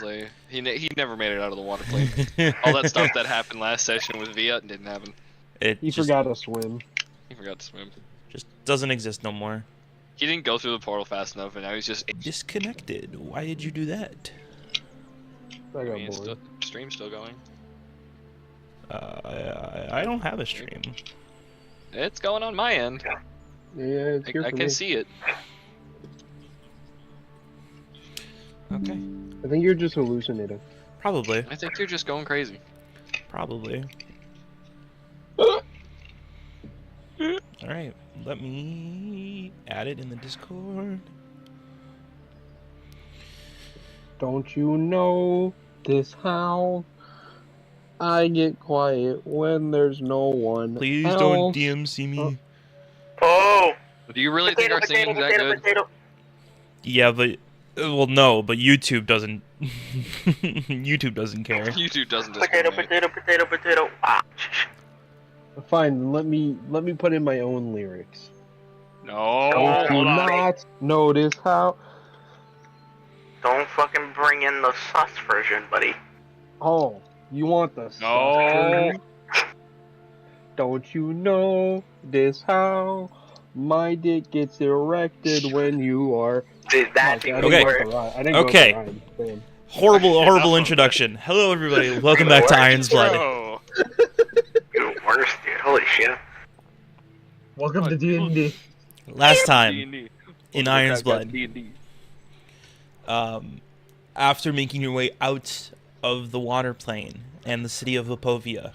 honestly. He never made it out of the water plane. All that stuff that happened last session with Viet didn't happen. He forgot to swim. He forgot to swim. Just doesn't exist no more. He didn't go through the portal fast enough, and now he's just disconnected. Why did you do that? I mean, stream's still going. I don't have a stream. It's going on my end. Yeah, it's here I can see it. Okay. I think you're just hallucinating. Probably. I think you're just going crazy. Probably. Alright, let me add it in the Discord. Don't you know this how I get quiet when there's no one Please else? don't DMC me. Oh! Do you really think our singing's that good? Yeah, but well, no, but YouTube doesn't. YouTube doesn't care. YouTube doesn't Potato, potato, potato, potato. Ah. Fine, let me put in my own lyrics. No, Don't you not notice how? Don't fucking bring in the sus version, buddy. Oh, you want the No. Don't you know this how my dick gets erected when you are? Did that Okay. Okay. Horrible introduction. Hello, everybody. Welcome back to Ironsblood. You're worse, dude. Holy shit. Welcome to DND. Last time D&D. in Ironsblood, after making your way out of the water plane and the city of Lipovia,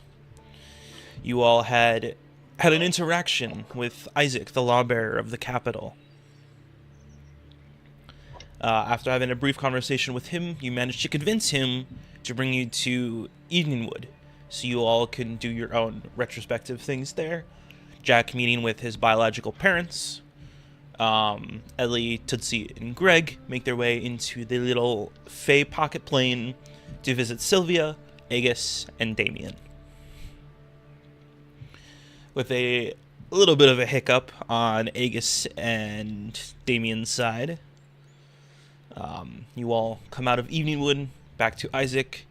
you all had an interaction with Isaac, the lawbearer of the capital. After having a brief conversation with him, you managed to convince him to bring you to Edenwood, so you all can do your own retrospective things there. Jack meeting with his biological parents. Ellie, Tootsie, and Greg make their way into the little Fey pocket plane to visit Sylvia, Aegis, and Damien. With a little bit of a hiccup on Aegis and Damien's side. You all come out of Eveningwood back to Isaac,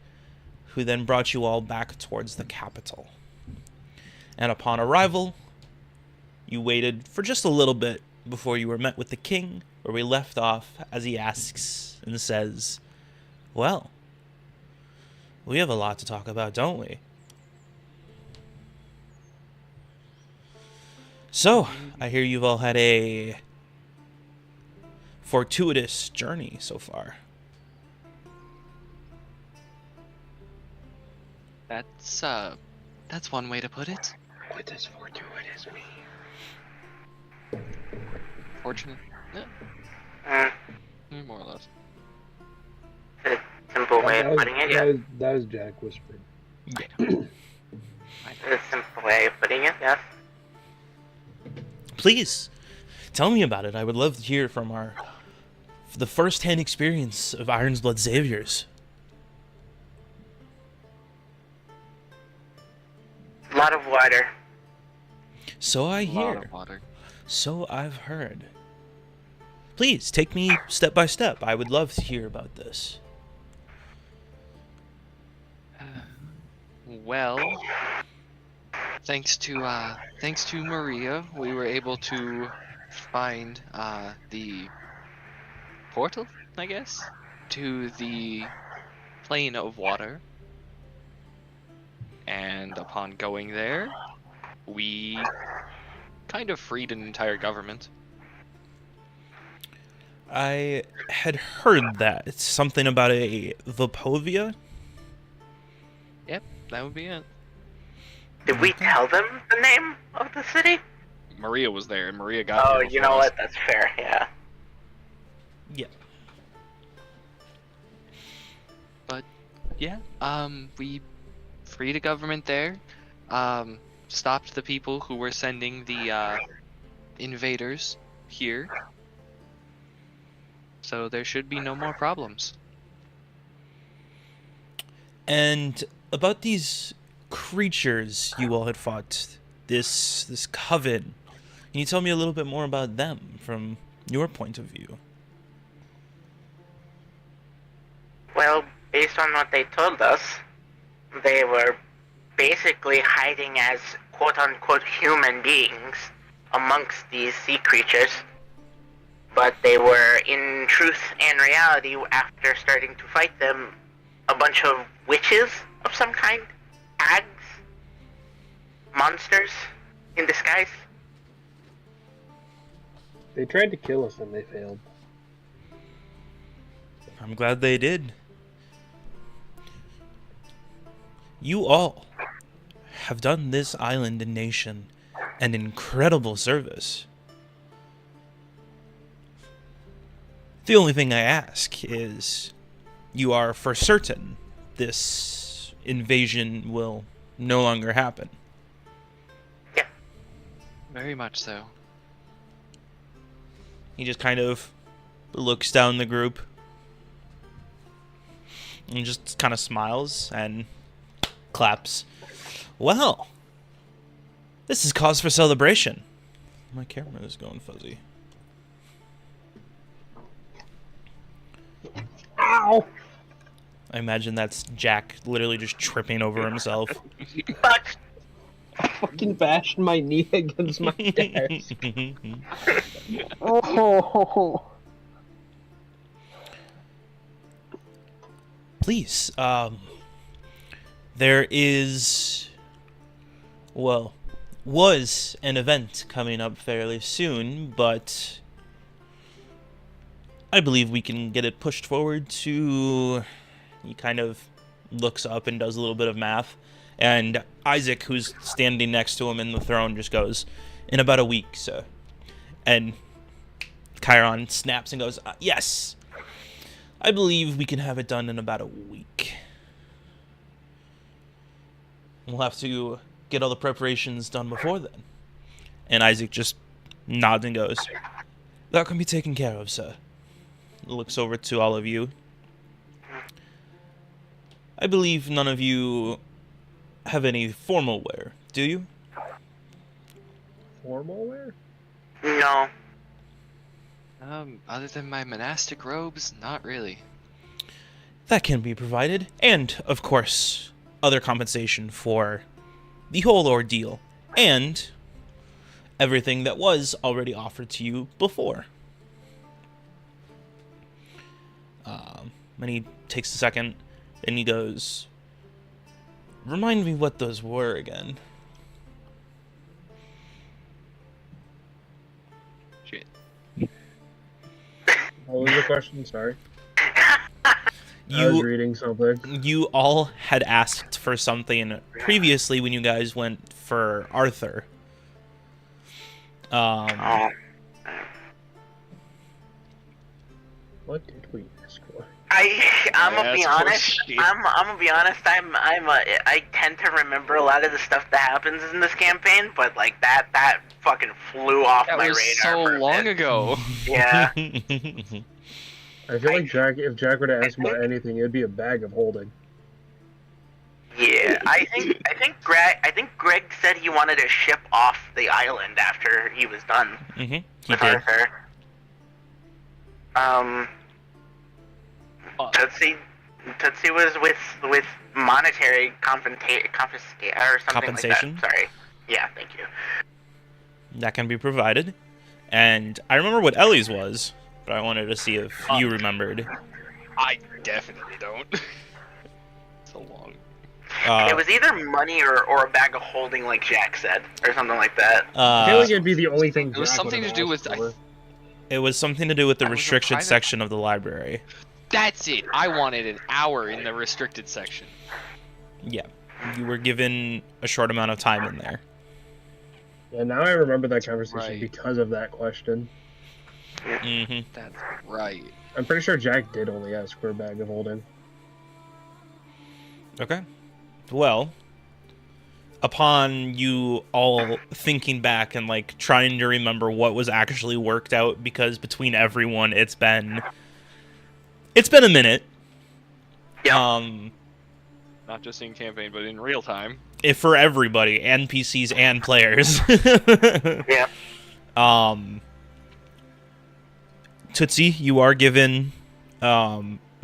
who then brought you all back towards the capital. And upon arrival, you waited for just a little bit before you were met with the king, where we left off as he asks and says, "Well, we have a lot to talk about, don't we?" So, I hear you've all had a fortuitous journey so far. That's one way to put it. What does fortuitous mean? Fortunate? Mm. More or less. A simple way of putting it, yes. That was Jack whispering. A simple way of putting it, yes. Please, tell me about it. I would love to hear from the first-hand experience of Ironsblood Saviors. A lot of water. So I hear. So I've heard. Please, take me step by step. I would love to hear about this. Well, thanks to Maria, we were able to find the portal, I guess, to the plane of water. And upon going there, we kind of freed an entire government. I had heard that. It's something about a Lipovia? Yep, that would be it. Did we tell them the name of the city? Maria was there, and Maria got Oh, there you before know us. what? That's fair, yeah. Yeah. But, yeah, we freed a government there, stopped the people who were sending the, invaders here. So there should be no more problems. And about these creatures you all had fought, this coven, can you tell me a little bit more about them from your point of view? Well, based on what they told us, they were basically hiding as quote-unquote human beings amongst these sea creatures. But they were, in truth and reality, after starting to fight them, a bunch of witches of some kind, hags, monsters in disguise. They tried to kill us and they failed. I'm glad they did. You all have done this island and nation an incredible service. The only thing I ask is, you are for certain this invasion will no longer happen? Yeah. Very much so. He just kind of looks down the group and just kind of smiles and claps. Well, this is cause for celebration. My camera is going fuzzy. Ow! I imagine that's Jack literally just tripping over himself. But I fucking bashed my knee against my desk. Oh. Please, there is, well, was an event coming up fairly soon, but I believe we can get it pushed forward to... He kind of looks up and does a little bit of math, and Isaac, who's standing next to him in the throne, just goes, "In about a week, sir." And Chiron snaps and goes, "Yes, I believe we can have it done in about a week. We'll have to get all the preparations done before then." And Isaac just nods and goes, "That can be taken care of, sir." Looks over to all of you. I believe none of you have any formal wear, do you? Formal wear? no. Other than my monastic robes, not really. That can be provided. And, of course, other compensation for the whole ordeal. And everything that was already offered to you before. And he takes a second, and he goes, "Remind me what those were again." Shit. What was the question? Sorry. I was You reading something. you all had asked for something previously when you guys went for Arthur. Oh. What did we ask for? I'm gonna be That's honest. bullshit. I'm gonna be honest. I tend to remember a lot of the stuff that happens in this campaign, but like that fucking flew off That my was radar. so for a long bit. ago. Yeah. I feel like if Jack were to ask about anything, it'd be a bag of holding. Yeah. I think Greg said he wanted to ship off the island after he was done He with did. Arthur. Tootsie was with monetary confiscate or something Compensation? like that. Sorry. Yeah, thank you. That can be provided. And I remember what Ellie's was, but I wanted to see if you remembered. I definitely don't. So long. It was either money or a bag of holding, like Jack said, or something like that. I feel like it'd be the only thing. It was Jack something would've to do asked with- for. It was something to do with the That was a restricted private- section of the library. That's it. I wanted an hour in the restricted section. Yeah. You were given a short amount of time in there. Yeah, now I remember that conversation Right. because of that question. Mm-hmm. That's right. I'm pretty sure Jack did only ask for a bag of holding. Okay. Well, upon you all thinking back and like trying to remember what was actually worked out, because between everyone it's been a minute. Yeah. Not just in campaign, but in real time. If for everybody, NPCs and players. Yeah. Tootsie, you are given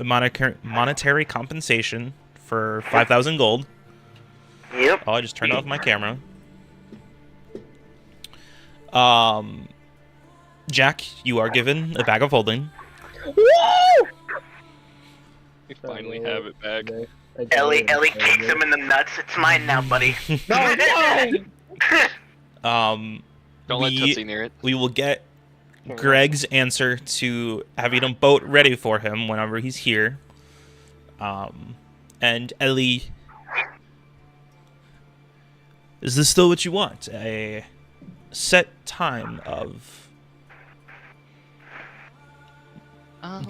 monetary compensation for 5,000 gold. Yep. Oh, I just turned off my camera. Jack, you are given a bag of holding. We finally have it back. Ellie kicks him in the nuts. It's mine now, buddy. No, no! Don't let Tootsie near it. We will get Greg's answer to having a boat ready for him whenever he's here. And Ellie, is this still what you want? A set time of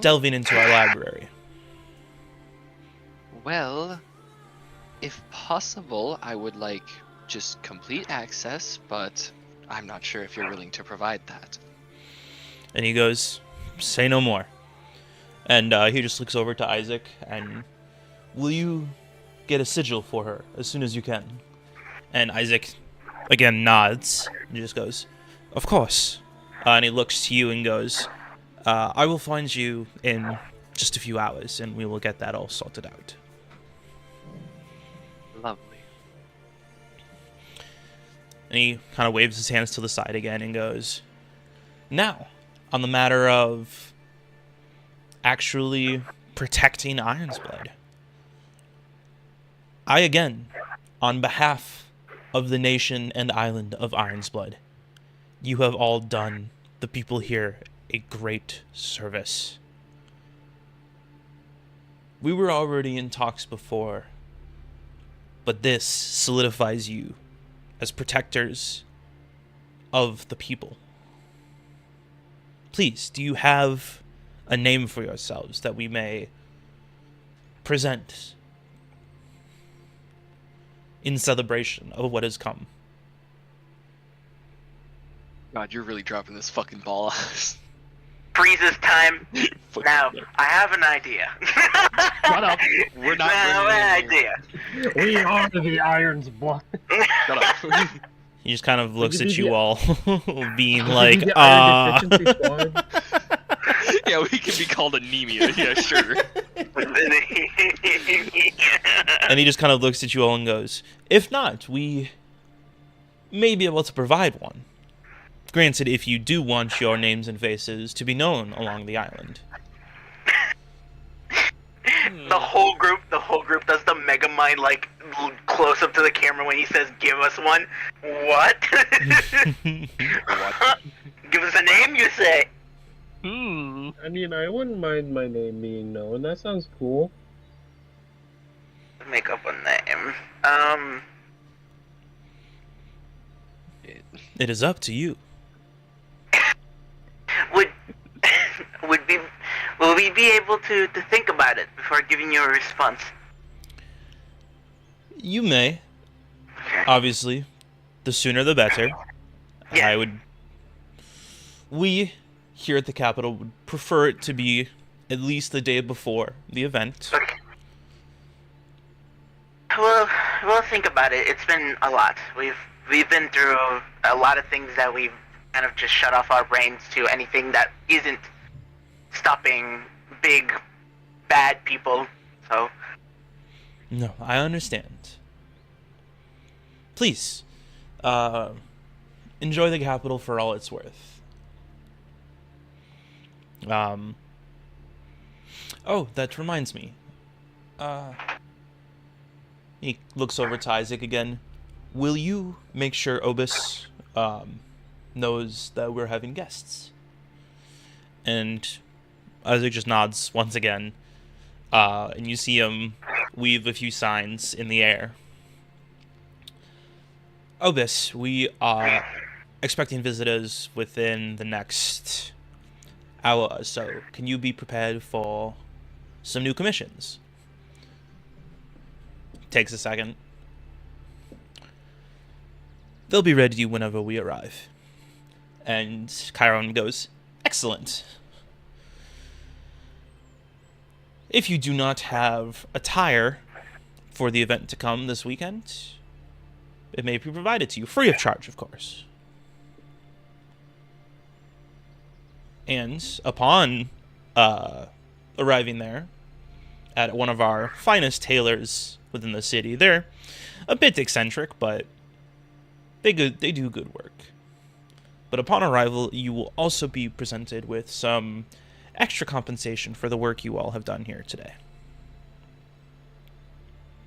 delving into our library? Well, if possible, I would like just complete access, but I'm not sure if you're willing to provide that. And he goes, say no more. And he just looks over to Isaac and, will you get a sigil for her as soon as you can? And Isaac, again, nods and just goes, of course. And he looks to you and goes, I will find you in just a few hours and we will get that all sorted out. Lovely. And he kind of waves his hands to the side again and goes, now, on the matter of actually protecting Ironsblood, I again, on behalf of the nation and island of Ironsblood, you have all done the people here a great service. We were already in talks before, but this solidifies you as protectors of the people. Please, do you have a name for yourselves that we may present in celebration of what has come? God, you're really dropping this fucking ball. Freezes time. Now, I have an idea. Shut up. We're not I have bringing an it in here. idea. We are the Ironsblood. Shut up. He just kind of looks Would at you you be- all, being We like, can get Iron Deficiency Squad. Yeah, we can be called anemia. Yeah, sure. And he just kind of looks at you all and goes, if not, we may be able to provide one. Granted, if you do want your names and faces to be known along the island. The whole group does the mega mind like close up to the camera when he says give us one. What? What? Give us a name, you say? I mean, I wouldn't mind my name being known. That sounds cool. Make up a name. It is up to you. Will we be able to think about it before giving you a response? You may. Obviously, the sooner the better. Yeah. We here at the Capitol would prefer it to be at least the day before the event. Okay. Well, think about it. It's been a lot. We've been through a lot of things that we've kind of just shut off our brains to anything that isn't stopping big, bad people. So. No, I understand. Please, enjoy the Capitol for all it's worth. Oh, that reminds me. He looks over to Isaac again. Will you make sure Obis knows that we're having guests? And Isaac just nods once again. And you see him weave a few signs in the air. Obis, we are expecting visitors within the next hour or so. Can you be prepared for some new commissions? Takes a second. They'll be ready whenever we arrive. And Chiron goes, excellent. If you do not have attire for the event to come this weekend, it may be provided to you, free of charge, of course. And upon arriving there, at one of our finest tailors within the city. They're a bit eccentric, but they do good work. But upon arrival, you will also be presented with some extra compensation for the work you all have done here today.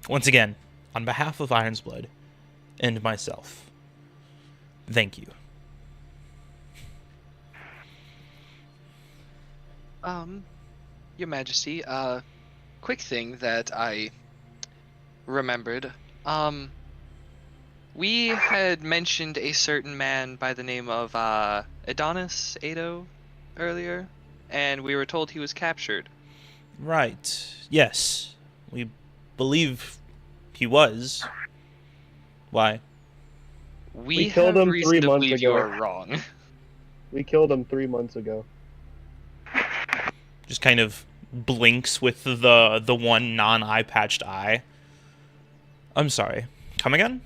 Once again, on behalf of Ironsblood and myself, thank you. Your Majesty, quick thing that I remembered. We had mentioned a certain man by the name of Adonis Ado earlier, and we were told he was captured. Right. Yes. We believe he was. Why? We killed have him reason 3 to months believe you ago. are wrong. We killed him 3 months ago. Just kind of blinks with the one non-eye patched eye. I'm sorry. Come again?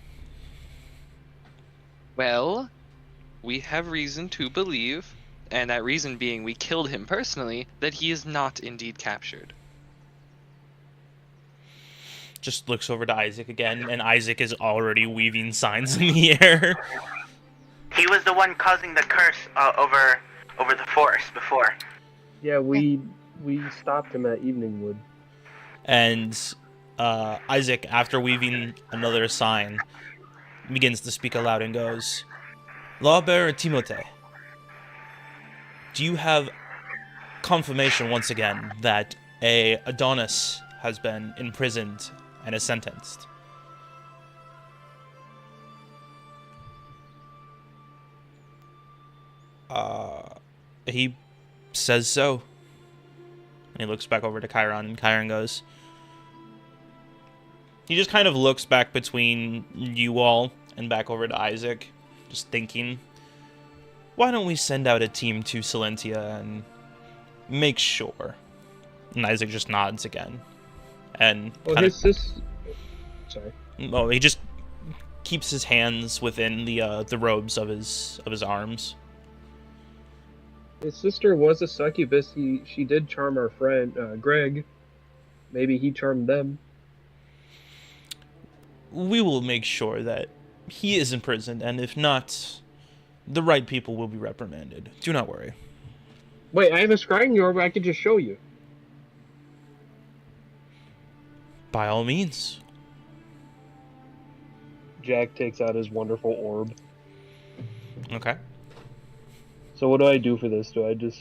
Well, we have reason to believe, and that reason being we killed him personally, that he is not indeed captured. Just looks over to Isaac again, and Isaac is already weaving signs in the air. He was the one causing the curse over the forest before. Yeah, we stopped him at Eveningwood. And Isaac, after weaving another sign, begins to speak aloud and goes, Lawbearer Timote, do you have confirmation once again that a Adonis has been imprisoned and is sentenced? He says so. And he looks back over to Chiron, and Chiron goes... He just kind of looks back between you all and back over to Isaac, just thinking, why don't we send out a team to Silentia and make sure? And Isaac just nods again. And Well, kind his sis... Sorry. well, he just keeps his hands within the robes of his arms. His sister was a succubus. She did charm our friend, Greg. Maybe he charmed them. We will make sure that he is imprisoned, and if not, the right people will be reprimanded. Do not worry. Wait, I have a scrying orb I could just show you. By all means. Jack takes out his wonderful orb. Okay. So what do I do for this? Do I just...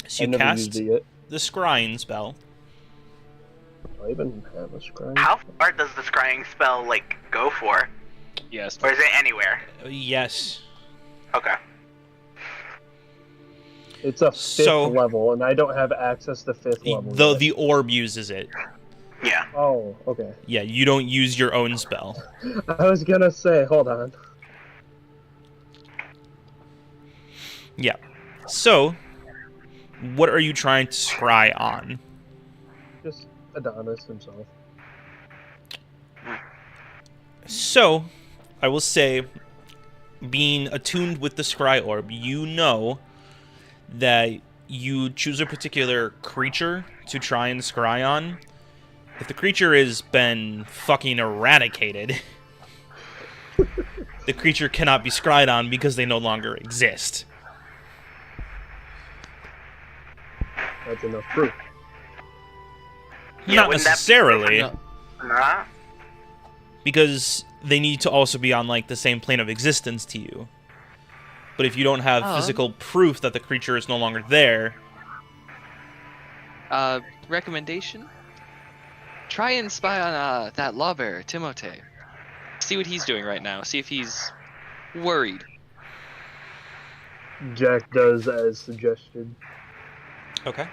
So I've you never cast used it yet. the scrying spell. Do I even have a scrying? How far does the scrying spell, like, go for? Yes. Or is it anywhere? Yes. Okay. It's a 5th level, and I don't have access to 5th level. Though yet. the orb uses it. Yeah. Oh, okay. Yeah, you don't use your own spell. I was gonna say, hold on. Yeah. So, what are you trying to scry on? Just Adonis himself. So, I will say, being attuned with the scry orb, you know that you choose a particular creature to try and scry on. If the creature has been fucking eradicated, the creature cannot be scryed on because they no longer exist. That's enough proof. Yeah, Not wouldn't that be necessarily, No. Nah. because they need to also be on like the same plane of existence to you. But if you don't have physical proof that the creature is no longer there, Recommendation? Try and spy on that lawbearer, Timote. See what he's doing right now. See if he's worried. Jack does as suggested. okay.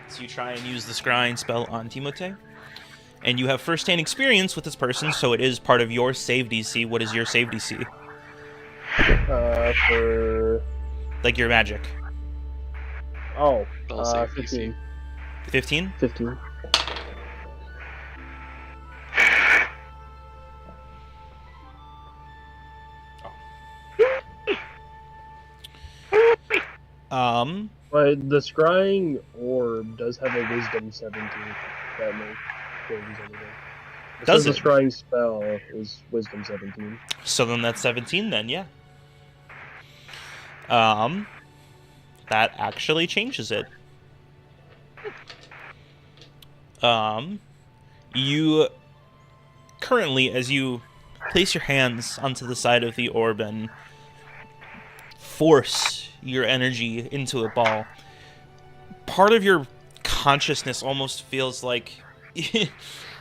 So you try and use the scrying spell on Timote, and you have first-hand experience with this person, so it is part of your save DC. What is your save DC? For... Like your magic. Oh, Spell save 15. 15? 15. Um, But the scrying orb does have a wisdom 17. that makes changes anything. It Does says it? the scrying spell is Wisdom 17. So then that's 17 then, yeah. That actually changes it. You currently, as you place your hands onto the side of the orb and force your energy into a ball, part of your consciousness almost feels like do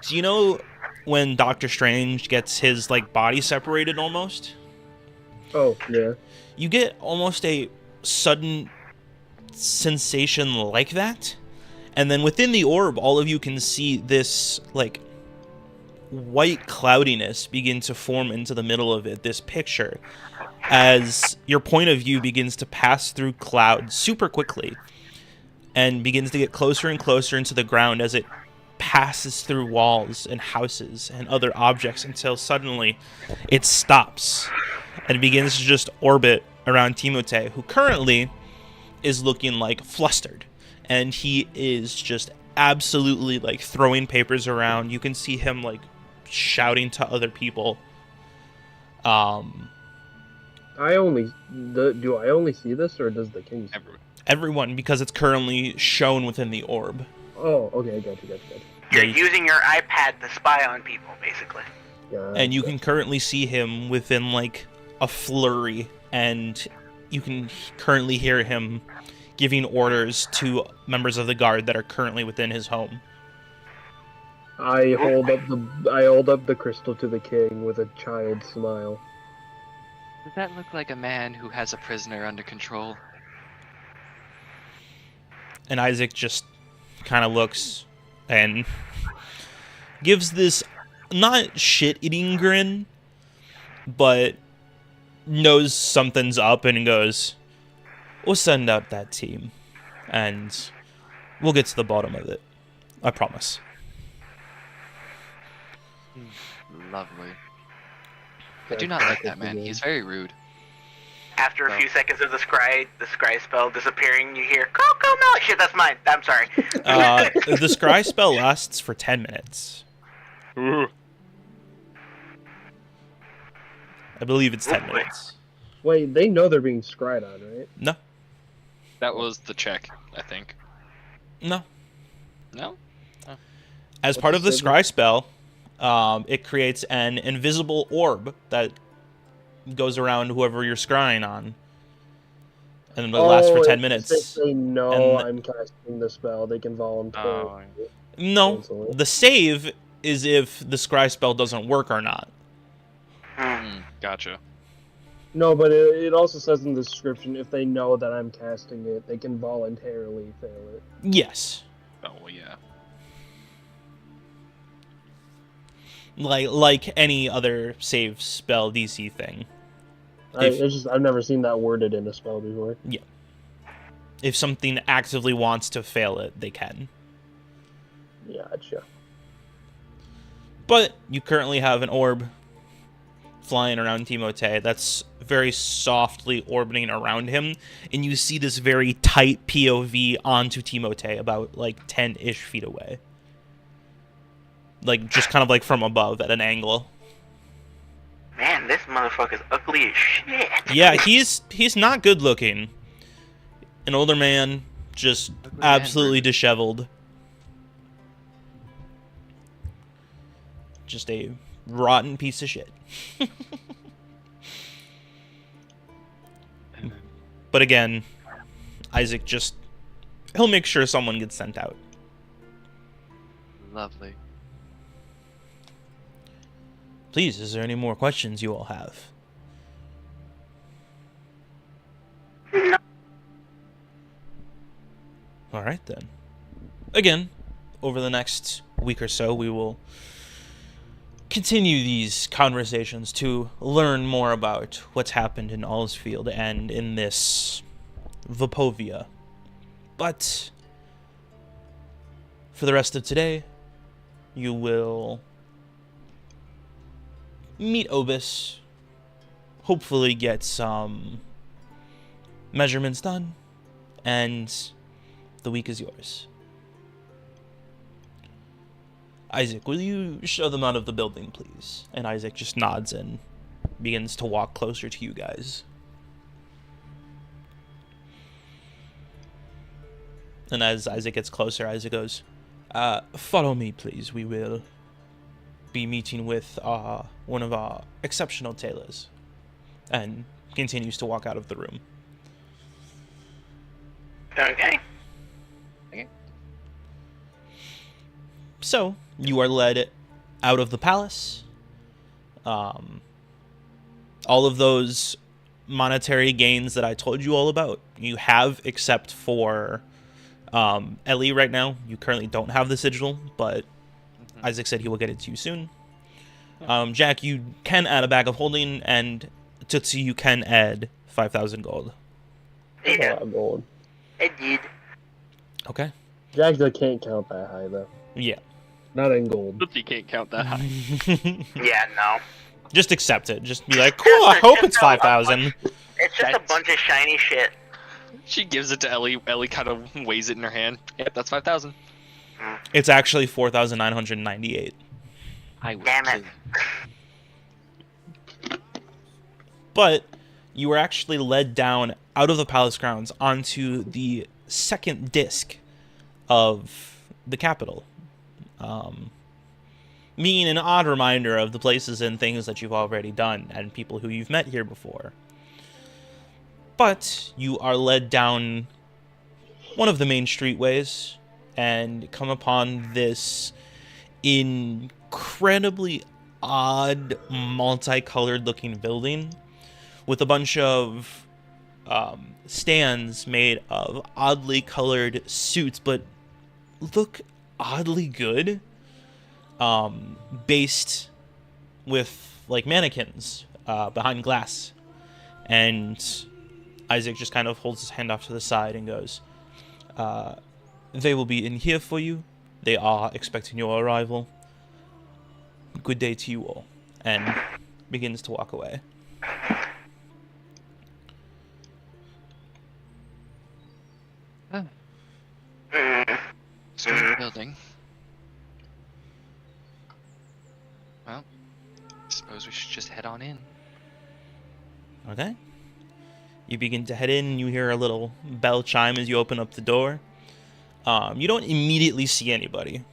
you know when Doctor Strange gets his like body separated almost? Oh, yeah. You get almost a sudden sensation like that, and then within the orb all of you can see this like white cloudiness begin to form into the middle of it, this picture, as your point of view begins to pass through clouds super quickly and begins to get closer and closer into the ground as it passes through walls and houses and other objects until suddenly it stops and begins to just orbit around Timote, who currently is looking like flustered, and he is just absolutely like throwing papers around. You can see him like shouting to other people. Do I only see this, or does the king see it? Everyone, because it's currently shown within the orb. Oh, okay, gotcha. You're using your iPad to spy on people, basically. Yeah. And you can currently see him within like a flurry, and you can currently hear him giving orders to members of the guard that are currently within his home. I hold up the crystal to the king with a child smile. Does that look like a man who has a prisoner under control? And Isaac just kind of looks and gives this not shit-eating grin, but knows something's up and goes, "We'll send out that team, and we'll get to the bottom of it. I promise." Lovely. I do not like that man. He's very rude. After a few seconds of the scry spell disappearing, you hear Coco Milk. Shit, that's mine. I'm sorry. The scry spell lasts for 10 minutes. Ooh. I believe it's 10 minutes. Wait, they know they're being scried on, right? No. That was the check, I think. No. No? As What's part the of the signal? scry spell, it creates an invisible orb that goes around whoever you're scrying on. And it'll last for 10 minutes. If they know And- I'm casting the spell, they can voluntarily. No. cancel it. The save is if the scry spell doesn't work or not. Gotcha. No, but it also says in the description, if they know that I'm casting it, they can voluntarily fail it. Yes. Oh, well, yeah. Like any other save spell DC thing. I've never seen that worded in a spell before. If something actively wants to fail it, they can. Yeah, gotcha. But you currently have an orb flying around Timote that's very softly orbiting around him, and you see this very tight POV onto Timote about like 10-ish feet away. Like just kind of like from above at an angle. Man, this motherfucker's ugly as shit. Yeah, he's not good looking. An older man, just Ugly man, absolutely disheveled. Just a rotten piece of shit. But again, Isaac he'll make sure someone gets sent out. Lovely. Please, is there any more questions you all have? All right, then. Again, over the next week or so, we will continue these conversations to learn more about what's happened in Allsfield and in this Vapovia. But for the rest of today, you will meet Obis, hopefully get some measurements done, and the week is yours. Isaac, will you show them out of the building, please? And Isaac just nods and begins to walk closer to you guys. And as Isaac gets closer, Isaac goes, follow me, please. We will be meeting with one of our exceptional tailors. And continues to walk out of the room. Okay. So, you are led out of the palace. All of those monetary gains that I told you all about, you have, except for Ellie right now. You currently don't have the sigil, but Isaac said he will get it to you soon. Jack, you can add a bag of holding, and Tootsie, you can add 5,000 gold. Yeah, Gold. indeed. Okay. Jack can't count that high though. Yeah. Not in gold. You can't count that high. Yeah, no. Just accept it. Just be like, cool, I hope it's 5,000. It's just a bunch of shiny shit. She gives it to Ellie. Ellie kind of weighs it in her hand. Yep, that's 5,000. It's actually 4,998. I will Damn it. kill you. But you were actually led down out of the palace grounds onto the second disc of the capital. Being an odd reminder of the places and things that you've already done and people who you've met here before. But you are led down one of the main streetways and come upon this incredibly odd, multicolored looking building with a bunch of stands made of oddly colored suits, but look oddly good. Based with like mannequins behind glass. And Isaac just kind of holds his hand off to the side and goes, they will be in here for you. They are expecting your arrival. Good day to you all. And begins to walk away. Strange building. Well, I suppose we should just head on in. Okay. You begin to head in. You hear a little bell chime as you open up the door. You don't immediately see anybody.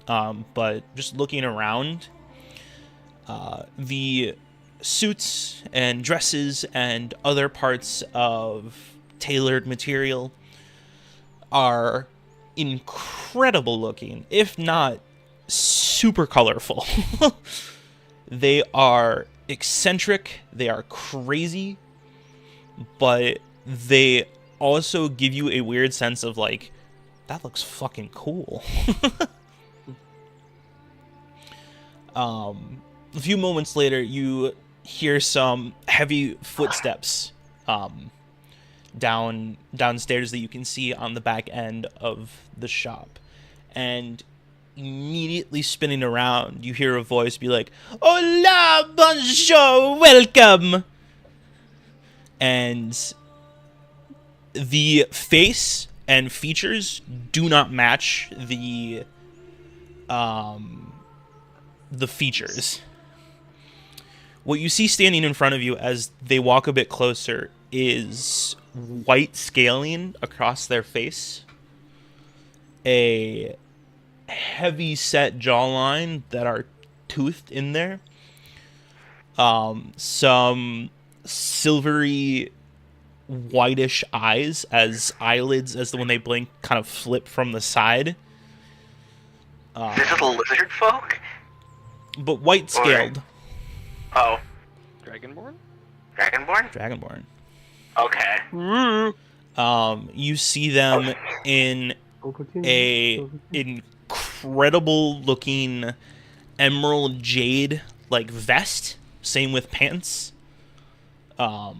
But just looking around, the suits and dresses and other parts of tailored material are incredible looking, if not super colorful. They are eccentric, they are crazy, but they also give you a weird sense of like, that looks fucking cool. A few moments later, you hear some heavy footsteps downstairs that you can see on the back end of the shop. And immediately spinning around, you hear a voice be like, "Hola, bonjour, welcome!" And the face and features do not match the features. What you see standing in front of you as they walk a bit closer is white scaling across their face, a heavy set jawline that are toothed in there, some silvery whitish eyes as eyelids, as the when they blink kind of flip from the side. This is a lizard folk? But white scaled. Oh. Dragonborn? Dragonborn? Dragonborn. Okay. You see them in a incredible looking emerald jade like vest, same with pants. But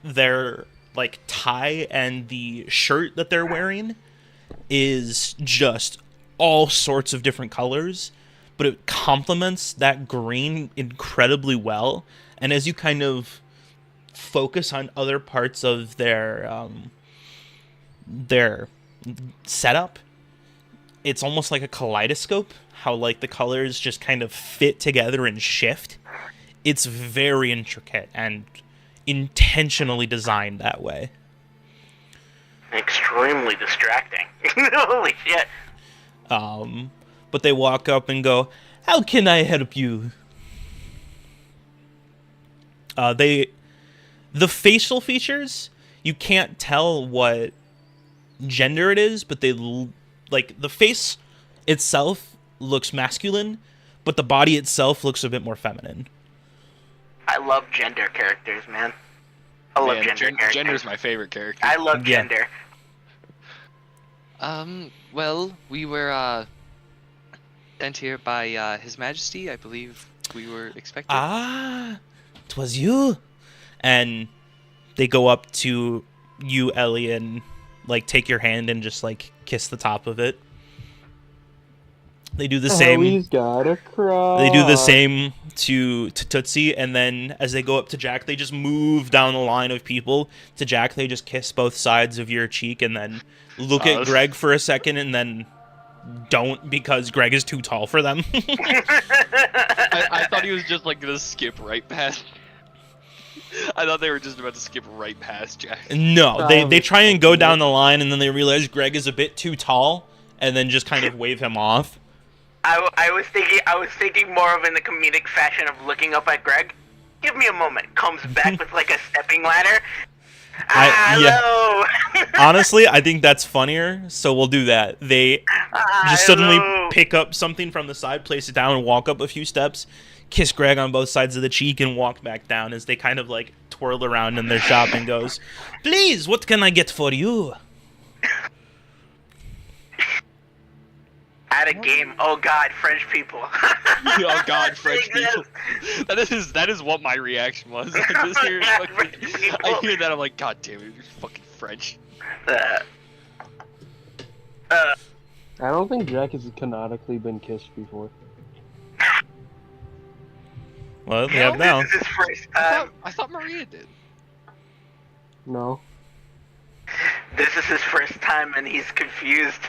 their like tie and the shirt that they're wearing is just all sorts of different colors, but it complements that green incredibly well. And as you kind of focus on other parts of their setup, it's almost like a kaleidoscope, how like the colors just kind of fit together and shift. It's very intricate and intentionally designed that way. Extremely distracting. Holy shit. But they walk up and go, "How can I help you?" The facial features, you can't tell what gender it is, but like the face itself looks masculine, but the body itself looks a bit more feminine. I love gender characters, man. I love gender characters. Gender's my favorite character. I love gender. Well, we were sent here by His Majesty. I believe we were expected. Ah, 'twas you. And they go up to you, Ellie, and like take your hand and just like kiss the top of it. They do the same. Ellie's gotta cry. They do the same to Tootsie, and then as they go up to Jack, they just move down the line of people to Jack. They just kiss both sides of your cheek, and then look at Greg for a second, and then don't, because Greg is too tall for them. I thought he was just like gonna skip right past. I thought they were just about to skip right past Jack. No, they try and go down the line, and then they realize Greg is a bit too tall, and then just kind of wave him off. I was thinking more of in the comedic fashion of looking up at Greg. Give me a moment. Comes back with like a stepping ladder. Hello. Yeah. Honestly, I think that's funnier, so we'll do that. They just suddenly pick up something from the side, place it down, and walk up a few steps, kiss Greg on both sides of the cheek, and walk back down as they kind of like twirl around in their shop and goes, "Please, what can I get for you?" At a game. Oh God, French people. Oh God, French people. That is what my reaction was. I just hear I hear that, I'm like, God damn it, you're fucking French. I don't think Jack has canonically been kissed before. Well, we have now. This is his first time. I thought Maria did. No. This is his first time, and he's confused.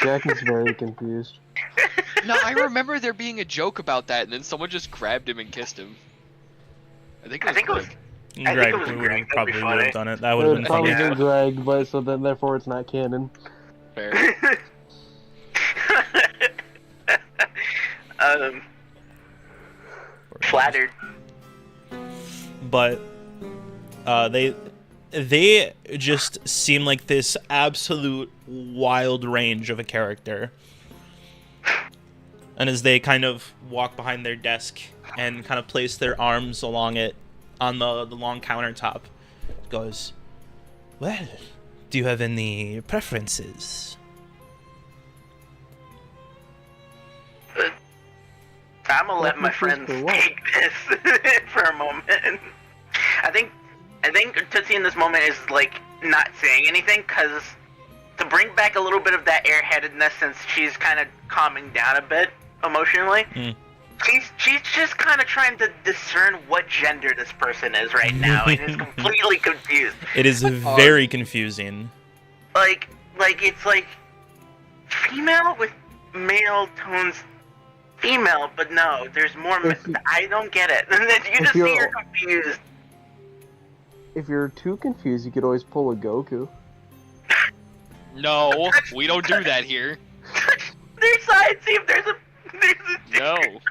Jack is very confused. No, I remember there being a joke about that, and then someone just grabbed him and kissed him. I think it was Greg it was Greg. probably That'd be would have done it. That would have been probably funny. been Greg, but so then therefore it's not canon. fair. Flattered. But they just seem like this absolute wild range of a character. And as they kind of walk behind their desk and kind of place their arms along it on the long countertop, it goes, "Well, do you have any preferences?" I'm gonna let my friends take this for a moment. I think Tootsie in this moment is like not saying anything, because to bring back a little bit of that airheadedness, since she's kind of calming down a bit emotionally. She's just kind of trying to discern what gender this person is right now, and is completely confused. It is very confusing. Like it's like female with male tones. Female, but no, there's more. I don't get it. You just see her confused. If you're too confused, you could always pull a Goku. No, we don't do that here. Their side, see if there's a No.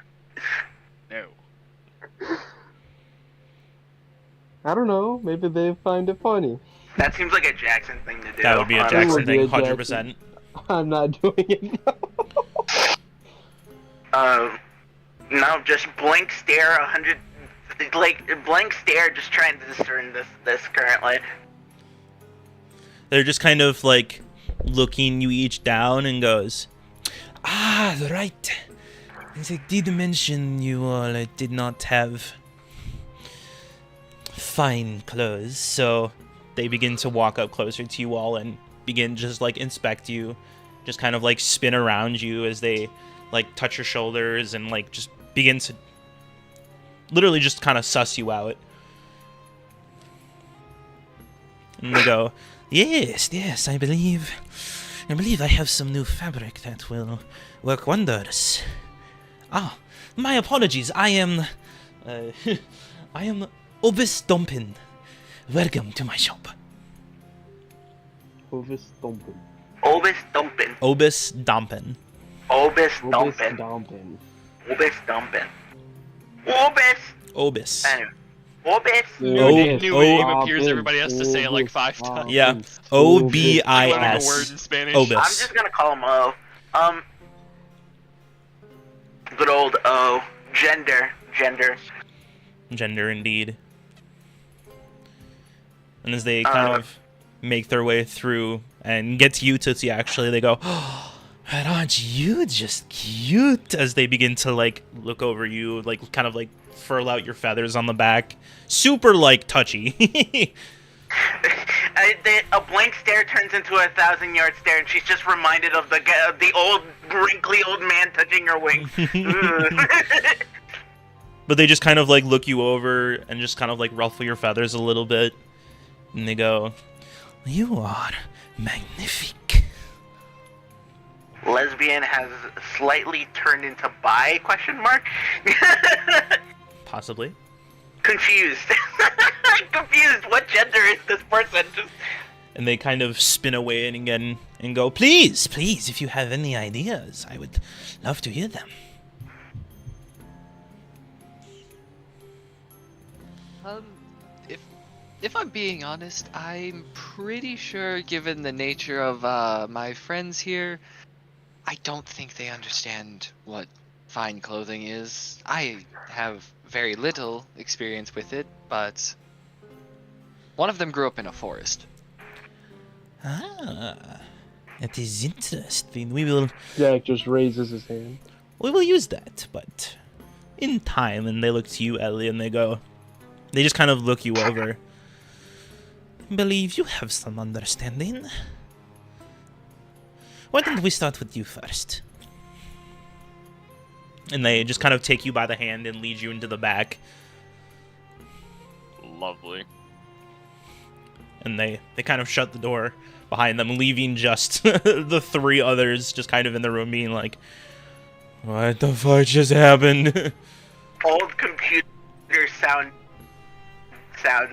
I don't know. Maybe they find it funny. That seems like a Jackson thing to do. That would be a Jackson thing, 100%. I'm not doing it. No, just blank stare, 100, like blank stare, just trying to discern this currently. They're just kind of like looking you each down and goes, "Ah, right. As I did mention, you all did not have fine clothes." So they begin to walk up closer to you all and begin just like inspect you, just kind of like spin around you as they like touch your shoulders and like just begin to literally just kind of suss you out. And they go, yes, I believe I believe I have some new fabric that will work wonders. Ah, my apologies. I am Obis Dumpin. Welcome to my shop. Ovis Dumpin. Obis Dumpin. Obis Dumpin. Obis Ovis Dumpin. Dumpin. Obis Dumpin. Obis. Obis. Anyway. Obis. New name appears, everybody has to say it like 5 times. Yeah. Learning a word in Obis. Spanish. Obis. I'm just gonna call him O. Good old O. Gender. Gender indeed. And as they kind of make their way through and get to you, Tootsie, actually, they go, oh, aren't you just cute? As they begin to, like, look over you, like, kind of, like, furl out your feathers on the back. Super, like, touchy. A blank stare turns into a 1,000-yard stare, and she's just reminded of the old, wrinkly old man touching her wings. But they just kind of, like, look you over and just kind of, like, ruffle your feathers a little bit. And they go, you are magnifique. Lesbian has slightly turned into bi, question mark? Possibly. Confused. Confused. What gender is this person? And they kind of spin away and again and go, please, if you have any ideas, I would love to hear them. If I'm being honest, I'm pretty sure, given the nature of my friends here, I don't think they understand what fine clothing is. I have very little experience with it, but one of them grew up in a forest. Ah, that is interesting. We will Jack just raises his hand. use that, but in time. And they look to you, Ellie, and they just kind of look you over. I believe you have some understanding. Why don't we start with you first? And they just kind of take you by the hand and lead you into the back. Lovely. And they kind of shut the door behind them, leaving just the 3 others just kind of in the room being like, what the fuck just happened? Old computer sound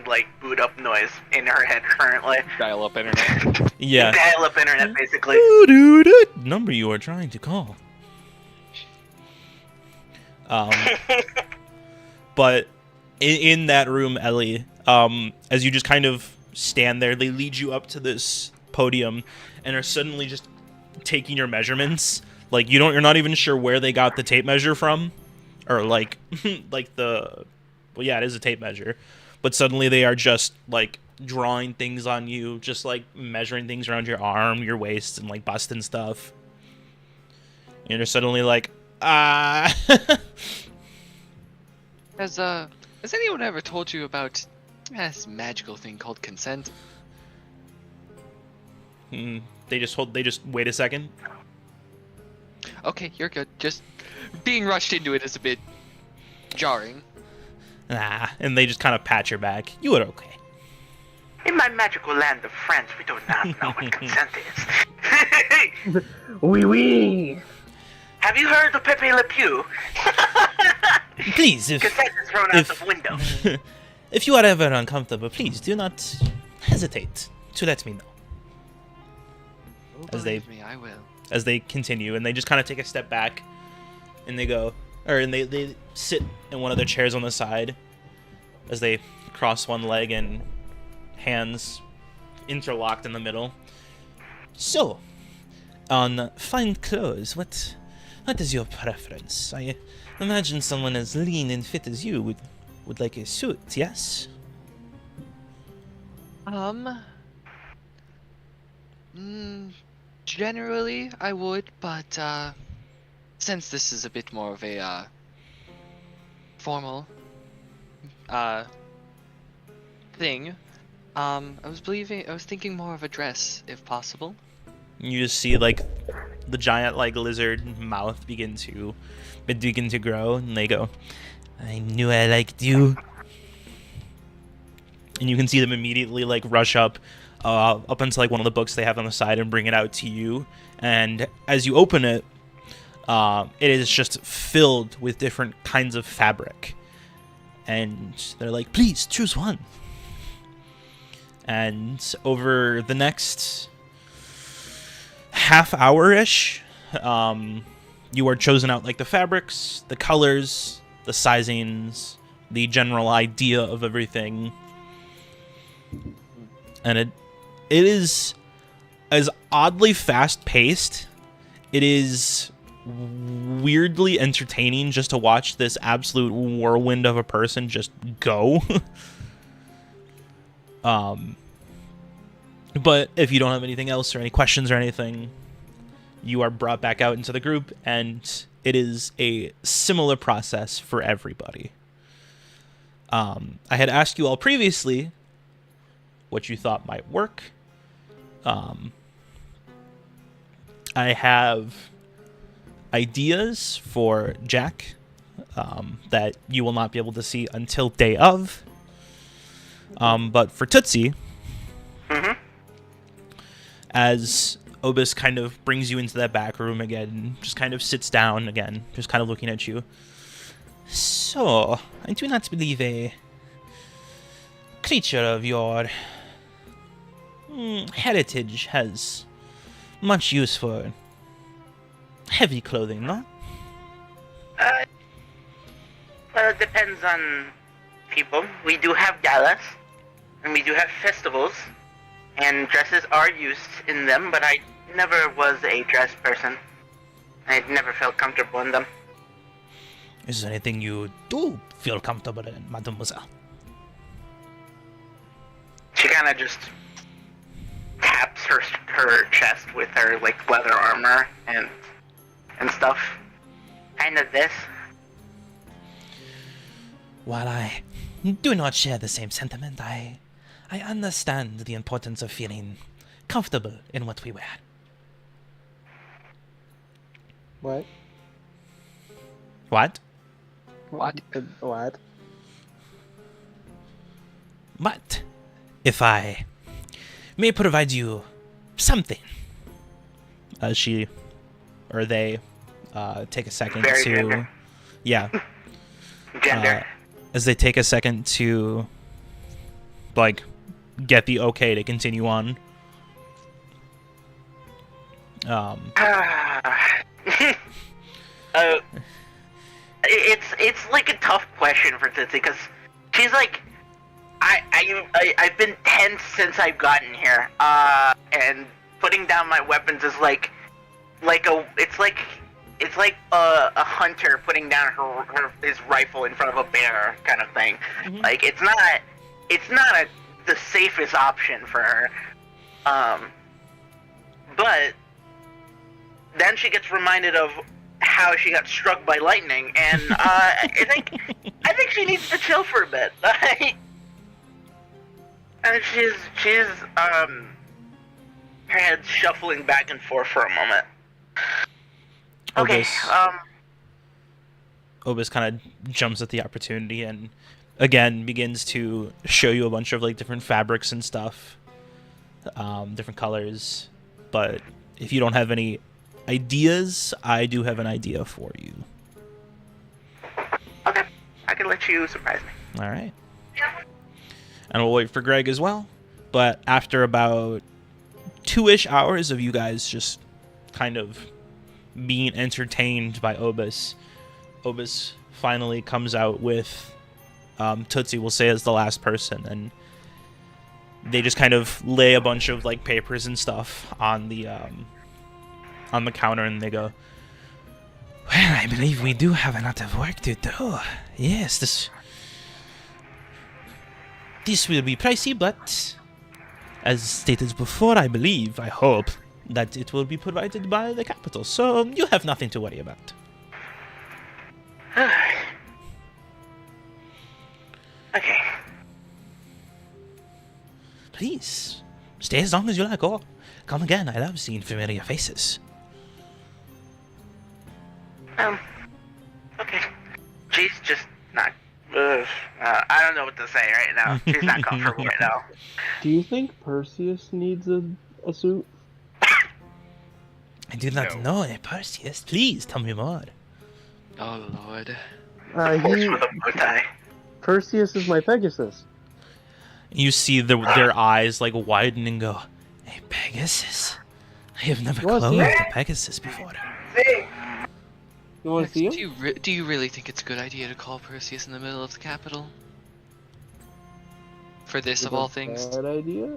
like boot up noise in her head currently. Dial up internet. Yeah. Dial up internet basically. Number you are trying to call. But in that room, Ellie, as you just kind of stand there, they lead you up to this podium and are suddenly just taking your measurements. Like you're not even sure where they got the tape measure from, or like well, yeah, it is a tape measure, but suddenly they are just like drawing things on you, just like measuring things around your arm, your waist, and like bust and stuff. And you're suddenly like, Has anyone ever told you about this magical thing called consent? They just wait a second. Okay, you're good. Just being rushed into it is a bit jarring. And they just kind of pat your back. You are okay. In my magical land of France, we do not know what consent is. Oui, oui. Have you heard of Pepe Le Pew? Please, Consent is thrown out the window. if you are ever uncomfortable, please do not hesitate to let me know. Believe me, I will. As they continue, and they just kind of take a step back, and they sit in one of their chairs on the side, as they cross one leg and hands interlocked in the middle. So, on fine clothes, what is your preference? I imagine someone as lean and fit as you would like a suit, yes? Generally, I would, but since this is a bit more of a formal thing, I was thinking more of a dress, if possible. You just see like the giant like lizard mouth begin to grow, and they go, "I knew I liked you." And you can see them immediately like rush up, up into like one of the books they have on the side and bring it out to you. And as you open it, it is just filled with different kinds of fabric. And they're like, please choose one. And over the next half hour-ish, you are chosen out like the fabrics, the colors, the sizings, the general idea of everything. And it is as oddly fast-paced. It is weirdly entertaining just to watch this absolute whirlwind of a person just go. But if you don't have anything else or any questions or anything, you are brought back out into the group, and it is a similar process for everybody. I had asked you all previously what you thought might work. I have ideas for Jack that you will not be able to see until day of. But for Tootsie, as Obis kind of brings you into that back room again, just kind of sits down again, just kind of looking at you. So, I do not believe a creature of your heritage has much use for heavy clothing, no? Well, it depends on people. We do have galas, and we do have festivals, and dresses are used in them, but I never was a dress person. I never felt comfortable in them. Is there anything you do feel comfortable in, mademoiselle? She kind of just taps her chest with her like leather armor and stuff. Kind of this. While I do not share the same sentiment, I understand the importance of feeling comfortable in what we wear. What? What? What? What? But if I may provide you something, as she or they take a second Very to, gender. yeah, Gender. as they take a second to, like, get the okay to continue on. It's like a tough question for Tootsie because she's like, I've been tense since I've gotten here, and putting down my weapons is like a hunter putting down his rifle in front of a bear kind of thing. Mm-hmm. Like it's not the safest option for her. But then she gets reminded of how she got struck by lightning, and I think she needs to chill for a bit. And she's her head's shuffling back and forth for a moment. Okay, Obis kind of jumps at the opportunity and again begins to show you a bunch of like different fabrics and stuff, different colors. But if you don't have any ideas, I do have an idea for you. Okay, I can let you surprise me. All right. And we'll wait for Greg as well. But after about 2-ish hours of you guys just kind of being entertained by Obis, Obis finally comes out with Tootsie, we'll say, as the last person, and they just kind of lay a bunch of like papers and stuff on the counter, and they go, "Well, I believe we do have a lot of work to do. Yes, this will be pricey, but as stated before, I hope that it will be provided by the capital, so you have nothing to worry about." Okay. Please, stay as long as you like, or come again. I love seeing familiar faces. Okay. She's just not I don't know what to say right now. She's not comfortable right now. Do you think Perseus needs a suit? I do not know, Perseus. Please tell me more. Oh lord. Horse with a bow tie. Perseus is my Pegasus. You see their eyes like widen and go, "Hey, Pegasus. I have never You wanna clothed see a it? Pegasus before." You want to see Do him? you do you really think it's a good idea to call Perseus in the middle of the capital? For this Is of it all a things? Bad idea?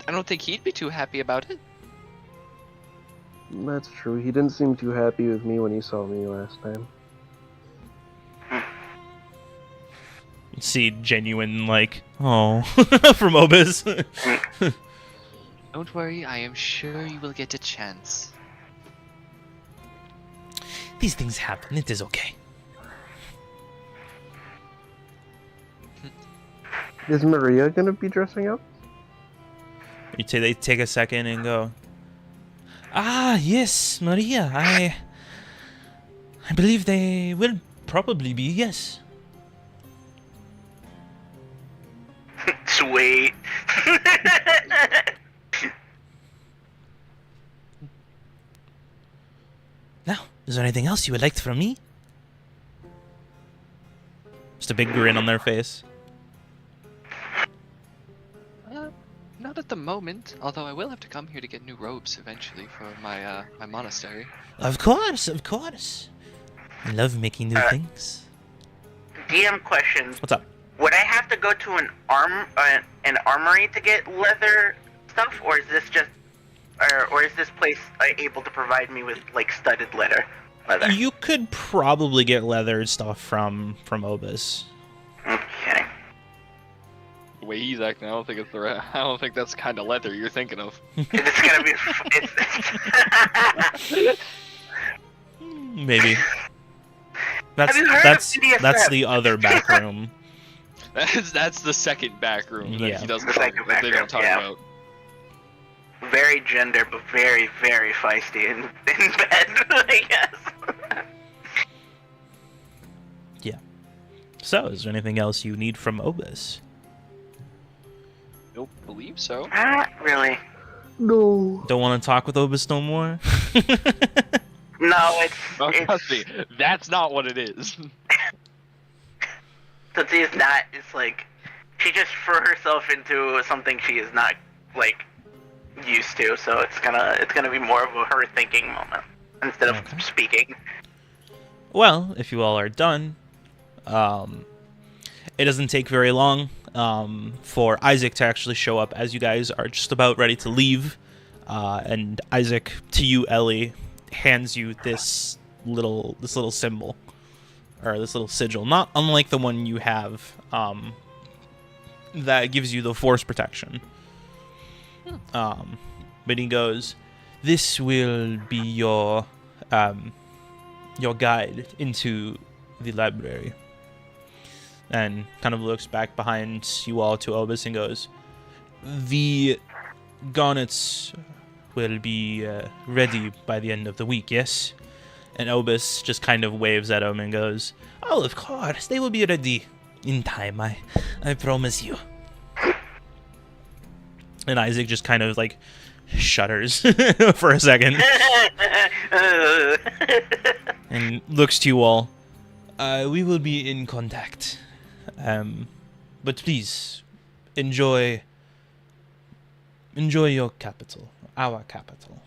I don't think he'd be too happy about it. That's true. He didn't seem too happy with me when he saw me last time. You see genuine like, oh, from Obis. Don't worry, I am sure you will get a chance. These things happen. It is okay. Is Maria gonna be dressing up? They take a second and go, "Ah, yes, Maria. I believe they will probably be, yes." Sweet. Now, is there anything else you would like from me? Just a big grin on their face. Not at the moment, although I will have to come here to get new robes eventually for my my monastery. Of course, of course. I love making new things. DM question. What's up? Would I have to go to an armory to get leather stuff, or is this just, or is this place able to provide me with like studded leather? You could probably get leather stuff from Obis. Okay. The way he's acting, I don't think it's the right. I don't think that's the kind of leather you're thinking of. It's gonna be. Maybe. That's Have you heard that's of BDSM? that's the other back room. That's the second back room that Yeah. he doesn't The talk, second that they back don't talk room, yeah. about. Very gender, but very, very feisty in bed, I guess. Yeah. So, is there anything else you need from Obis? Don't believe so. Not really. No. Don't want to talk with Obis no more? No, it's. Oh, trust me, that's not what it is. Tootsie is not. It's like she just threw herself into something she is not like used to. So it's gonna be more of a her thinking moment instead of Okay. speaking. Well, if you all are done, it doesn't take very long for Isaac to actually show up as you guys are just about ready to leave. And Isaac, to you, Ellie, hands you this little symbol, or this little sigil, not unlike the one you have that gives you the force protection. But he goes, "This will be your guide into the library." And kind of looks back behind you all to Obis and goes, "The garnets will be ready by the end of the week, yes?" And Obis just kind of waves at him and goes, "Oh, of course, they will be ready in time, I promise you." And Isaac just kind of like shudders for a second and looks to you all. "We will be in contact. But please, enjoy your capital, our capital."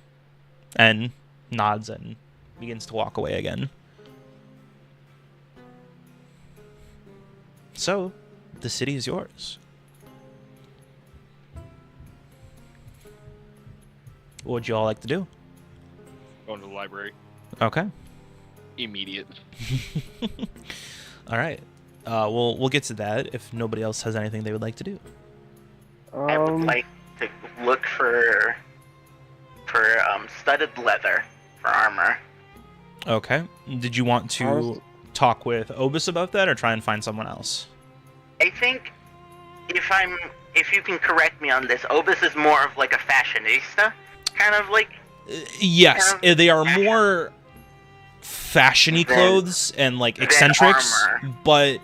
And nods and begins to walk away again. So, the city is yours. What would you all like to do? Going to the library. Okay. Immediate. All right. We'll get to that if nobody else has anything they would like to do. I would like to look for studded leather for armor. Okay. Did you want to talk with Obis about that, or try and find someone else? I think if you can correct me on this, Obis is more of like a fashionista, kind of like. Yes, Kind of they are fashion. more. fashiony Then- clothes and like then eccentrics, armor. but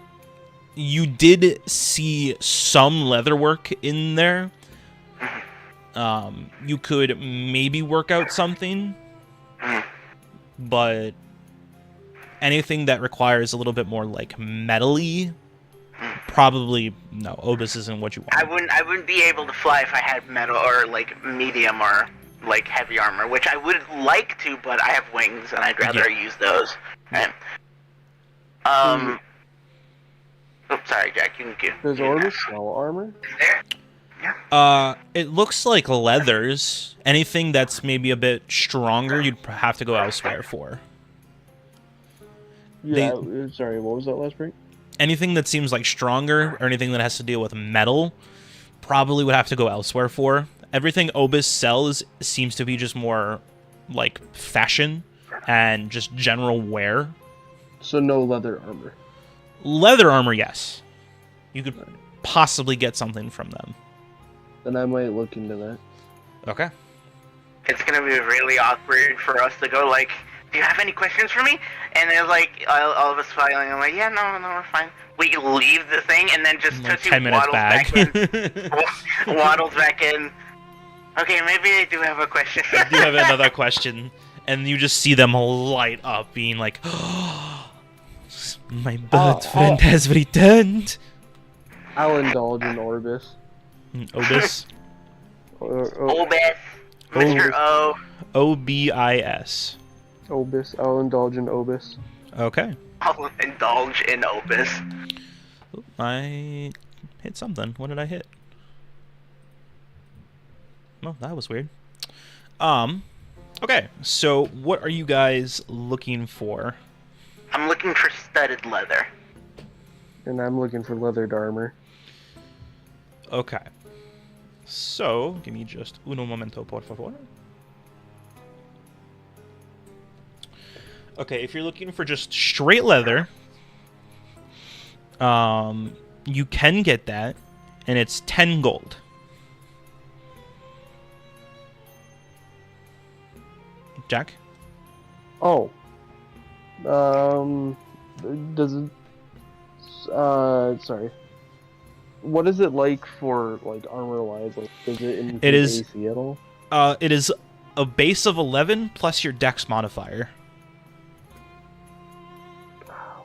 you did see some leatherwork in there. You could maybe work out something, but anything that requires a little bit more like metal-y, probably no. Obus isn't what you want. I wouldn't be able to fly if I had metal or like medium or like heavy armor, which I would like to, but I have wings and I'd rather use those. Right. Oops, sorry, Jack. You can Does Orbis sell armor? There. It looks like leathers. Anything that's maybe a bit stronger, you'd have to go elsewhere for. Yeah. Sorry, what was that last break? Anything that seems like stronger or anything that has to deal with metal, probably would have to go elsewhere for. Everything Obus sells seems to be just more like fashion and just general wear. So no leather armor. Leather armor, yes. You could possibly get something from them. Then I might look into that. Okay. It's gonna be really awkward for us to go like, do you have any questions for me? And they're like, all of us filing. I'm like, yeah, no, we're fine. We leave the thing, and then just Like Tootsie 10 minutes waddles back. back in. Waddles back in. Okay, maybe I do have a question. You have another question, and you just see them light up, being like, my bird friend has returned. I'll indulge in Orbis. Obus? Obis, Mr. O. O-B-I-S. Obis. I'll indulge in Obis. Okay. I'll indulge in Obis. I hit something. What did I hit? Oh, that was weird. Okay, so what are you guys looking for? I'm looking for studded leather. And I'm looking for leathered armor. Okay. So, give me just uno momento, por favor. Okay, if you're looking for just straight leather, you can get that, and it's 10 gold. Jack? Oh. Does it... sorry. What is it like for, like, armor-wise? Like, is it in It is- AC at all? It is a base of 11 plus your dex modifier.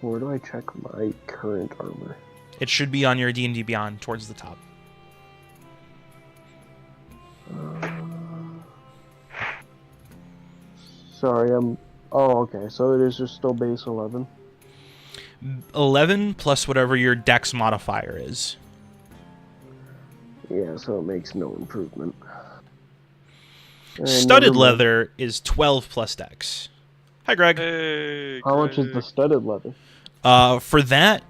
Where do I check my current armor? It should be on your D&D Beyond towards the top. Sorry, I'm... Oh, okay. So it is just still base 11. 11 plus whatever your dex modifier is. Yeah, so it makes no improvement. And Studded never mind. leather is 12 plus dex. Hi, Greg. Hey, How much is the studded leather? For that,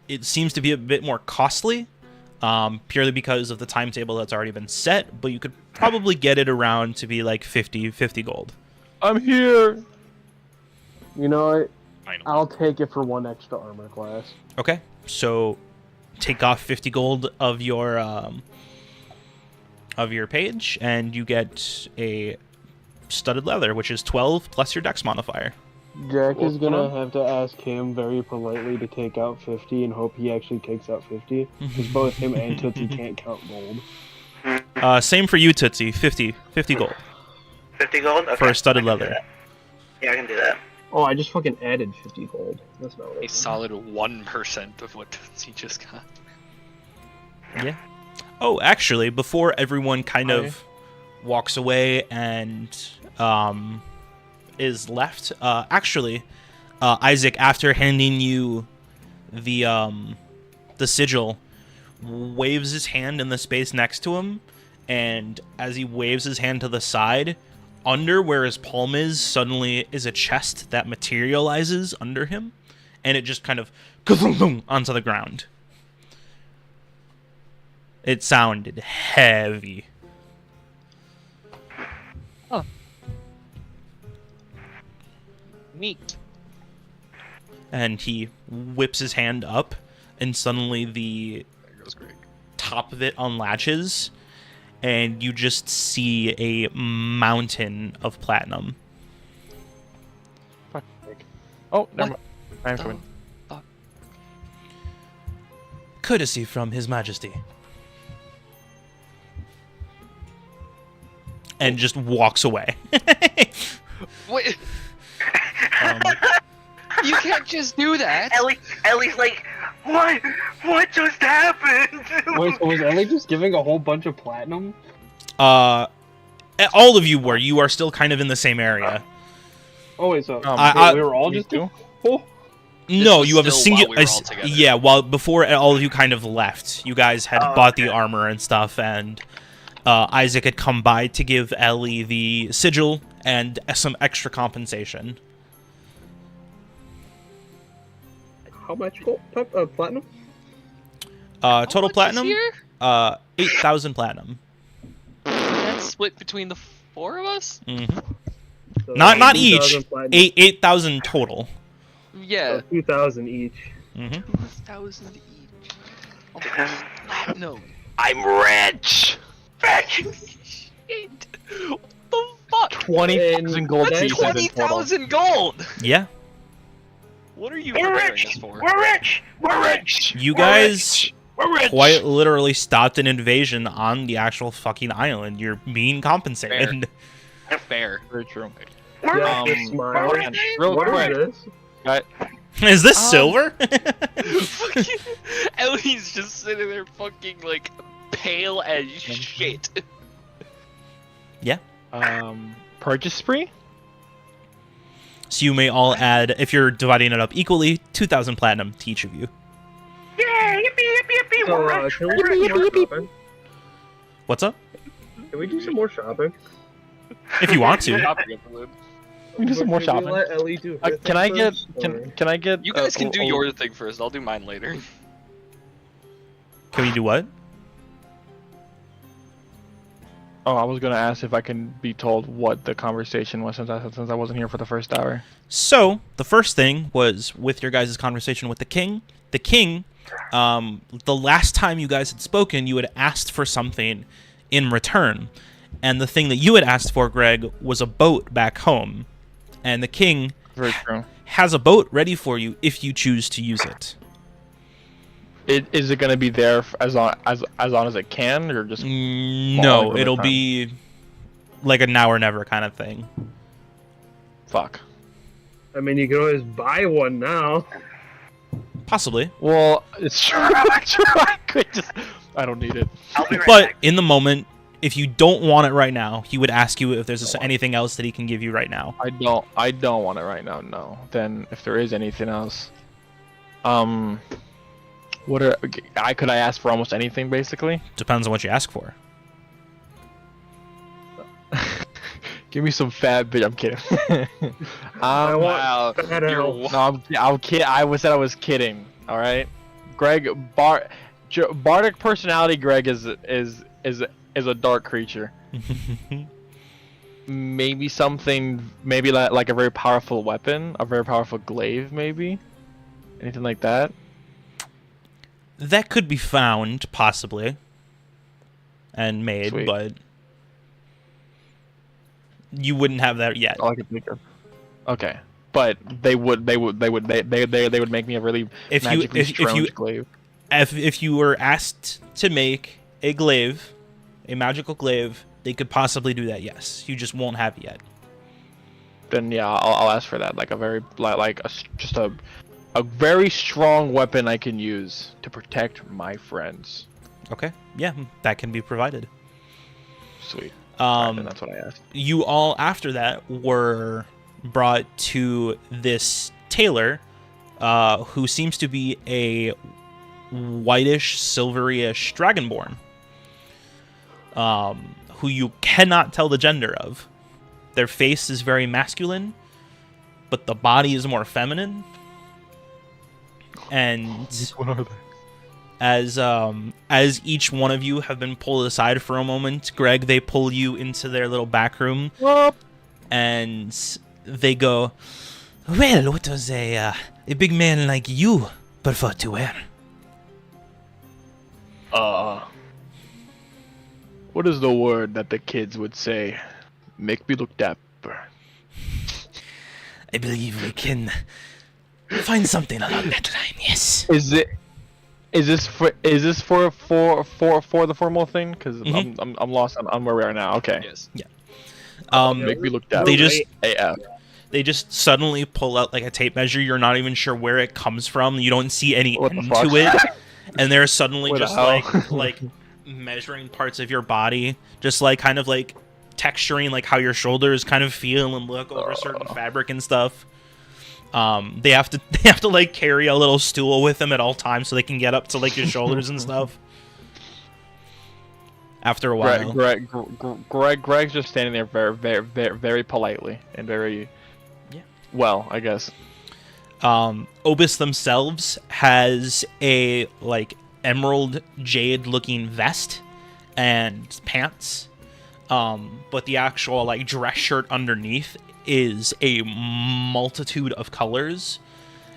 it seems to be a bit more costly, purely because of the timetable that's already been set, but you could probably get it around to be like 50 gold. I'm here! You know what? I know. I'll take it for one extra armor class. Okay, so take off 50 gold of your page, and you get a studded leather, which is 12 plus your dex modifier. Jack is gonna have to ask him very politely to take out 50 and hope he actually takes out 50. Because both him and Tootsie can't count gold. Same for you, Tootsie. 50 gold 50 gold? Okay. for a studded I can do leather. that. Yeah, I can do that. Oh, I just fucking added 50 gold. That's not what I A did. solid 1% of what he just got. Yeah. Oh, actually, before everyone kind of walks away and is left, Isaac, after handing you the sigil, waves his hand in the space next to him, and as he waves his hand to the side, under where his palm is suddenly is a chest that materializes under him, and it just kind of onto the ground. It sounded heavy. Neat. And he whips his hand up, and suddenly the There goes Greg. top of it unlatches, and you just see a mountain of platinum. Oh, never What? mind. I'm coming. Fuck. Courtesy from His Majesty. And just walks away. Wait, Um, you can't just do that. Ellie's like, what just happened? Wait, so was Ellie just giving a whole bunch of platinum? All of you were. You are still kind of in the same area. Oh wait, so I- we were all me just too? Oh, No, was you have a still while single. we were all together. Yeah, while before all of you kind of left, you guys had Oh, bought okay. the armor and stuff, and Isaac had come by to give Ellie the sigil and some extra compensation. how much gold? Platinum? How Total much is platinum, here? 8,000 platinum. That's split between the 4 of us. hmm So Not 2,000 each. platinum. 8,000 total. Yeah, So 2,000 each. hmm 2,000 each. Oh, platinum. I'm rich. Shit. What the fuck? 20,000 gold That's pieces in total. 20,000 gold. Yeah. What are you We're preparing rich. this for? We're rich. We're rich. You We're guys rich. We're rich. quite literally stopped an invasion on the actual fucking island. You're being compensated. Fair. Very true. We're Yeah, rich. just smile. And real What quick, is this? Is this Um, silver? Fucking Ellie's just sitting there fucking like pale as shit. purchase spree? So you may all add, if you're dividing it up equally, 2,000 platinum to each of you. Yeah, yippee, yippee, yippee. So, We're rich. can we We're do rich. some more shopping? What's up? Can we do some more shopping? If you want to. We can do some more Should we shopping. let Ellie do her Can I thing get first, or- can I get You guys can do oh, your thing first. I'll do mine later. Can we do what? Oh, I was gonna ask if I can be told what the conversation was since I wasn't here for the first hour. So, the first thing was with your guys' conversation with the king. The king, the last time you guys had spoken, you had asked for something in return. And the thing that you had asked for, Greg, was a boat back home. And the king Very true. has a boat ready for you if you choose to use it. Is it gonna be there as long as it can, or just No, Long it'll time. be like a now or never kind of thing. fuck? I mean, you can always buy one now. Possibly. Well, it's true. I could just. I don't need it. I'll be right But back. in the moment, if you don't want it right now, he would ask you if there's anything else that he can give you right now. I don't want it right now. No. Then if there is anything else, what are could I ask for almost anything basically? Depends on what you ask for. Give me some fat bitch. I'm kidding. I want Wow. fat You're elf. No, I'm kidding. Said I was kidding. All right, Greg. Bardic personality. Greg is a dark creature. Maybe something. Maybe like a very powerful weapon, a very powerful glaive. Maybe anything like that. That could be found, possibly, and made, Sweet. but you wouldn't have that yet. All I can think of. Okay, but they would make me a really If you magically if you strange glaive. if you were asked to make a glaive, a magical glaive, they could possibly do that. Yes, you just won't have it yet. Then yeah, I'll ask for that. Like a very just a very strong weapon I can use to protect my friends. Okay, yeah, that can be provided. Sweet. Alright, then Um, that's what I asked. you all after that were brought to this tailor, who seems to be a whitish, silveryish dragonborn, who you cannot tell the gender of. Their face is very masculine, but the body is more feminine. And What are they? as each one of you have been pulled aside for a moment, Greg, they pull you into their little back room, and they go, "Well, what does a big man like you prefer to wear?" What is the word that the kids would say? Make me look dapper. I believe we can We'll find something along that line. Yes. Is this for the formal thing? Because Mhm. I'm lost on where we are now. Okay. Yes. Make me look down. They just AF. they just suddenly pull out like a tape measure. You're not even sure where it comes from. You don't see any What the end fuck? to it, and they're suddenly What the just hell? like measuring parts of your body, just like kind of like texturing like how your shoulders kind of feel and look over certain fabric and stuff. They have to like carry a little stool with them at all times so they can get up to like your shoulders and stuff. After a while, Greg's just standing there very politely and very well, I guess. Obis themselves has a like emerald jade looking vest and pants, but the actual like dress shirt underneath is a multitude of colors,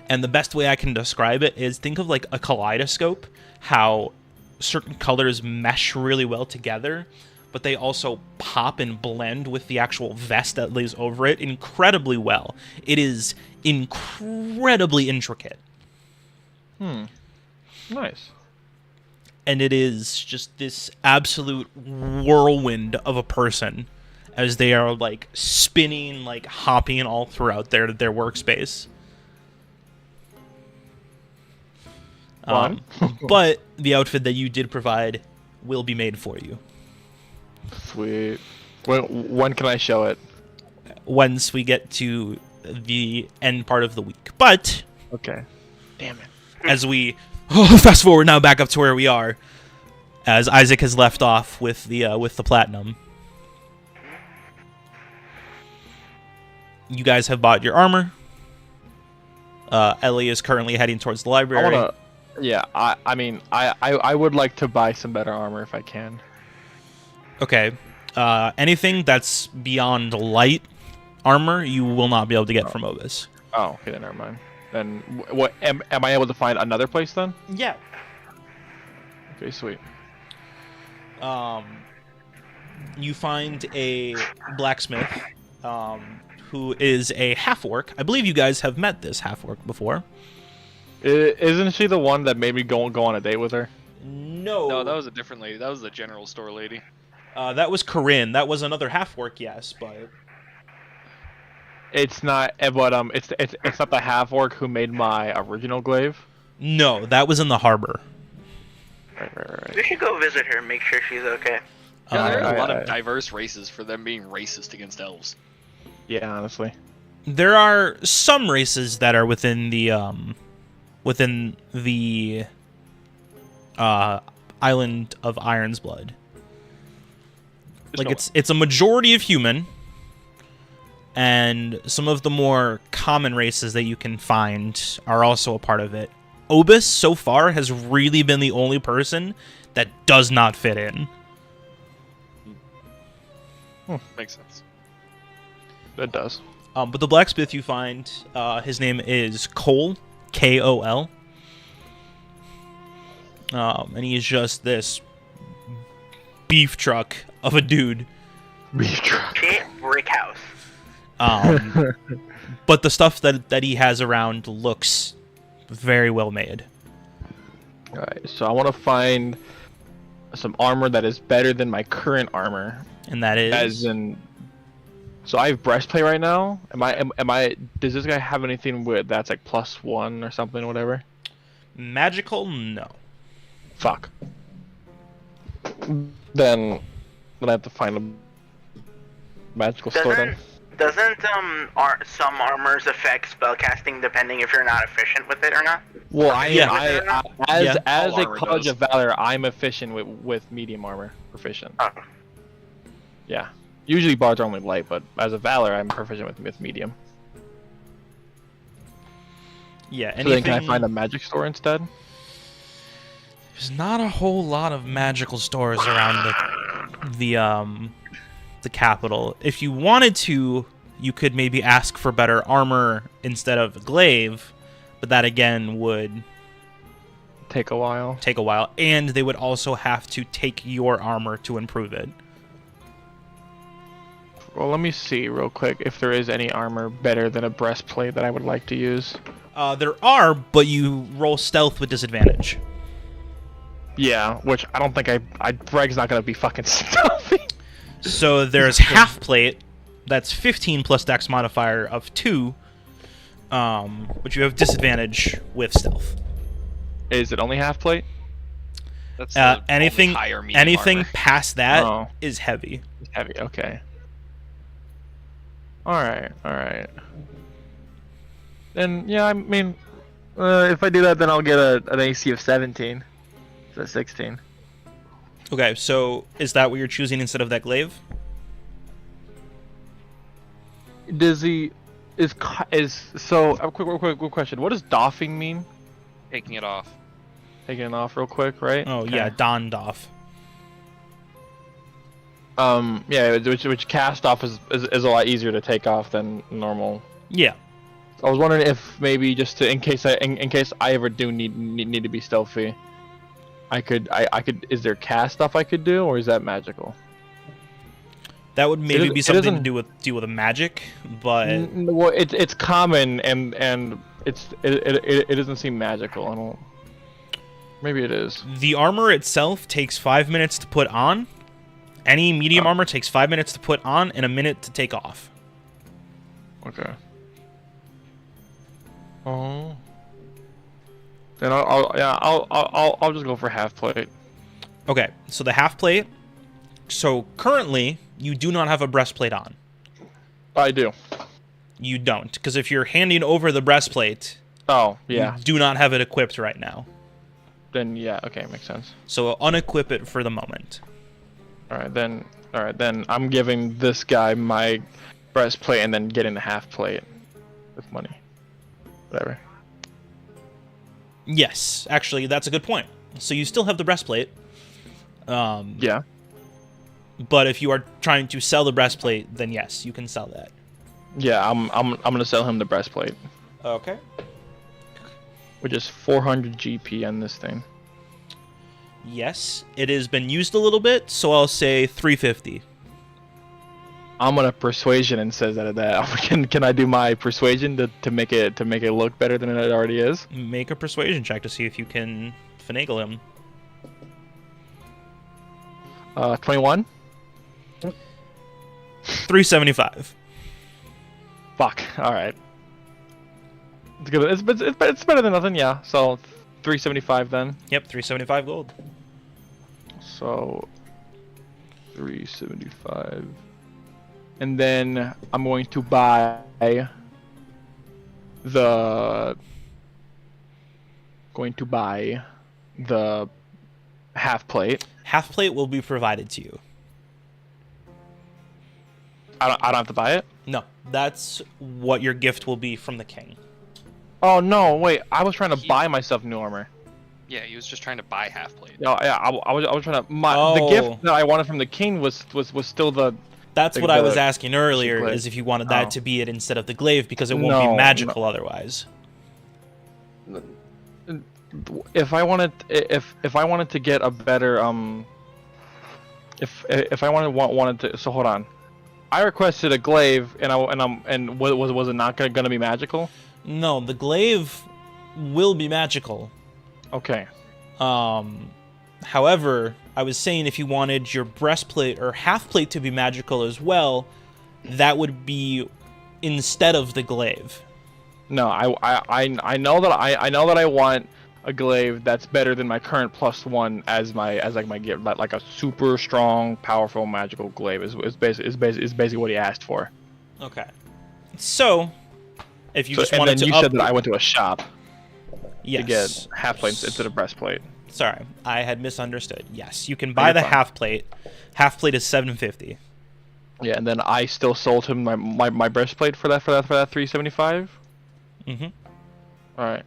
and the best way I can describe it is think of like a kaleidoscope, how certain colors mesh really well together, but they also pop and blend with the actual vest that lays over it incredibly well. It is incredibly intricate. Nice. And it is just this absolute whirlwind of a person as they are like spinning, like hopping all throughout their workspace. But the outfit that you did provide will be made for you. Sweet. When can I show it? Once we get to the end part of the week. But Okay. Damn it. as we fast forward now back up to where we are, as Isaac has left off with the platinum. You guys have bought your armor. Ellie is currently heading towards the library. I mean, I would like to buy some better armor if I can. Okay. Anything that's beyond light armor, you will not be able to get from Obis. Oh, okay, then never mind. Then what? Am I able to find another place then? Yeah. Okay, sweet. You find a blacksmith, who is a half-orc. I believe you guys have met this half-orc before. Isn't she the one that made me go on a date with her? No. No, that was a different lady. That was the general store lady. That was Corinne. That was another half-orc, yes, but... It's not, but it's not the half orc who made my original glaive. No, that was in the harbor. Right. We should go visit her and make sure she's okay. Yeah, there are a lot I- of diverse races for them being racist against elves. Yeah, honestly. There are some races that are within the island of Ironsblood. Like it's a majority of human, and some of the more common races that you can find are also a part of it. Obis so far has really been the only person that does not fit in. Makes sense. It does. But the blacksmith you find, his name is Cole, Kol. And he's just this beef truck of a dude. Beef truck. Shit, brick house. But the stuff that he has around looks very well made. Alright, so I want to find some armor that is better than my current armor. And that is... As in... So I have breastplate right now. Am I... Does this guy have anything with that's like +1 or something or whatever? Magical? No. Fuck. Then I have to find a magical store then. Doesn't some armors affect spellcasting depending if you're not efficient with it or not? Well, as All a armor College does. of Valor, I'm efficient with medium armor, proficient. Oh. Yeah. Usually bards are only light, but as a Valor, I'm proficient with medium. Yeah, So then can I find a magic store instead? There's not a whole lot of magical stores around the capital. If you wanted to, you could maybe ask for better armor instead of a glaive, but that again would Take a while. take a while, and they would also have to take your armor to improve it. Well, let me see real quick if there is any armor better than a breastplate that I would like to use. There are, but you roll stealth with disadvantage. Yeah, which I don't think Greg's not gonna be fucking stealthy. So there's half plate. That's 15 plus dex modifier of 2. But you have disadvantage with stealth. Is it only half plate? That's the anything only higher medium anything armor. past that is heavy. Heavy. Okay. All right. Then yeah, I mean, if I do that, then I'll get an AC of 17. So 16. Okay, so is that what you're choosing instead of that glaive? Does he so a quick question? What does doffing mean? Taking it off. Taking it off real quick, right? Oh Okay. yeah, Don Doff. Yeah, which cast off is a lot easier to take off than normal. Yeah. I was wondering if maybe just to in case I ever do need to be stealthy, I could. Is there cast stuff I could do, or is that magical? That would maybe be something to doesn't- deal with a magic, but Well, it's common and it doesn't seem magical. I don't. Maybe it is. the armor itself takes 5 minutes to put on. Any medium armor takes 5 minutes to put on and a minute to take off. Okay. Oh. Then I'll just go for half plate. Okay, so the half plate. So currently, you do not have a breastplate on. I do. You don't, because if you're handing over the breastplate, Oh yeah. you do not have it equipped right now. Then yeah. Okay, makes sense. So unequip it for the moment. All right then. I'm giving this guy my breastplate and then getting the half plate with money. Whatever. Yes, actually, that's a good point. So you still have the breastplate. Yeah. But if you are trying to sell the breastplate, then yes, you can sell that. Yeah. I'm gonna sell him the breastplate, Okay. which is 400 GP on this thing. Yes, it has been used a little bit, so I'll say 350. I'm gonna persuasion and says that. Can I do my persuasion to make it look better than it already is? Make a persuasion check to see if you can finagle him. 21. 375. Fuck. All right. It's good. It's better than nothing. Yeah. So 375 then. Yep, 375 gold. So 375. And then I'm going to buy the half plate. Half plate will be provided to you. I don't have to buy it. No, that's what your gift will be from the king. Oh no! Wait, I was trying to buy myself new armor. Yeah, he was just trying to buy half plate. No, yeah, I was trying to. The Oh. gift that I wanted from the king was still the. That's The- what I was the asking earlier, glaive. is if you wanted that Oh. to be it instead of the glaive, because it won't No, be magical otherwise. If I wanted to get a better if I wanted to, so hold on. I requested a glaive and was it not gonna be magical? No, the glaive will be magical. Okay. However, I was saying if you wanted your breastplate or half plate to be magical as well, that would be instead of the glaive. No, I know that I want a glaive that's better than my current +1 as my gift, like a super strong, powerful, magical glaive is basically what he asked for. Okay. So, if you just and wanted then to you said that I went to a shop yes. to get half plates instead of breastplate. Sorry, I had misunderstood. Yes, you can buy the fine. half plate. Half plate is 750. Yeah, and then I still sold him my breastplate for that 375. Mm-hmm. All right.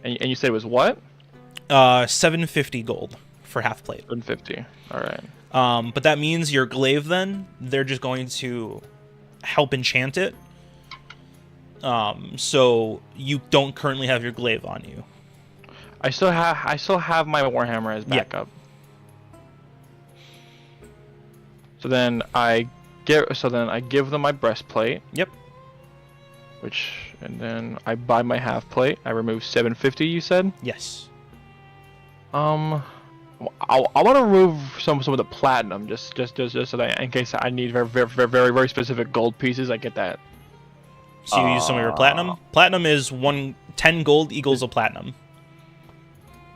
And you said it was what? 750 gold for half plate. 150. All right. But that means your glaive then, they're just going to help enchant it. So you don't currently have your glaive on you. I still have my warhammer as backup. So then I give them my breastplate. Yep. and then I buy my half plate. I remove 750. You said. Yes. I want to remove some of the platinum, just so that in case I need very specific gold pieces, I get that. So you use some of your platinum. Platinum is 10 gold equals a platinum.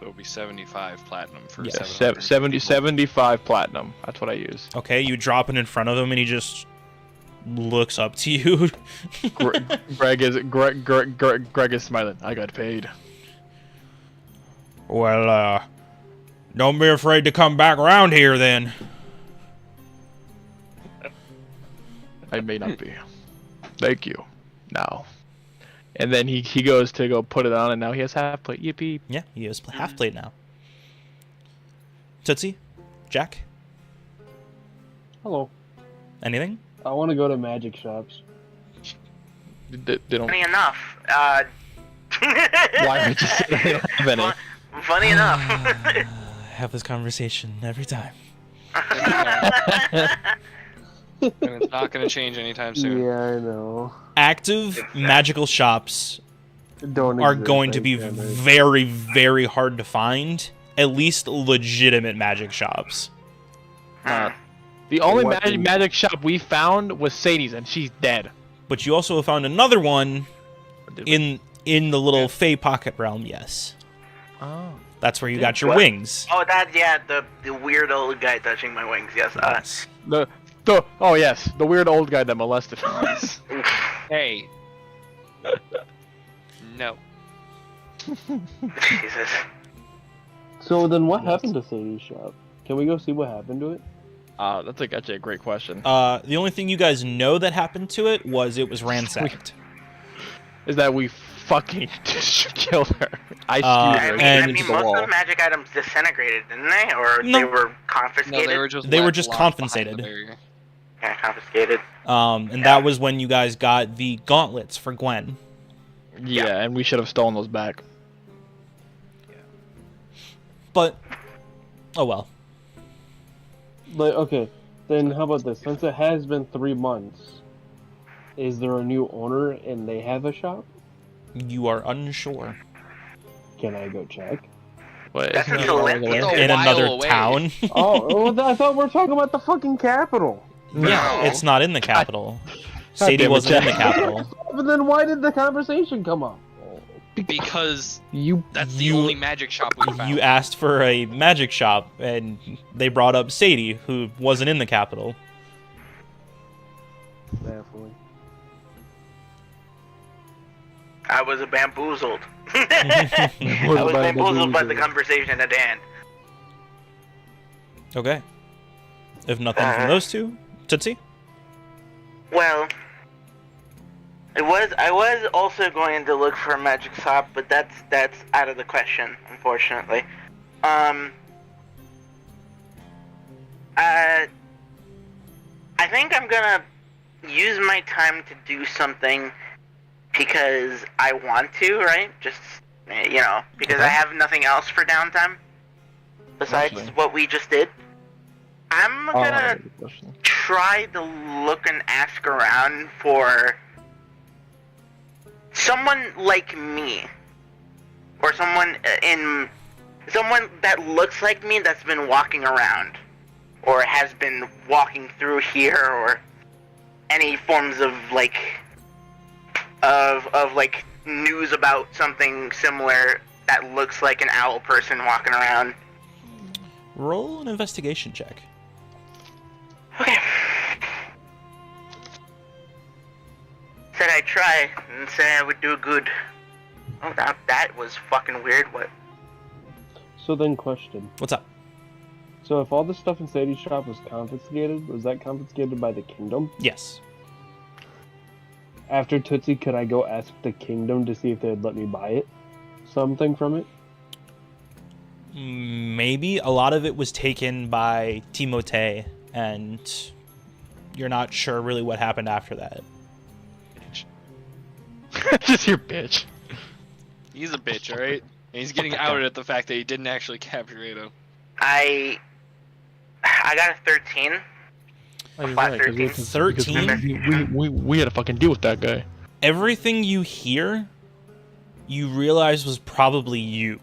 It would be 75 platinum for Yeah, 700. 75 platinum. That's what I use. Okay, you drop it in front of him, and he just looks up to you. Greg is smiling. I got paid. Well, don't be afraid to come back around here, then. I may not be. Thank you. Now. And then he goes to go put it on, and now he has half plate. Yippee. Yeah, he has half plate now. Tootsie? Jack? Hello. Anything? I want to go to magic shops. They don't. Funny enough, Why would you say they don't have any? Funny enough. I have this conversation every time. And it's not going to change anytime soon. Yeah, I know. Active magical shops Don't are exist, going to be damn it. very, very hard to find. At least legitimate magic shops. The only Weapons. magic shop we found was Sadie's, and she's dead. But you also found another one in the little Fey pocket realm, yes. Oh. That's where you got your What? wings. Oh, the weird old guy touching my wings. Yes. Yes. Oh yes, the weird old guy that molested us. Hey. No. Jesus. So then what happened to Sadie's shop? Can we go see what happened to it? That's actually a great question. The only thing you guys know that happened to it was ransacked. Is that we fucking just killed her? I Uh, skewed her and- into the most wall. of the magic items disintegrated, didn't they? Or No. they were No, confiscated? they were just They were left just locked behind the compensated. barrier. Yeah, confiscated. And that was when you guys got the gauntlets for Gwen. Yeah, and we should have stolen those back. But, oh well. Like, okay, then how about this? Since it has been 3 months, is there a new owner and they have a shop? You are unsure. Can I go check? But That's isn't in that all the Olympia. way? It's a In while another away. town. Oh, I thought we were talking about the fucking capital. Yeah, it's not in the capital. God Sadie damn it, wasn't in the Jack. capital. But then why did the conversation come up? Because You that's the You- only magic shop we found. You asked for a magic shop, and they brought up Sadie, who wasn't in the capital. Baffling. I was bamboozled. I was bamboozled by the conversation at hand. Okay. If nothing from those two, Tootsie? Well, I was also going to look for a magic shop, but that's out of the question, unfortunately. I think I'm gonna use my time to do something because I want to, right? Just because I Okay. have nothing else for downtime besides Actually. what we just did. I'm gonna good question. try to look and ask around for someone like me, or someone that looks like me that's been walking around, or has been walking through here, or any forms of like news about something similar that looks like an owl person walking around. Roll an investigation check. Okay. Said I'd try, and said I would do good. Oh, that was fucking weird. What? So then, question. What's up? So if all the stuff in Sadie's shop was confiscated, was that confiscated by the kingdom? Yes. After Tootsie, could I go ask the kingdom to see if they'd let me buy it? Something from it? Maybe. A lot of it was taken by Timote, and you're not sure really what happened after that. Just your bitch. He's a bitch, alright? And he's getting outed at the fact that he didn't actually capture Ado. I got a 13. Oh, you're Flat right, 'cause we- 13. 13? because we had a fucking deal with that guy. everything you hear, you realize was probably you.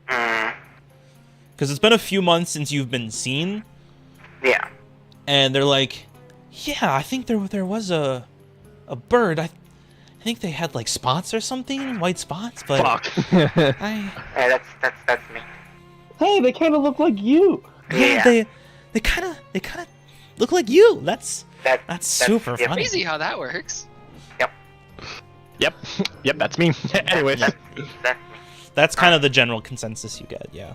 Because it's been a few months since you've been seen. Yeah. And they're like, yeah, I think there was a bird. I think they had like spots or something, white spots, but Fuck. Hey, that's me. Hey, they kind of look like you. yeah, they kind of look like you. That's super yeah, funny. Crazy how that works. Yep, that's me. Anyways, That's That's kind of the general consensus you get, yeah.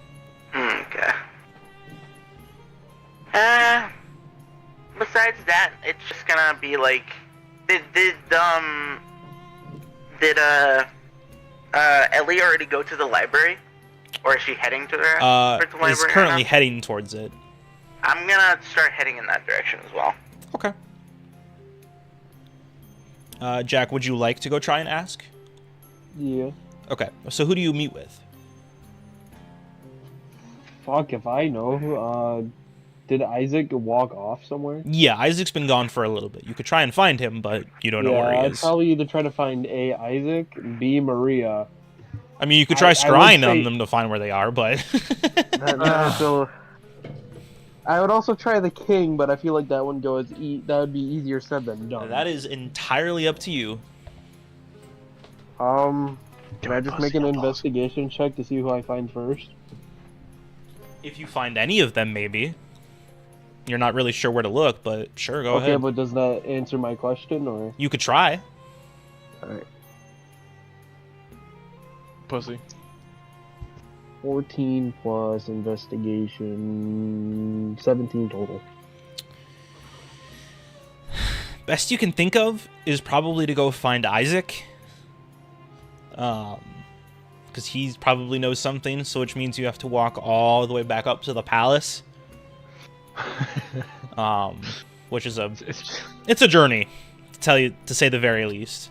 okay. Besides that, it's just gonna be like, did Ellie already go to the library, or is she heading to the library? Is right currently now? heading towards it. I'm gonna start heading in that direction as well. Okay. Jack, would you like to go try and ask? Yeah. Okay, so who do you meet with? Fuck if I know. Did Isaac walk off somewhere? Yeah, Isaac's been gone for a little bit. You could try and find him, but you don't know where he I'd is. probably either try to find A, Isaac, B, Maria. I mean, you could try I would scrying on say- them to find where they are, but... So I would also try the king, but I feel like that one goes. That would be easier said than done. That is entirely up to you. Can I just make an investigation check to see who I find first? If you find any of them, maybe. You're not really sure where to look, but sure, go Okay, ahead. but does that answer my question, or? You could try. Alright. pussy. 14 plus investigation, 17 total. Best you can think of is probably to go find Isaac. Because he probably knows something, so which means you have to walk all the way back up to the palace. Which is it's a journey, to say the very least.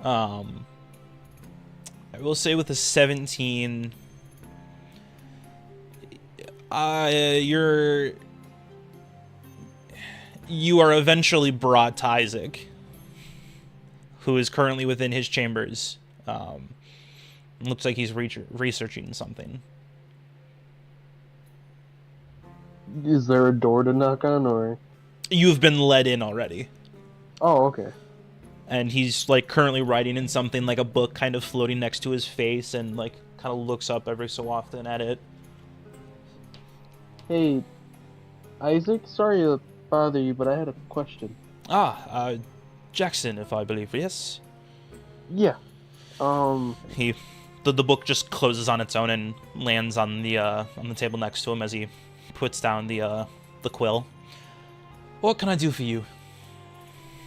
I will say with a 17, you are eventually brought to Isaac, who is currently within his chambers. Looks like he's researching something. Is there a door to knock on, or? You've been led in already. Oh, okay. And he's like currently writing in something, like a book kind of floating next to his face, and like kind of looks up every so often at it. Hey, Isaac, sorry to bother you, but I had a question. Jackson, if I believe, yes? Yeah. The book just closes on its own and lands on the table next to him as he puts down the quill. What can I do for you?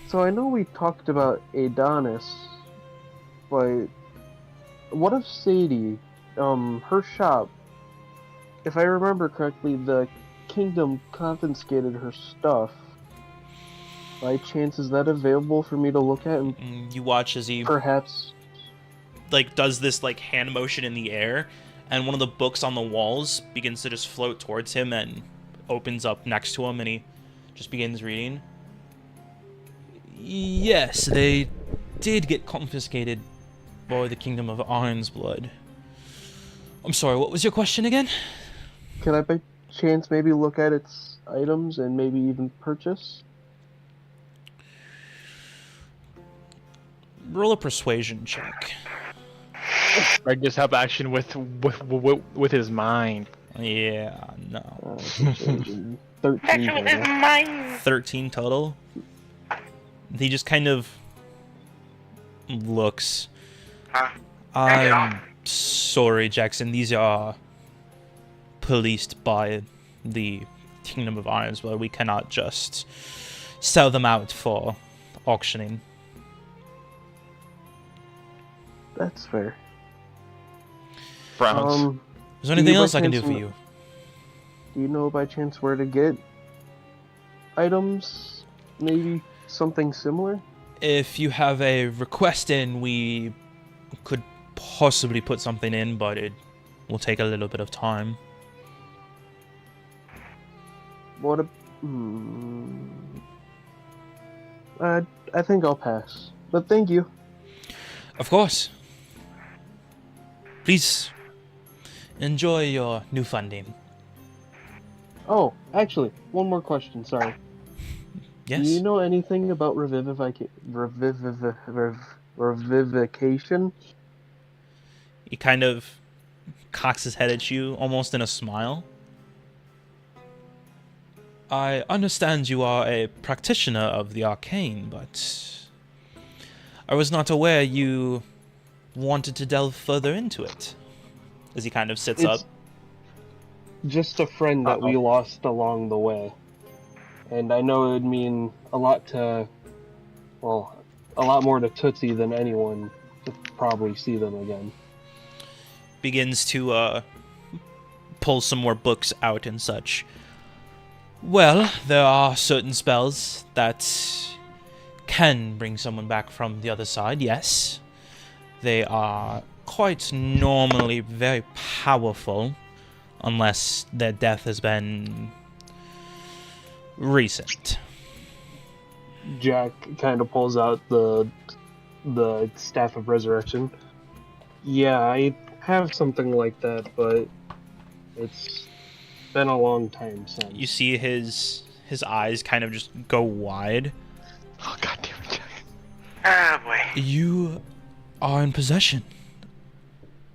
So I know we talked about Adonis, but what of Sadie? Her shop. If I remember correctly, the kingdom confiscated her stuff. By chance, is that available for me to look at and You watch as he perhaps... like does this like hand motion in the air, and one of the books on the walls begins to just float towards him and opens up next to him, and he just begins reading. Yes, they did get confiscated by the kingdom of Ironsblood. I'm sorry, what was your question again? Can I by chance maybe look at its items and maybe even purchase? Roll a persuasion check. Greg just have action with his mind. Yeah, no. Persuasion. 13 Actually, this is total. mine. 13 total. He just kind of looks. Huh? I'm sorry, Jackson. These are policed by the Kingdom of Ironsblood. We cannot just sell them out for auctioning. That's fair. Frowns. Is there anything you by else I can do chance for kn- you? Do you know by chance where to get items? Maybe something similar? If you have a request in, we could possibly put something in, but it will take a little bit of time. What a... I think I'll pass. But thank you. Of course. Please enjoy your new funding. Oh, actually, one more question. Sorry. Yes. Do you know anything about revivification? He kind of cocks his head at you, almost in a smile. I understand you are a practitioner of the arcane, but I was not aware you wanted to delve further into it. As he kind of sits up. It's just a friend that we lost along the way. And I know it would mean a lot to, well, a lot more to Tootsie than anyone to probably see them again. Begins to pull some more books out and such. Well, there are certain spells that can bring someone back from the other side, yes. They are quite normally very powerful, unless their death has been recent. Jack kind of pulls out the Staff of Resurrection. Yeah, I have something like that, but it's been a long time since. You see his eyes kind of just go wide. Oh, God damn it, Jack. Ah, boy. You are in possession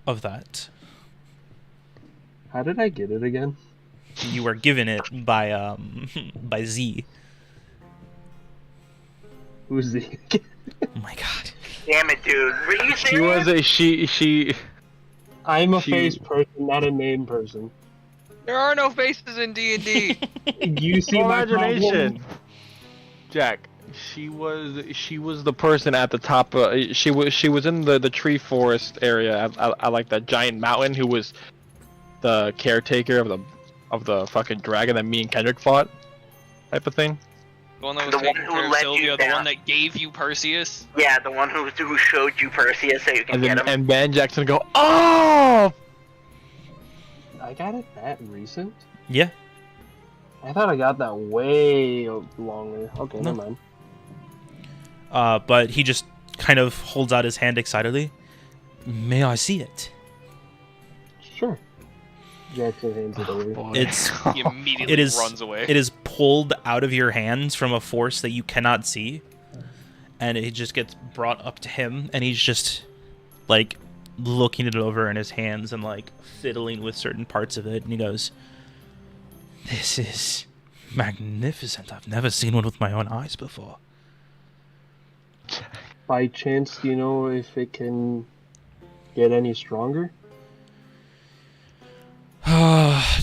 of that. How did I get it again? You were given it by by Z. Who's the... Oh my god. Damn it, dude. Were you serious? She was a she. I'm a She- face person, not a name person. There are no faces in D&D. You see my Imagination. problem? Jack, she was the person at the top. She was in the tree forest area. I like that giant mountain. Who was the caretaker of the fucking dragon that me and Kendrick fought, type of thing. The one that was The one taking who care of led Sylvia, you the down. one that gave you Perseus. Yeah, the one who showed you Perseus so you can get him. And then Jackson go, oh. I got it that recent? Yeah. I thought I got that way longer. Okay, No. never mind. But he just kind of holds out his hand excitedly. May I see it? Sure. Jackson hands it over. Boy. It's He immediately It is- runs away. it is pulled out of your hands from a force that you cannot see, and it just gets brought up to him, and he's just like looking it over in his hands and like fiddling with certain parts of it, and he goes, "This is magnificent. I've never seen one with my own eyes before." By chance, do you know if it can get any stronger?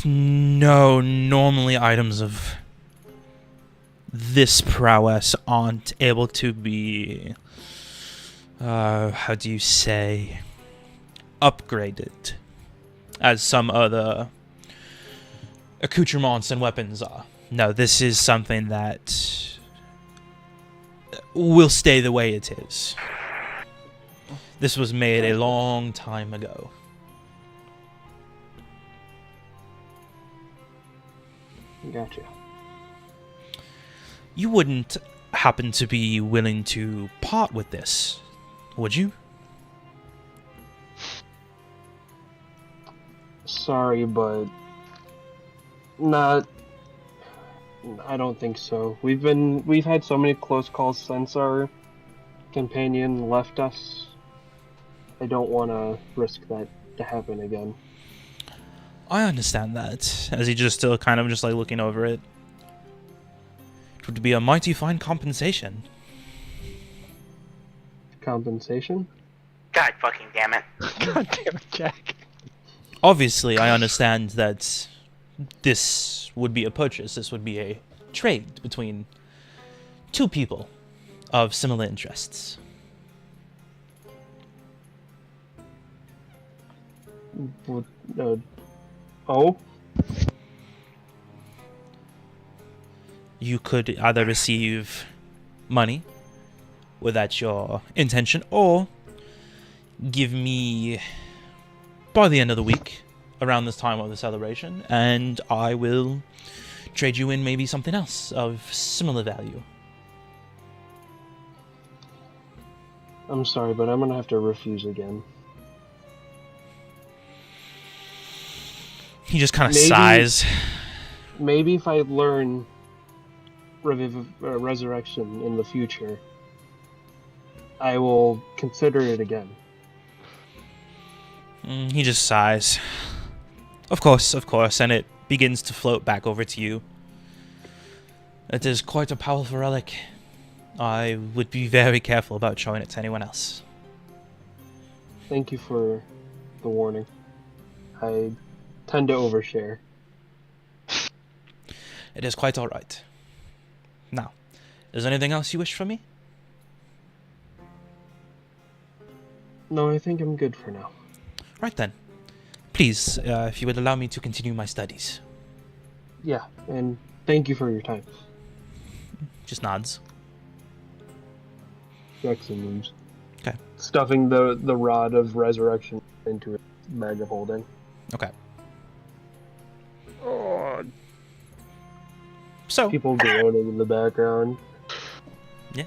No, normally items of this prowess aren't able to be, how do you say, upgraded, as some other accoutrements and weapons are. No, this is something that will stay the way it is. This was made a long time ago. Gotcha. You wouldn't happen to be willing to part with this, would you? Sorry, but not. I don't think so. We've had so many close calls since our companion left us. I don't want to risk that to happen again. I understand that, as he just still kind of just like looking over it. It would be a mighty fine compensation. Compensation? God fucking damn it. God damn it, Jack. Obviously, I understand that this would be a purchase. This would be a trade between two people of similar interests. What, oh? You could either receive money, were that your intention, or give me by the end of the week, around this time of the celebration, and I will trade you in maybe something else of similar value. I'm sorry, but I'm gonna have to refuse again. He just kind of Maybe- sighs. Maybe if I learn resurrection in the future, I will consider it again. He just sighs. Of course, and it begins to float back over to you. It is quite a powerful relic. I would be very careful about showing it to anyone else. Thank you for the warning. I tend to overshare. It is quite alright. Now, is there anything else you wish from me? No, I think I'm good for now. Right then. Please, if you would allow me to continue my studies. Yeah, and thank you for your time. Just nods. Jackson moves. Okay. Stuffing the rod of resurrection into a bag of holding. Okay. Oh, So, People groaning in the background. Yeah.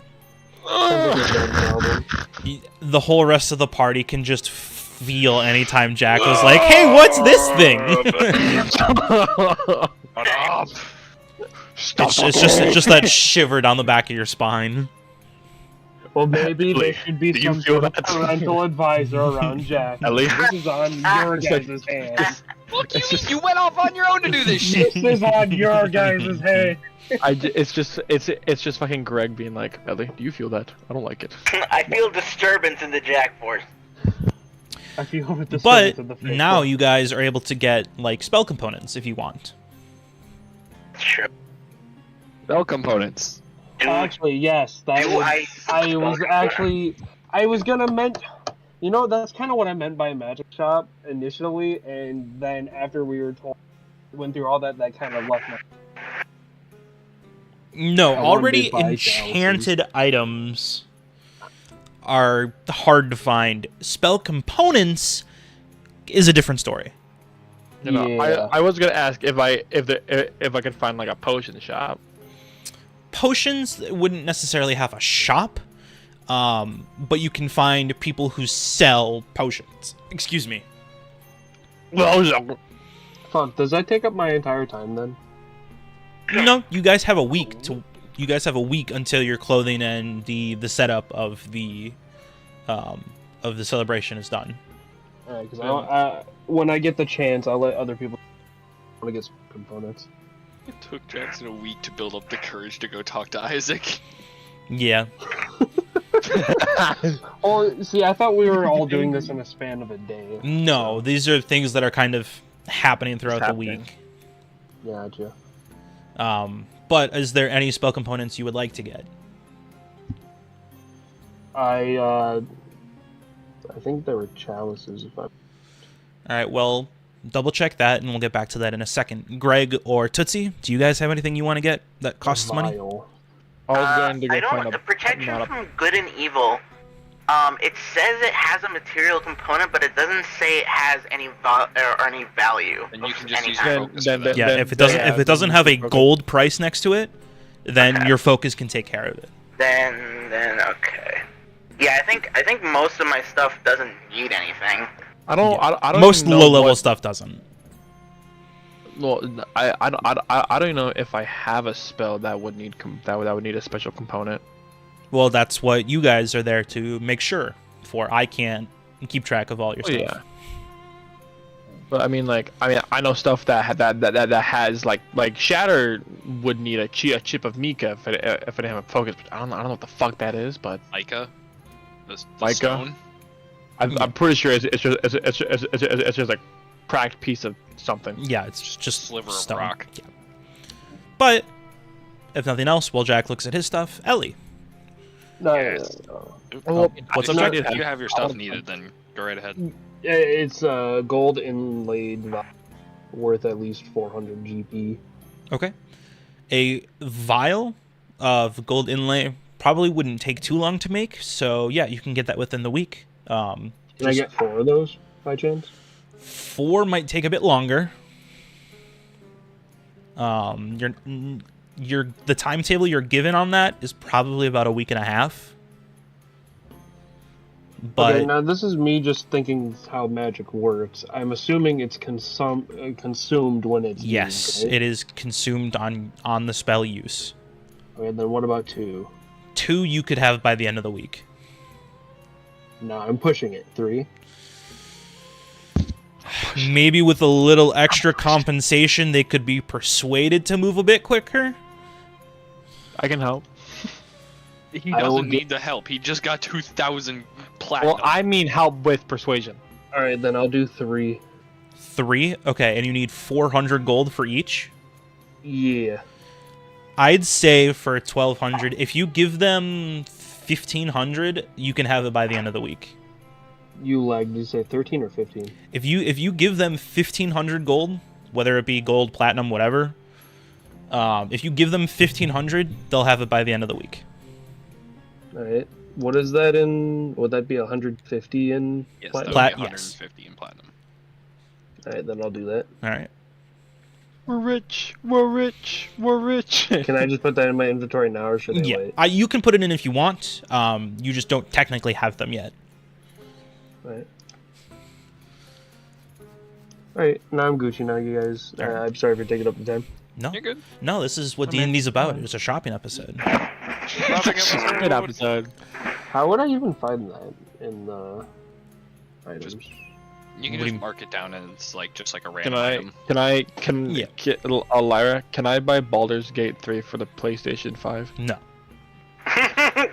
Sounds like a dead problem. the whole rest of the party can just feel anytime Jack was like, "Hey, what's this thing?" Shut up. it's just that shiver down the back of your spine. Well, maybe there should be Do you some feel sort of that? parental advisor around Jack. At least- This is on your guys' hands. Fuck you! You went off on your own to do this shit. This is on your guys' hands. It's just fucking Greg being like, Ellie, do you feel that? I don't like it. I feel disturbance in the Jack Force. I feel with the But of the faithful. now you guys are able to get like spell components if you want. Sure. Spell components. Do, Actually, yes. That do was, I I was gonna meant. You know, that's kind of what I meant by magic shop initially, and then after we were told, went through all that, that kind of left my. No, I already wondered by enchanted items are hard to find. Spell components is a different story. You know, Yeah. I was gonna ask if I could find like a potion shop. Potions wouldn't necessarily have a shop, but you can find people who sell potions. Excuse me. Fuck, does that take up my entire time then? No, you guys have a week to. You guys have a week until your clothing and the setup of the celebration is done. Alright, because when I get the chance, I'll let other people want to get some components. It took Jackson a week to build up the courage to go talk to Isaac. Yeah. Oh, see, I thought we were all doing this in a span of a day. No, these are things that are kind of happening throughout the happening. week. Gotcha. But is there any spell components you would like to get? I think there were chalices. If I All right, well, double check that, and we'll get back to that in a second. Greg or Tootsie, do you guys have anything you want to get that costs money? vial. I was going to go I don't. find The a protection not a from good and evil. It says it has a material component, but it doesn't say it has any any value. And you of can just any use kind. your focus for that. Yeah, Then- if it doesn't yeah, if it doesn't have a okay. gold price next to it, then Okay. your focus can take care of it. Then okay. Yeah, I think most of my stuff doesn't need anything. I don't. I don't. Most even know low level what- stuff doesn't. Well, I don't even know if I have a spell that would need that would need a special component. Well, that's what you guys are there to make sure for. I can't keep track of all your Oh, stuff. yeah. But I mean, I know stuff that has like Shatter would need a chip of Mika if it didn't have a focus. But I don't know what the fuck that is. But Micah? The Micah? stone? I'm pretty sure it's just a cracked piece of something. Yeah, it's just Sliver of stone. rock. Yeah. But if nothing else, while Jack looks at his stuff, Ellie, No, Yes. Well, what's if up, you, Jack? if you have your stuff needed, then go right ahead. it's gold inlaid vial worth at least 400 GP. Okay. A vial of gold inlay probably wouldn't take too long to make, so yeah, you can get that within the week. Can I get 4 of those by chance? 4 might take a bit longer. The timetable you're given on that is probably about a week and a half. But Okay, now this is me just thinking how magic works. I'm assuming it's consumed when it's yes, used, right? it is consumed on the spell use. Okay, then what about 2? 2 you could have by the end of the week. No, I'm pushing it. 3? Maybe with a little extra compensation, they could be persuaded to move a bit quicker. I can help. He I will doesn't need the help. He just got 2,000 platinum. Well, I mean help with persuasion. Alright, then I'll do 3. 3? Okay, and you need 400 gold for each? Yeah. I'd say for 1,200, if you give them 1,500, you can have it by the end of the week. You lagged. Did you say 13 or 15? If you give them 1,500 gold, whether it be gold, platinum, whatever, if you give them 1,500, they'll have it by the end of the week. Alright. What is that in... Would that be 150 in yes, platinum? that would be Yes. 150 in platinum. Alright, then I'll do that. All right. We're rich. We're rich. We're rich. Can I just put that in my inventory now, or should I Yeah, wait? you can put it in if you want. You just don't technically have them yet. Alright. Alright, now I'm Gucci now, you guys. Alright. I'm sorry for taking up the time. No, You're good. no, this is what I mean, D&D's about. It's a shopping episode. Good episode. How would I even find that in the items? You can What do just you- mark it down and it's like just like a Can random I? item. Can Yeah. Lyra? Can I buy Baldur's Gate 3 for the PlayStation 5? No,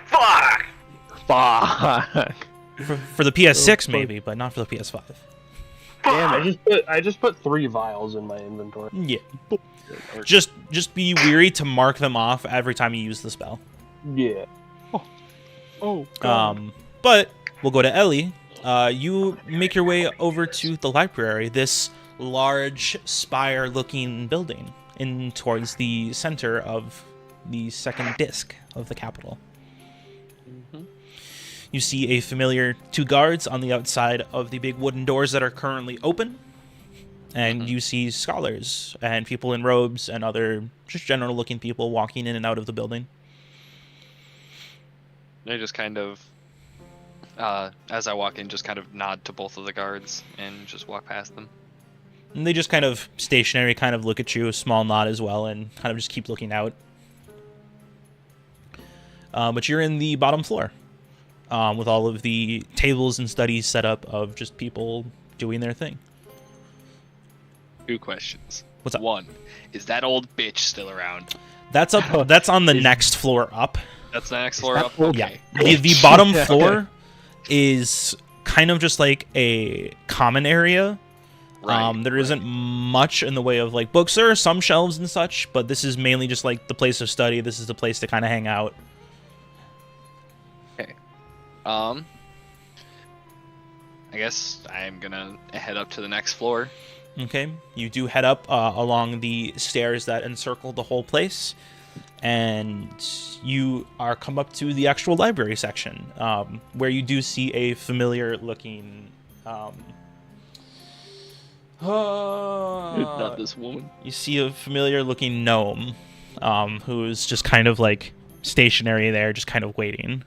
Fuck! Fuck. for the PS6 Oh, maybe, but not for the PS5. Damn, I just put 3 vials in my inventory. Yeah. Just be weary to mark them off every time you use the spell. Yeah. Oh. But we'll go to Ellie. You make your way over to the library, this large spire-looking building in towards the center of the second disc of the capital. You see a familiar 2 guards on the outside of the big wooden doors that are currently open. And you see scholars and people in robes and other just general-looking people walking in and out of the building. I just kind of, as I walk in, just kind of nod to both of the guards and just walk past them. And they just kind of stationary, kind of look at you, a small nod as well, and kind of just keep looking out. But you're in the bottom floor with all of the tables and studies set up of just people doing their thing. 2 questions. What's up? 1, is that old bitch still around? That's up. That's on the next floor up. That's the next floor that up? old- Okay. The bottom Yeah, floor is kind of just like a common area. Right, There isn't much in the way of like books. There are some shelves and such, but this is mainly just like the place of study. This is the place to kind of hang out. I guess I'm gonna head up to the next floor. Okay, you do head up along the stairs that encircle the whole place, and you are come up to the actual library section, where you do see a familiar-looking. Not this woman. You see a familiar-looking gnome, who's just kind of like stationary there, just kind of waiting.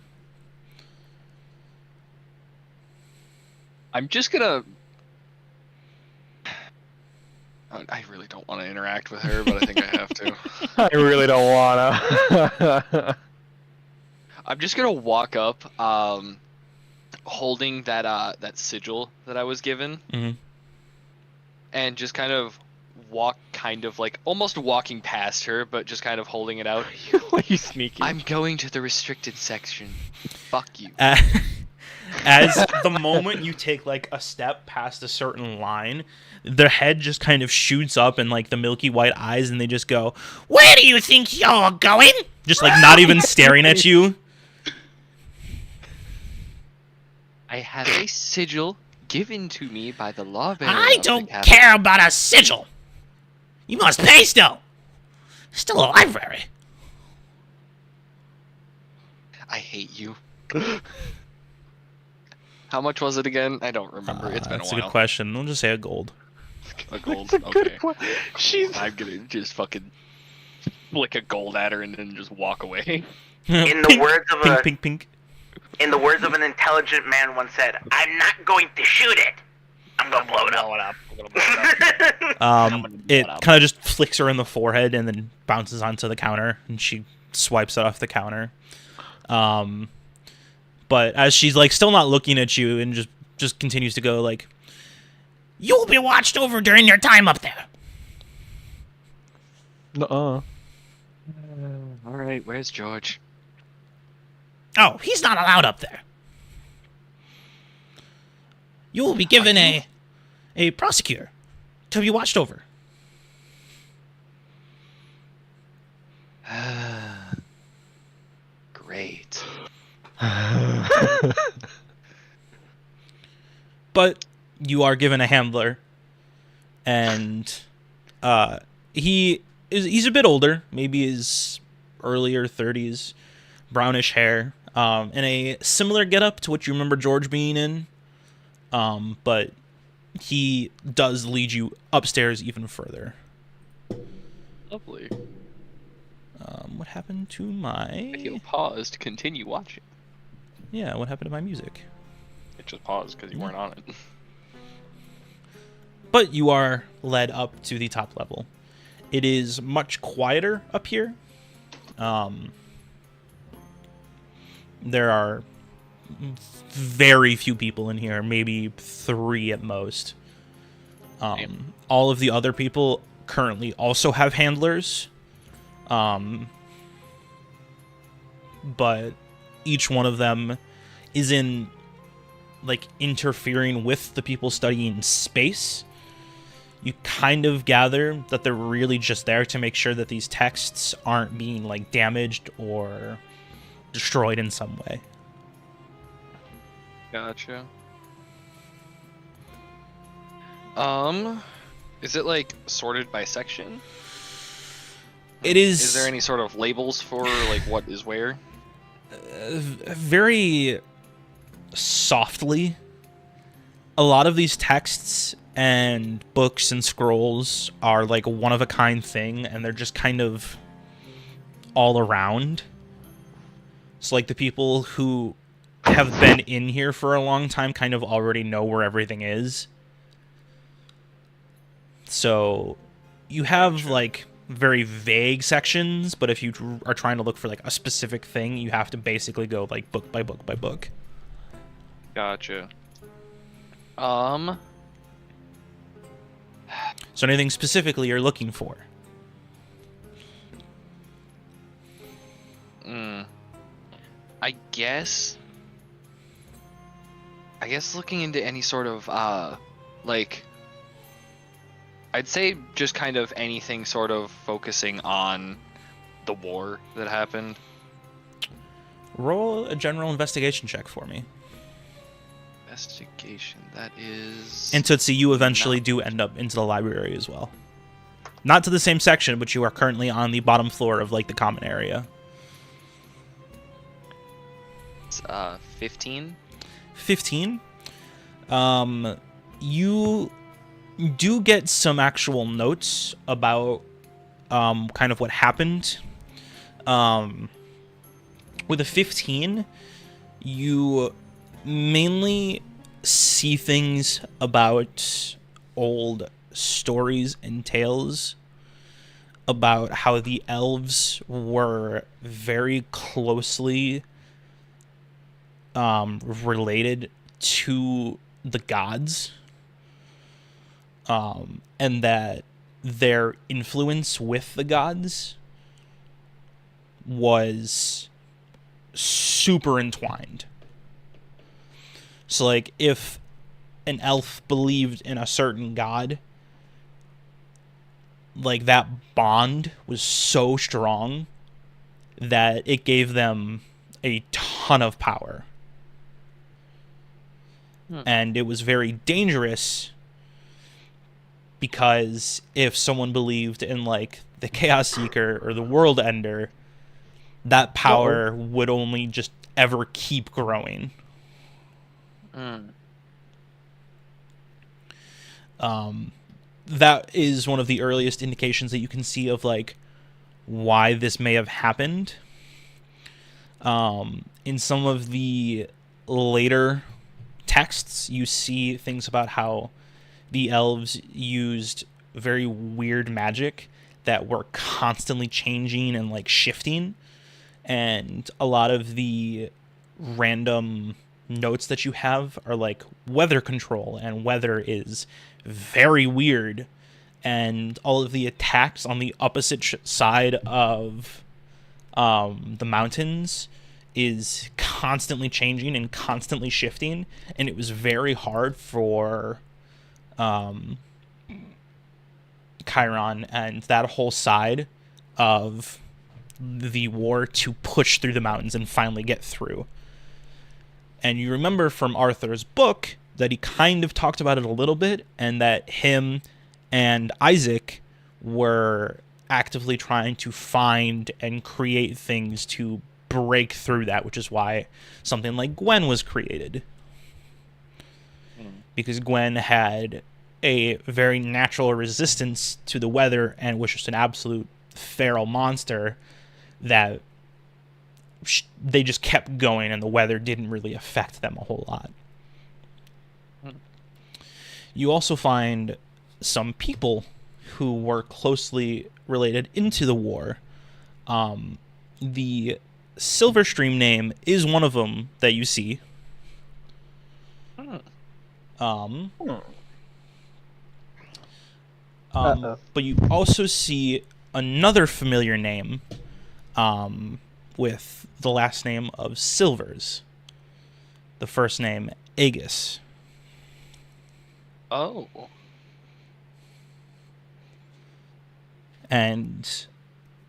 I'm just gonna. I really don't want to interact with her, but I think I have to. I really don't wanna. I'm just gonna walk up, holding that sigil that I was given, Mhm. and just kind of walk, kind of like almost walking past her, but just kind of holding it out. Why are you sneaking? I'm going to the restricted section. Fuck you. As the moment you take like a step past a certain line, their head just kind of shoots up and like the milky white eyes, and they just go, "Where do you think you're going?" Just like not even staring at you. I have a sigil given to me by the law bearer. I of the don't capital. care about a sigil. You must pay still. Still a library. I hate you. How much was it again? I don't remember. It's been a That's while. a good question. We'll just say a gold. A gold. That's a good Okay. point. She's. I'm gonna just fucking flick a gold at her and then just walk away. In the Pink, words of pink, a pink, pink. In the words of an intelligent man once said, "I'm not going to shoot it. I'm gonna blow it up." It kind of just flicks her in the forehead and then bounces onto the counter, and she swipes it off the counter. But as she's like still not looking at you, and just continues to go like, You'll be watched over during your time up there. Nuh-uh. All right, where's George? Oh, he's not allowed up there. You will be given a prosecutor to be watched over. Great. but you are given a handler, and he's a bit older, maybe his earlier 30s, brownish hair, in a similar getup to what you remember George being in, but he does lead you upstairs even further. Lovely. What happened to my... He'll pause to continue watching. Yeah, what happened to my music? It just paused because you weren't on it. But you are led up to the top level. It is much quieter up here. There are very few people in here, maybe 3 at most. All of the other people currently also have handlers. But each one of them is in, like, interfering with the people studying space. You kind of gather that they're really just there to make sure that these texts aren't being, like, damaged or destroyed in some way. Gotcha. Is it, like, sorted by section? It is... Is there any sort of labels for, like, what is where? Very softly. A lot of these texts and books and scrolls are like a one-of-a-kind thing, and they're just kind of all around. So like the people who have been in here for a long time kind of already know where everything is. So you have like very vague sections, but if you are trying to look for like a specific thing, you have to basically go like book by book by book. Gotcha. So anything specifically you're looking for? I guess looking into any sort of like, I'd say just kind of anything sort of focusing on the war that happened. Roll a general investigation check for me. Investigation, that is... And Tootsie, you eventually do end up into the library as well. Not to the same section, but you are currently on the bottom floor of like the common area. It's 15. 15. You do get some actual notes about kind of what happened. With a 15, you mainly see things about old stories and tales about how the elves were very closely related to the gods, and that their influence with the gods was super entwined. So like if an elf believed in a certain god, like that bond was so strong that it gave them a ton of power. And it was very dangerous because if someone believed in like the Chaos Seeker or the World Ender, that power would only just ever keep growing. That is one of the earliest indications that you can see of like why this may have happened. In some of the later texts, you see things about how the elves used very weird magic that were constantly changing and like shifting, and a lot of the random notes that you have are like weather control, and weather is very weird, and all of the attacks on the opposite side of the mountains is constantly changing and constantly shifting, and it was very hard for Chiron and that whole side of the war to push through the mountains and finally get through. And you remember from Arthur's book that he kind of talked about it a little bit, and that him and Isaac were actively trying to find and create things to break through that, which is why something like Gwen was created. Because Gwen had a very natural resistance to the weather and was just an absolute feral monster that they just kept going, and the weather didn't really affect them a whole lot. You also find some people who were closely related into the war. The Silverstream name is one of them that you see. But you also see another familiar name with the last name of Silvers. The first name, Aegis. Oh. And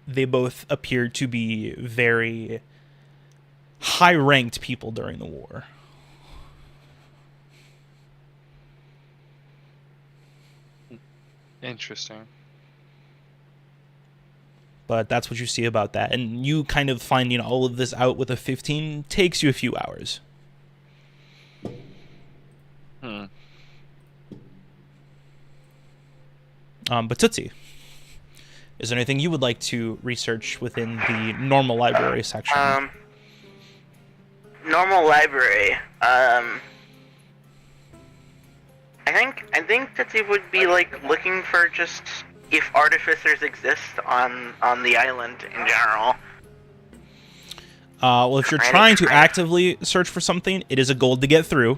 they both appeared to be very high-ranked people during the war. Interesting. But that's what you see about that. And you kind of finding all of this out with a 15 takes you a few hours. But Tootsie, is there anything you would like to research within the normal library section? Normal library. I think Tootsie would be like looking for just if artificers exist on the island in general. Well, if you're trying to actively search for something, it is a gold to get through.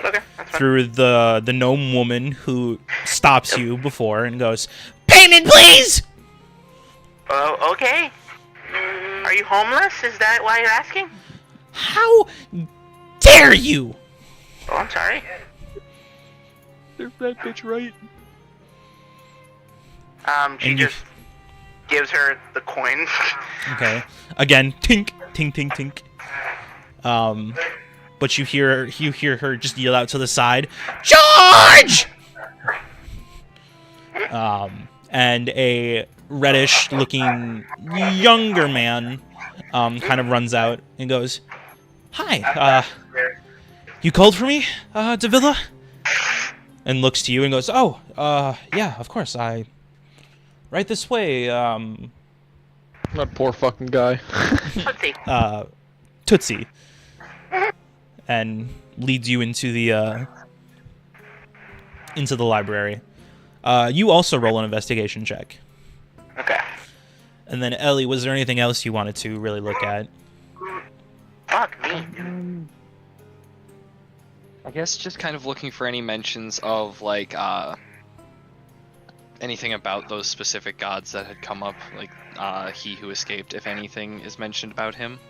Okay, that's fine. Through the gnome woman who stops you before and goes, Payment, please! Oh, okay. Are you homeless? Is that why you're asking? How dare you! Oh, I'm sorry. Serve that bitch right. She And you- just gives her the coin. okay, again, tink, tink, tink, tink. But you hear her just yell out to the side, George! and a reddish-looking younger man kind of runs out and goes, "Hi, you called for me, Davila?" And looks to you and goes, "Oh, yeah, of course, right this way, That poor fucking guy. Tootsie. Tootsie." And leads you into the library. You also roll an investigation check. Okay. And then Ellie, was there anything else you wanted to really look at? Fuck me. I guess just kind of looking for any mentions of like anything about those specific gods that had come up, like he who escaped, if anything is mentioned about him.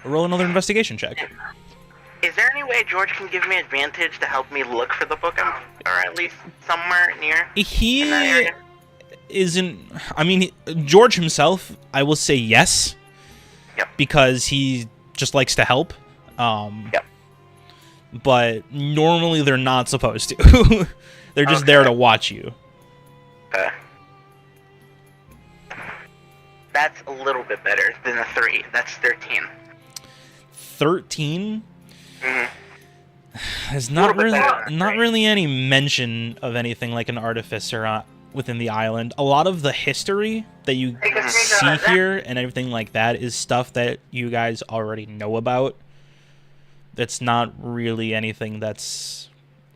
Roll another investigation check. Is there any way George can give me advantage to help me look for the book, or at least somewhere near He in that area? isn't. I mean, George himself, I will say yes. Yep. Because he just likes to help. Yep. But normally they're not supposed to. They're just there to watch you. Okay. That's a little bit better than a 3. That's 13. 13? Mhm. There's not Little bit really better than a not three. really any mention of anything like an artificer within the island. A lot of the history that you see here and everything like that is stuff that you guys already know about. That's not really anything that's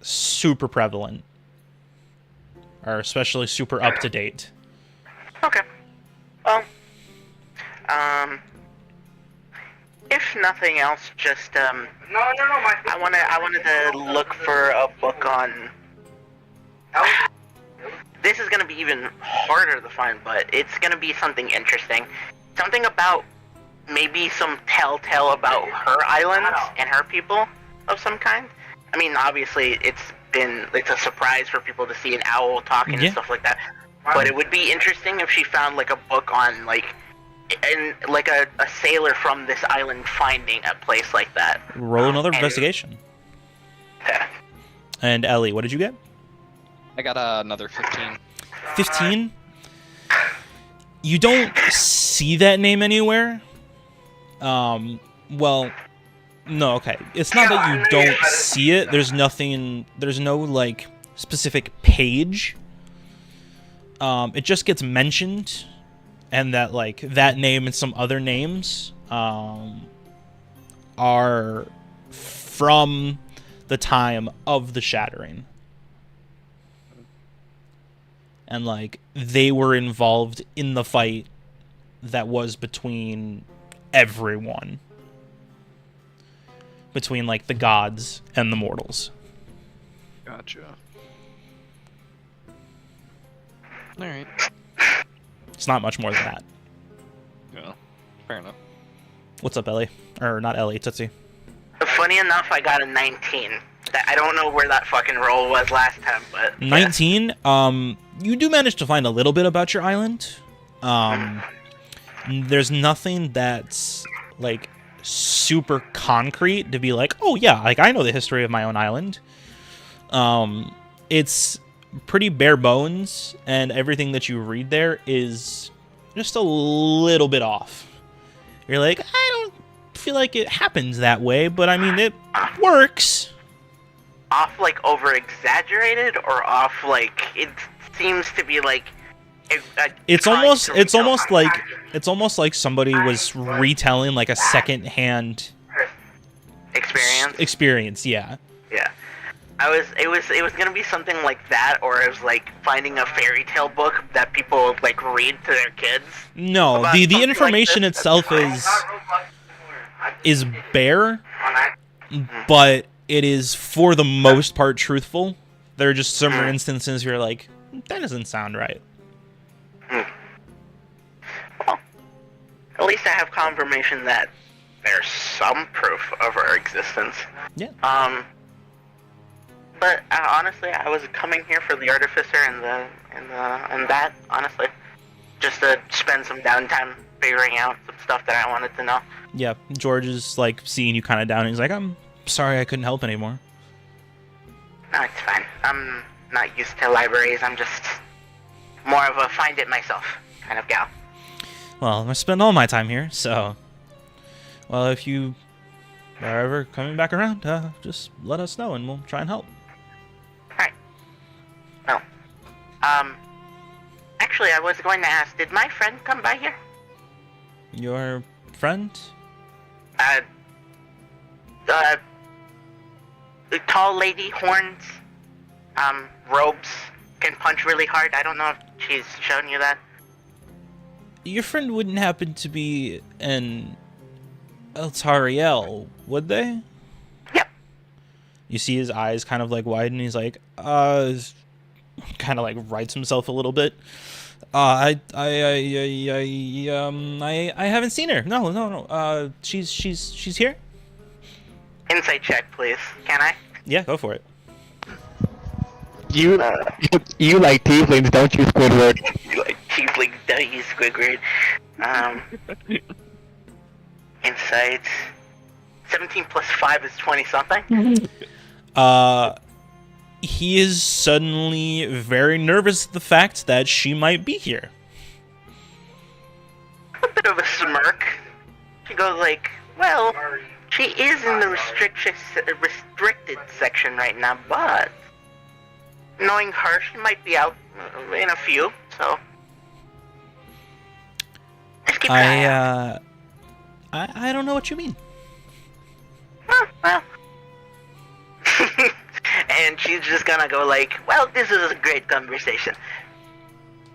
super prevalent, or especially super up to date. Okay. Well, if nothing else, just I wanted to look for a book on. This is gonna be even harder to find, but it's gonna be something interesting. Something about maybe some telltale about her island and her people of some kind. I mean, obviously, it's a surprise for people to see an owl talking and stuff like that. But it would be interesting if she found like a book on like a sailor from this island finding a place like that. Roll another investigation. Yeah. And Ellie, what did you get? I got another 15. 15? You don't see that name anywhere. Well, no, okay. It's not that you don't see it. There's no, like, specific page. It just gets mentioned, and that, like, that name and some other names, are from the time of the Shattering. And, like, they were involved in the fight that was between everyone. Between, like, the gods and the mortals. Gotcha. Alright. It's not much more than that. Yeah, fair enough. What's up, Ellie? Or not Ellie, Tootsie. Funny enough, I got a 19. I don't know where that fucking roll was last time, but... 19? You do manage to find a little bit about your island. There's nothing that's, like, super concrete to be like, oh yeah, like, I know the history of my own island. It's pretty bare bones, and everything that you read there is just a little bit off. You're like, I don't feel like it happens that way, but I mean, it works. Off, like, over-exaggerated, or off, like, it seems to be, like... It's almost like somebody was retelling, like, a second-hand... Experience, yeah. Yeah. It was gonna be something like that, or it was like finding a fairy tale book that people like read to their kids. No, the information like itself is bare, but it is for the most part truthful. There are just certain instances where you're like, that doesn't sound right. Well, at least I have confirmation that there's some proof of her existence. Yeah. But honestly, I was coming here for the artificer and that, honestly, just to spend some downtime figuring out some stuff that I wanted to know. Yeah, George is like seeing you kind of down, and he's like, I'm sorry I couldn't help anymore. No, it's fine. I'm not used to libraries. I'm just more of a find it myself kind of gal. Well, I spend all my time here, so... Well, if you are ever coming back around, just let us know and we'll try and help. Alright. Well, actually, I was going to ask, did my friend come by here? Your friend? The tall lady, horns, robes, can punch really hard. I don't know if she's shown you that. Your friend wouldn't happen to be an Eltariel, would they? Yep. You see his eyes kind of like widen, and he's like, kind of like rights himself a little bit. I haven't seen her. No. She's here? Insight check, please. Can I? Yeah, go for it. You like tieflings, don't you, Squidward? You like tieflings, don't you, Squidward? Insight. 17 plus 5 is 20-something? He is suddenly very nervous at the fact that she might be here. A bit of a smirk. She goes like, well, she is in the restricted section right now, but knowing her, she might be out in a few, so let's keep an eye out. I don't know what you mean. Well. And she's just gonna go like, well, this is a great conversation.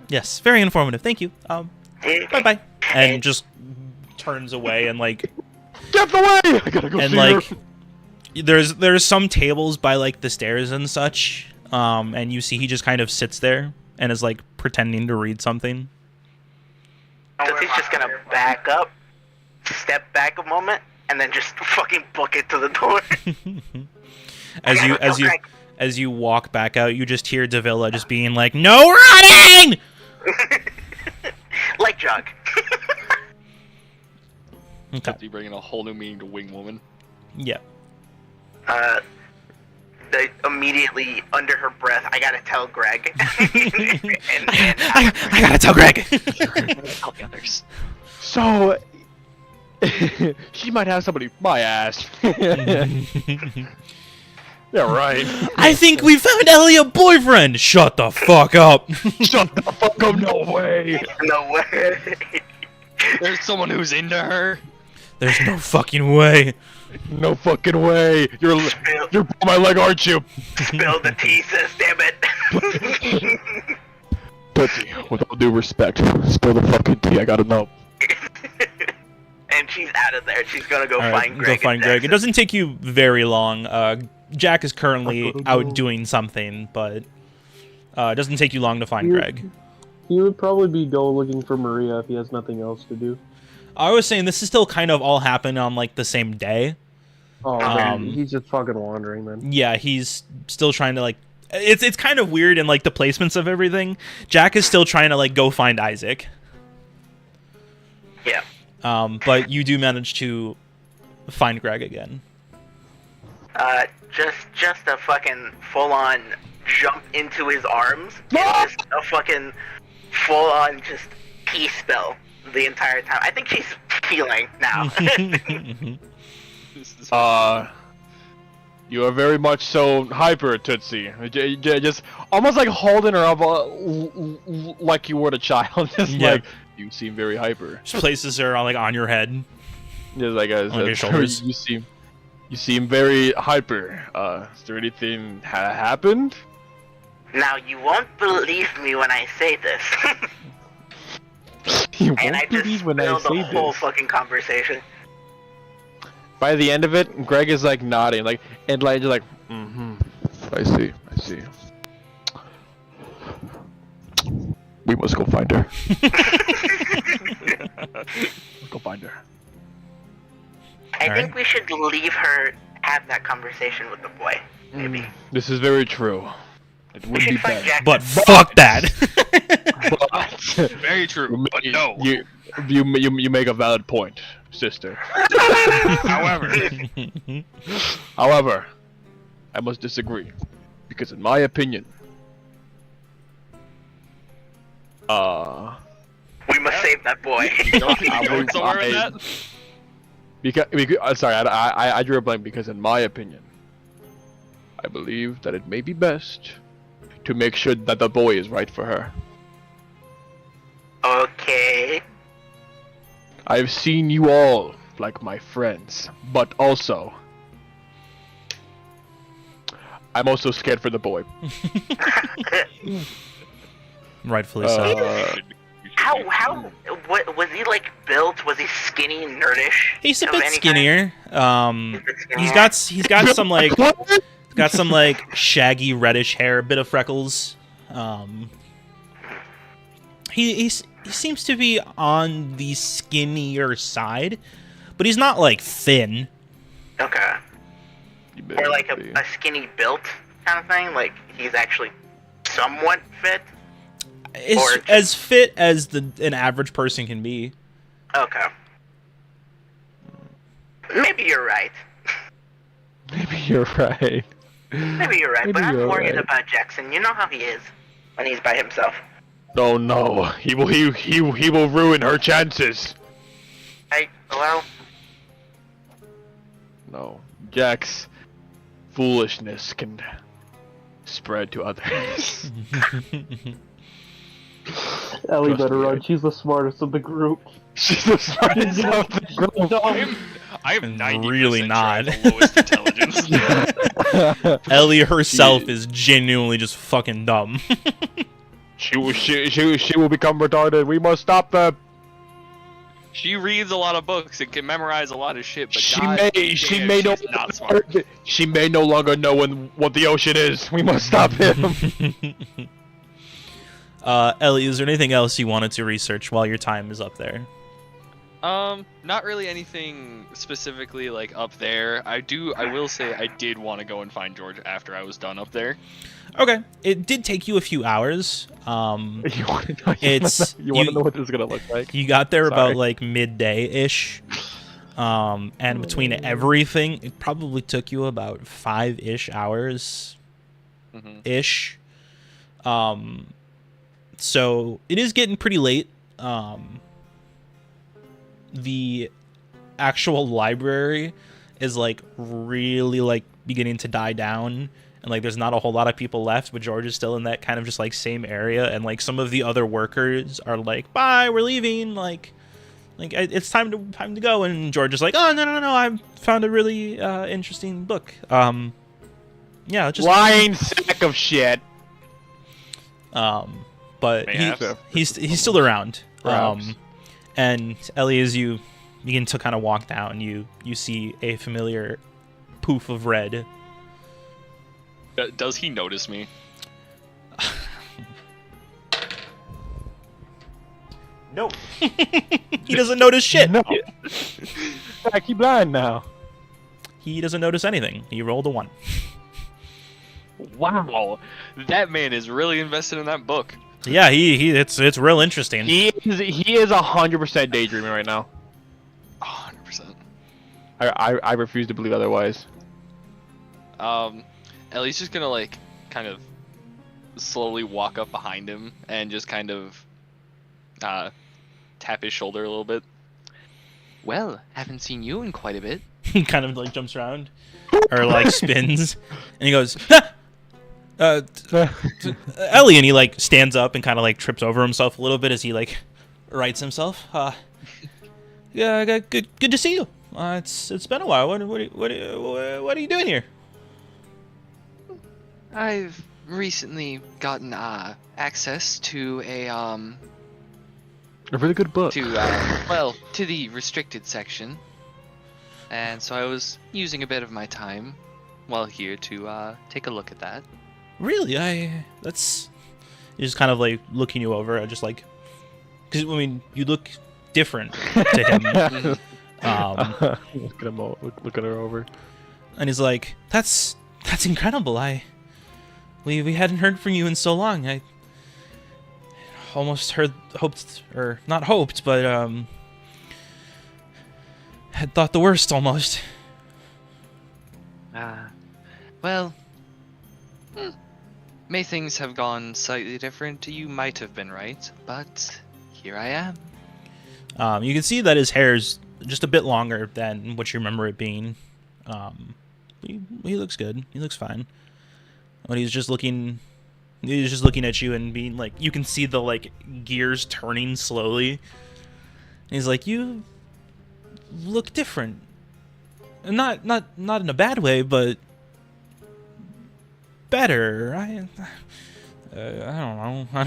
Yes, very informative. Thank you. Okay. Bye bye. And just turns away and like Get away! I gotta go and see like her. there's some tables by like the stairs and such. And you see he just kind of sits there and is like pretending to read something. So he's just gonna back up, step back a moment, and then just fucking book it to the door. As you walk back out, you just hear Davila just being like, "No running!" Like jog. Okay. You bringing a whole new meaning to wing woman. Yeah. Immediately under her breath, I gotta tell Greg. I gotta tell Greg. Tell the others. So, she might have somebody my ass. Yeah, right. I think we found Ellie a boyfriend. Shut the fuck up. Shut the fuck up! No way. No way. There's someone who's into her. There's no fucking way. No fucking way. You're my leg, aren't you? Spill the tea, sis, damn it. Tootsie, with all due respect, spill the fucking tea. I gotta know. And she's out of there. She's gonna go All right, find Greg. go find Greg. It doesn't take you very long. Jack is currently out doing something, but it doesn't take you long to find Greg. He would probably be looking for Maria if he has nothing else to do. I was saying this is still kind of all happening on like the same day. Oh, man, he's just fucking wandering then. Yeah, he's still trying to like. It's kind of weird in like the placements of everything. Jack is still trying to like go find Isaac. Yeah. But you do manage to find Greg again. Just a fucking full-on jump into his arms. And just a fucking full-on just pee spell the entire time. I think she's healing now. You are very much so hyper, Tootsie. Just almost like holding her up like you were a child. Just like, you seem very hyper. Just places her on like on your head. Just like on your shoulders. You seem very hyper. Is there anything happened? Now, you won't believe me when I say this. You And won't I just believe when I spilled say the whole this. fucking conversation. By the end of it, Greg is like nodding, like, and like, just like, I see. We must go find her. Let's go find her. I think we should leave her have that conversation with the boy. Maybe. This is very true. It We would be should find best. Jackson. But fuck that. But Very true, but no. you make a valid point, sister. However, I must disagree, because in my opinion, We must save that boy. going somewhere with that? because sorry, I drew a blank because in my opinion, I believe that it may be best to make sure that the boy is right for her. Okay. I've seen you all like my friends, but also I'm also scared for the boy. Rightfully so. What was he like built? Was he skinny, nerdish? He's a of bit any skinnier. kind? He's got some like shaggy reddish hair, a bit of freckles. He seems to be on the skinnier side, but he's not like thin. Okay. Or like a skinny built kind of thing? Like he's actually somewhat fit? Or As fit as an average person can be. Okay. Maybe you're right. Maybe you're right. Maybe you're right, Maybe but I'm you're worried right. about Jackson. You know how he is when he's by himself. Oh no, he will ruin her chances. Well, No, Jack's foolishness can spread to others. Ellie Trust better me, run. She's the smartest of the group. She's the smartest of the group. I'm 90% Really sure not. I'm the lowest intelligence. Ellie herself is genuinely just fucking dumb. She will become retarded. We must stop them. She reads a lot of books and can memorize a lot of shit, but She God may damn, she's not smart. She may no longer know what the ocean is. We must stop him. Ellie, is there anything else you wanted to research while your time is up there? Not really anything specifically like up there. I will say I did want to go and find George after I was done up there. Okay, it did take you a few hours. You want to you- know what this is gonna look like? You got there Sorry. about like midday-ish. And between everything, it probably took you about 5-ish hours. Ish. So it is getting pretty late. The actual library is like really like beginning to die down, and like there's not a whole lot of people left, but George is still in that kind of just like same area, and like some of the other workers are like, bye, we're leaving, like it's time to go, and George is like, oh no, I found a really interesting book. Yeah, just Lying sack of shit. but Perhaps. he's still around. Perhaps. And Ellie, as you begin to kind of walk down, you see a familiar poof of red. Does he notice me? No. He doesn't notice shit. No. I keep blind now. He doesn't notice anything. He rolled a 1. Wow, that man is really invested in that book. Yeah, it's real interesting. He is 100% daydreaming right now. 100%. I refuse to believe otherwise. Ellie's just gonna like kind of slowly walk up behind him and just kind of tap his shoulder a little bit. Well, haven't seen you in quite a bit. He kind of like jumps around or like spins, and he goes, "Ah! Ellie," and he like stands up and kind of like trips over himself a little bit as he like rights himself. Yeah, good to see you. It's been a while. What are you doing here? I've recently gotten access to a A really good book. to the restricted section, and so I was using a bit of my time while here to take a look at that. Really? He's just kind of like looking you over, just like, because I mean, you look different to him. Look at him. Look at her over. And he's like, that's incredible. We hadn't heard from you in so long. I almost hoped, but had thought the worst almost. Well, may things have gone slightly different. You might have been right, but here I am. You can see that his hair's just a bit longer than what you remember it being. He looks good. He looks fine. But he's just looking at you and being like, you can see the like gears turning slowly. And he's like, you look different. Not in a bad way, but better. I don't know.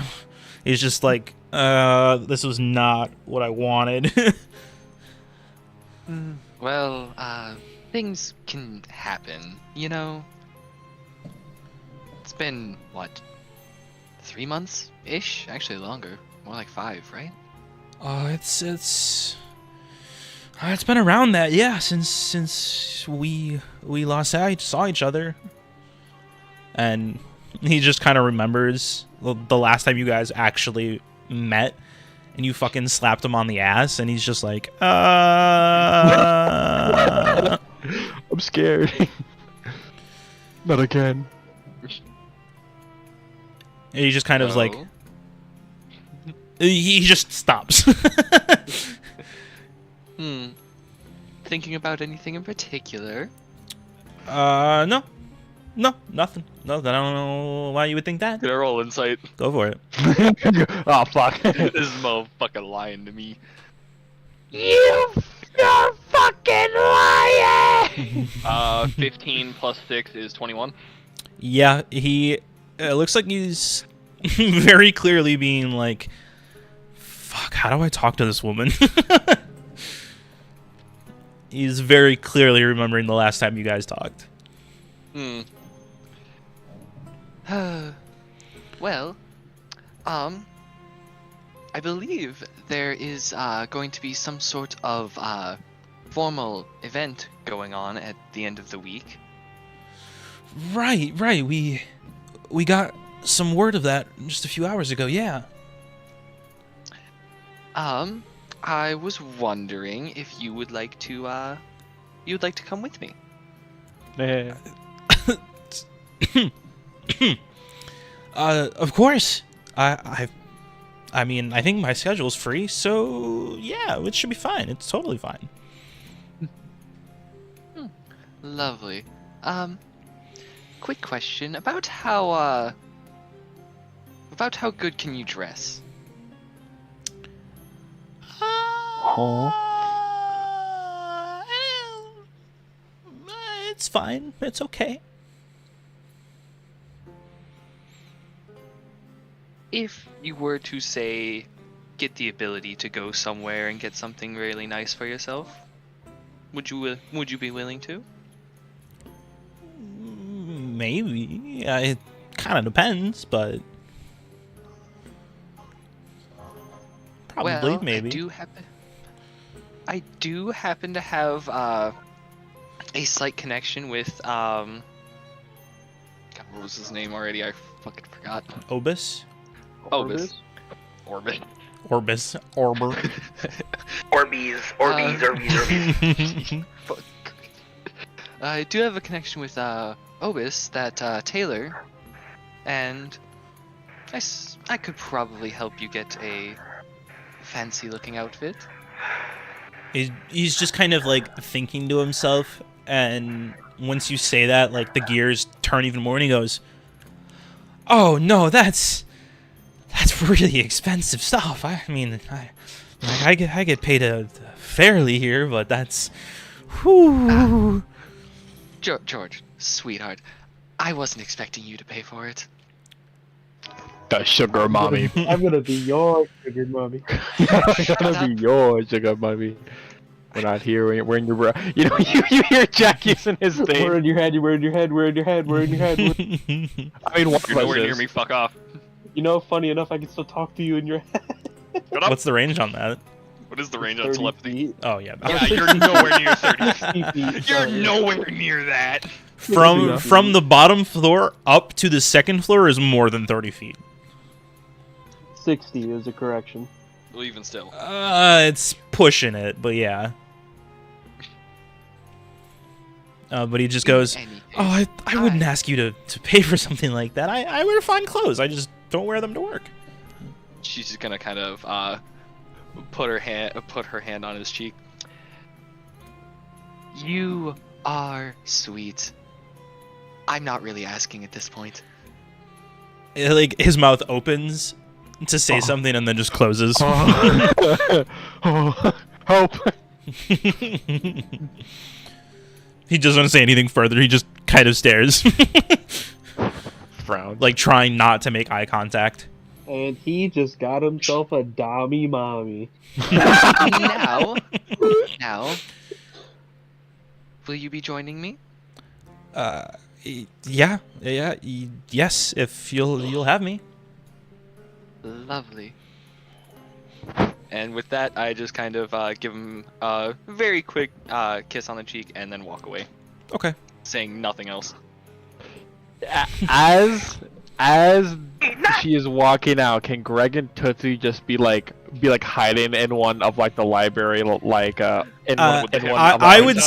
He's just like, this was not what I wanted. Well, things can happen, you know? It's been, what, 3 months-ish? Actually longer. More like 5, right? It's been around that, yeah, since we saw each other. And he just kind of remembers the last time you guys actually met, and you fucking slapped him on the ass, and he's just like, I'm scared. Not again. And he just kind of like, Oh. he just stops. Thinking about anything in particular? No. No, nothing. No, I don't know why you would think that. Can I roll insight? Go for it. Oh fuck. This is motherfucking lying to me. You're fucking lying! 15 plus 6 is 21. Yeah, he looks like he's very clearly being like, fuck, how do I talk to this woman? He's very clearly remembering the last time you guys talked. Hmm. Well, I believe there is going to be some sort of formal event going on at the end of the week. Right. We got some word of that just a few hours ago. Yeah. I was wondering if you would like to come with me. Yeah. Of course. I mean, I think my schedule's free, so yeah, it should be fine. It's totally fine. Lovely. Quick question about how good can you dress? It's fine. It's okay. If you were to say, get the ability to go somewhere and get something really nice for yourself, would you be willing to? Maybe. It kind of depends, but probably Well, maybe. I do happen to have a slight connection with God, what was his name already? I fucking forgot. Obus? Orbis. Orbit. Orbis. Orbor. Orbeez. Fuck. I do have a connection with Obis, that Taylor, and I could probably help you get a fancy looking outfit. He's just kind of like thinking to himself, and once you say that, like the gears turn even more, and he goes, "Oh no, that's really expensive stuff. I mean, I get paid fairly here, but that's, whew." George, sweetheart, I wasn't expecting you to pay for it. The sugar mommy. I'm gonna be your sugar mommy. I'm gonna be your sugar mommy. We're not here. We're in your bra. You know, you hear Jack using his thing. We're in your head. We're in your head. We're in your head. We're in your head. I mean, what You're nowhere near me. Fuck off. You know, funny enough, I can still talk to you in your head. Shut up. What's the range on that? What is the range on 30 telepathy? feet. Oh yeah. Yeah, you're nowhere near 30. 60 feet. You're Sorry. nowhere near that. From the bottom floor up to the second floor is more than 30 feet. 60 is a correction. Well, even still. It's pushing it, but yeah. But he just goes, Anything. "Oh, I wouldn't ask you to pay for something like that. I wear fine clothes. I just don't wear them to work." She's just gonna kind of put her hand on his cheek. You are sweet. I'm not really asking at this point. Like his mouth opens to say something and then just closes. Hope. He doesn't want to say anything further. He just kind of stares, Frown. like trying not to make eye contact. And he just got himself a dommy mommy. now, will you be joining me? Yeah, yes. If you'll have me. Lovely. And with that, I just kind of give him a very quick kiss on the cheek and then walk away, Okay. saying nothing else. As she is walking out, can Greg and Tootsie just be like hiding in one of like the library, like in one with the in one head- of the I would halls?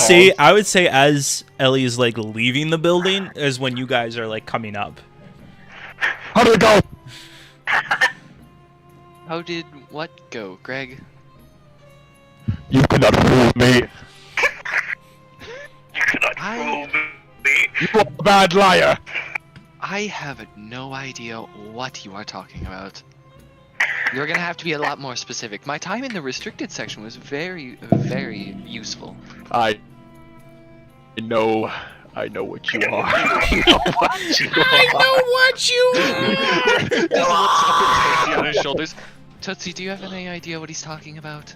say as Ellie is like leaving the building is when you guys are like coming up. How do we go? How did what go, Greg? You cannot fool me. You cannot I- fool me. You are a bad liar. I have no idea what you are talking about. You're gonna have to be a lot more specific. My time in the restricted section was very, very useful. I know what you are. I know what you are. I know what you are. Just looks up at Tootsie on his shoulders. Tootsie, do you have any idea what he's talking about?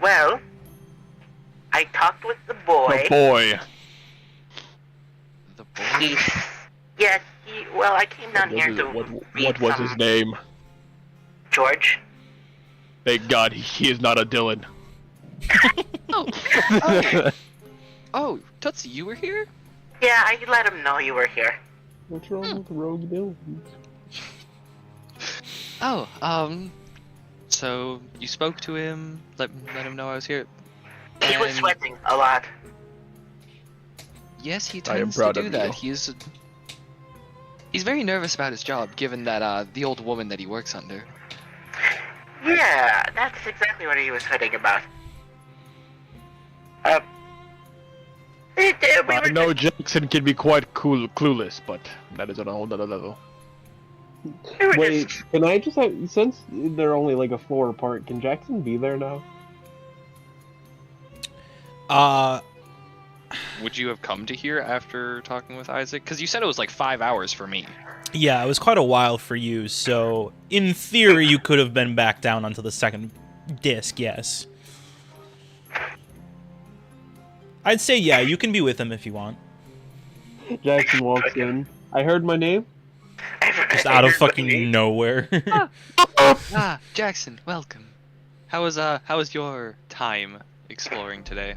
Well, I talked with the boy. The boy. The boy? Yes, well, I came down here to What was his name? George. Thank God he is not a Dylan. Oh, Tootsie, you were here? Yeah, I let him know you were here. What's wrong with Rogue Bill? Oh, so you spoke to him, let him know I was here. He was And sweating a lot. yes, he I am tends to proud do of that. you. He's very nervous about his job, given that the old woman that he works under. Yeah, that's exactly what he was sweating about. I know Jackson can be quite clueless, but that is on a whole nother level. Wait, can I just have, since they're only like a floor apart, can Jackson be there now? Would you have come to here after talking with Isaac? Because you said it was like 5 hours for me. Yeah, it was quite a while for you, so in theory you could have been back down onto the second disc, yes. I'd say yeah, you can be with him if you want. Jackson walks in. I heard my name. Just out of fucking nowhere. Ah, Jackson, welcome. How was your time exploring today?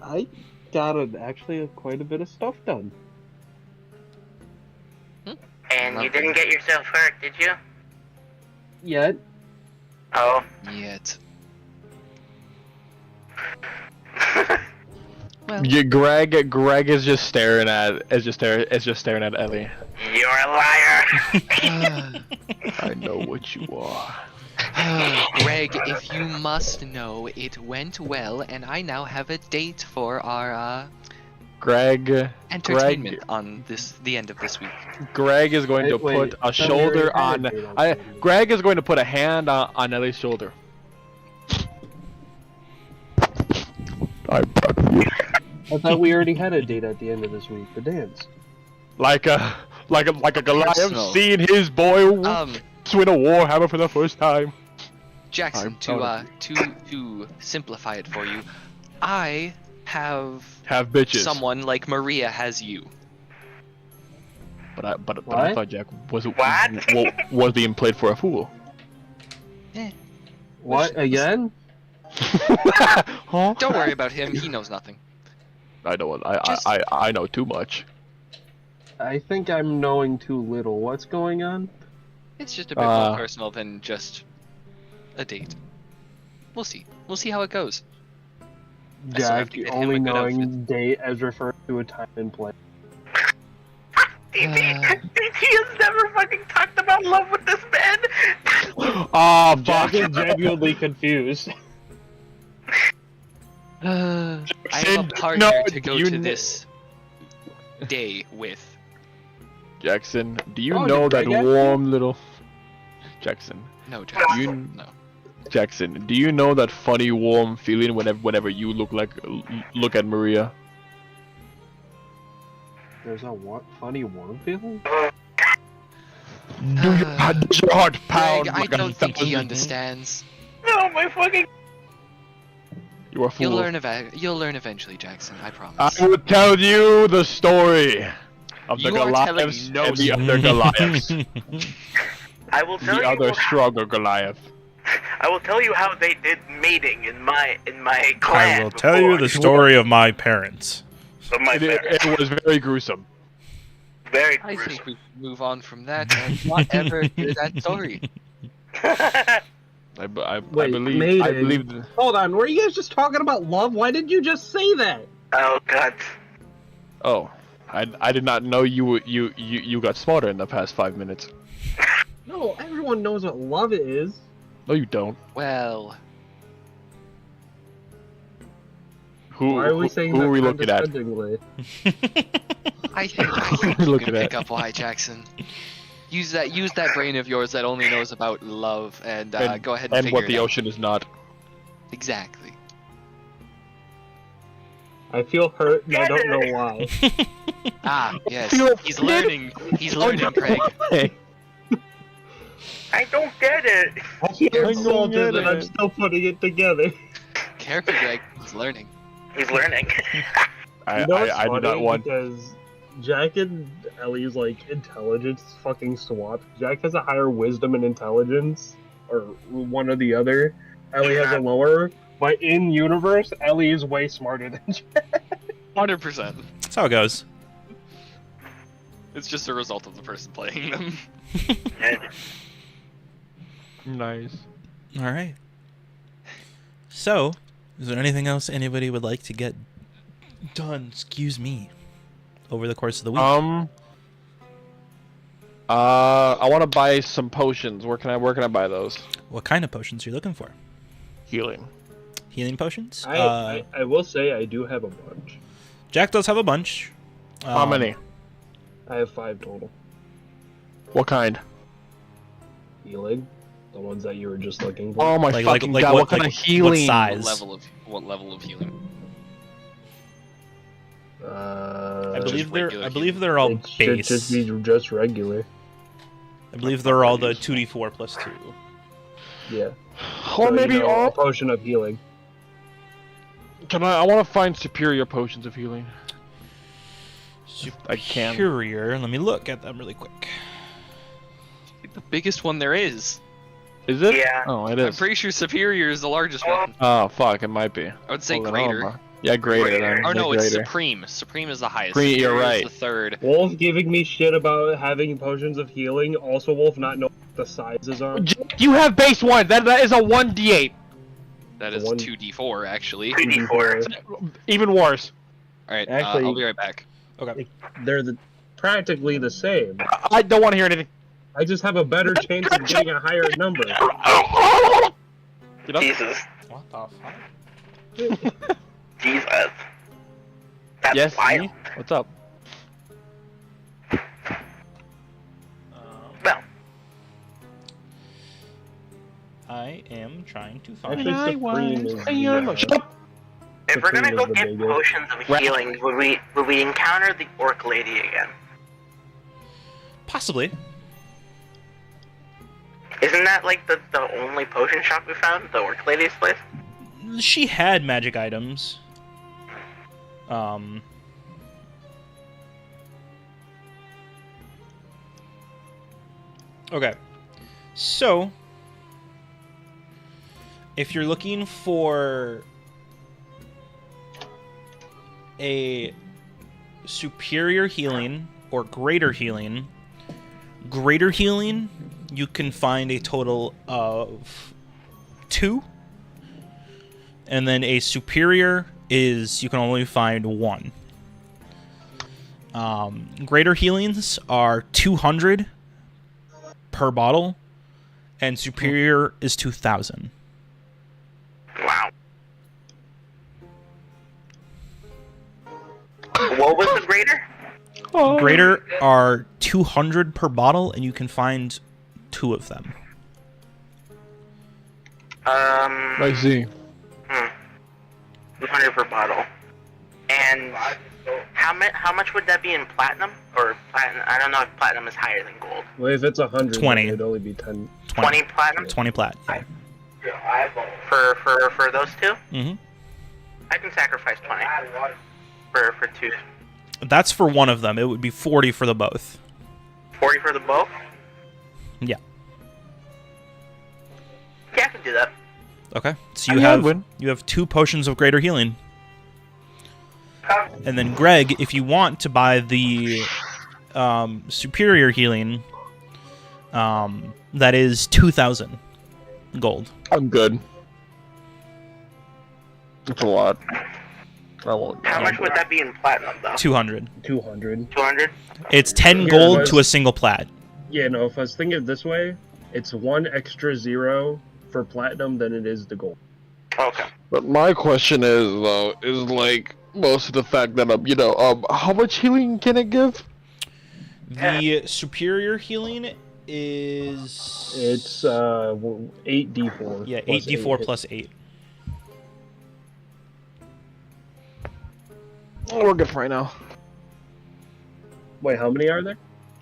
I got actually quite a bit of stuff done. And you didn't get yourself hurt, did you? Yet. Oh. Yet. Yeah, Greg is just staring at Ellie. You're a liar. I know what you are. Greg, if you must know, it went well, and I now have a date for our Greg entertainment on the end of this week. Greg is going to Wait, put I a thought we shoulder already had a on. date on Greg is going to put a hand on Ellie's shoulder. I'm proud of you. I thought we already had a date at the end of this week, the dance. Like a Goliath Personal. seeing his boy swing a warhammer for the first time. Jackson, I'm proud to simplify it for you, I have bitches. someone like Maria has you. But I What? thought Jack was What? was being played for a fool. What, again? Huh? Don't worry about him. He knows nothing. I know. Just- I know too much. I think I'm knowing too little. What's going on? It's just a bit more personal than just a date. We'll see. We'll see how it goes. I still have Jack, to get him only a good knowing outfit. date as referred to a time and place. DT has never fucking talked about love with this man. Oh fuck! Jack is genuinely confused. I have a Jackson, partner no, to go you to kn- this day with. Jackson, do you Oh, know did that Greg ask warm little Jackson? No, Jackson. You No. Jackson, do you know that funny warm feeling whenever you look at Maria? There's a funny warm feeling? Does your heart pound? Greg, I like a don't think he thousand- understands. Oh my fucking. You are a fool. You'll learn eventually, Jackson. I promise. I will tell you the story of the You are telling Goliaths me no and the other Goliaths. I will tell The you. other stronger Goliath. I will tell you how they did mating in my clan. I will tell you the story of my parents. Of my parents. It was very gruesome. Very I gruesome. think we move on from that and not ever hear that story. I Wait, believe. mating. I believe. Hold on, were you guys just talking about love? Why did you just say that? Oh god. Oh, I did not know you got smarter in the past 5 minutes. No, everyone knows what love is. No, you don't. Well, Why are we saying who that are we looking at? condescendingly? I think you Look can at pick that. up why, Jackson. Use that brain of yours that only knows about love, and go ahead and And figure what it the out. ocean is not. Exactly. I feel hurt and I don't know why. Ah, yes. Feel He's offended? learning. He's learning, Craig. Hey, I don't get it. I feel don't insulted get and I'm it. still putting it together. Careful, Greg. He's learning. He's learning. You know what's I do funny? not want. Because Jack and Ellie's like intelligence fucking swapped. Jack has a higher wisdom and intelligence, or one or the other. Ellie has a lower, but in universe, Ellie is way smarter than Jack. 100%. That's how it goes. It's just a result of the person playing them. Nice. All right. So, is there anything else anybody would like to get done? Excuse me. Over the course of the week. I want to buy some potions. Where can I buy those? What kind of potions are you looking for? Healing. Healing potions? I will say I do have a bunch. Jack does have a bunch. How many? I have 5 total. What kind? Healing, the ones that you were just looking for. Oh my fucking god! What kind of healing? What size? What level of healing? I Just regular believe they're all it should base. just be just regular. I believe they're all the 2d4 plus 2. Yeah. Or So, maybe a all. potion of healing. I want to find superior potions of healing. I can. Superior. Let me look at them really quick. The biggest one there is. Is it? Yeah. Oh, it I'm is. pretty sure Superior is the largest one. Oh fuck! It might be. I would say Hold on, Greater. hold on. Yeah, greater. Then. Oh no, Yeah, it's greater. Supreme. Supreme is the highest. You're Superior right. is the third. Wolf giving me shit about having potions of healing. Also, Wolf not knowing what the sizes are. You have base one. That is a 1d8. That The is one- 2d4 actually. 2d4. Even worse. All right, Actually- I'll be right back. Okay. They're practically the same. I don't want to hear anything. I just have a better chance of getting a higher number. Get up. Jesus. What the fuck? Jesus. That's Yes. wild. Me? What's up? Well, I am trying to find. Actually, Supreme is the, Shut up. if we're gonna Supreme go is the get biggest. potions of Right. healing, would we encounter the orc lady again? Possibly. Isn't that like the only potion shop we found? The orc lady's place? She had magic items. Okay. So, if you're looking for a superior healing or greater healing, you can find a total of 2. And then a superior is you can only find 1. Greater healings are 200 per bottle, and superior is 2,000. Wow. What was the greater? Greater are 200 per bottle, and you can find 2 of them. I see. 200 per bottle. And how much would that be in platinum? Or platinum? I don't know if platinum is higher than gold. Well, if it's 100, 20. it'd only be 10. 20 platinum 20 plat. Yeah. for those two? Mm-hmm. I can sacrifice 20 for 2. That's for one of them. It would be 40 for the both. 40 for the both? Yeah. Yeah, I can do that. Okay. So I you mean, I'd have win. 2 potions of greater healing. And then Greg, if you want to buy the superior healing, that is 2,000 gold. I'm good. That's a lot. I won't. How much would that be in platinum, though? 200. 200. 200? It's 10 Here gold was- to a single plat. Yeah, no, if I was thinking it this way, it's 1 extra 0 for platinum than it is the gold. Okay. But my question is though, is like most of the fact that how much healing can it give? The superior healing is It's 8d4. yeah, plus 8d4 8. plus 8. Oh, we're good for right now. Wait, how many are there?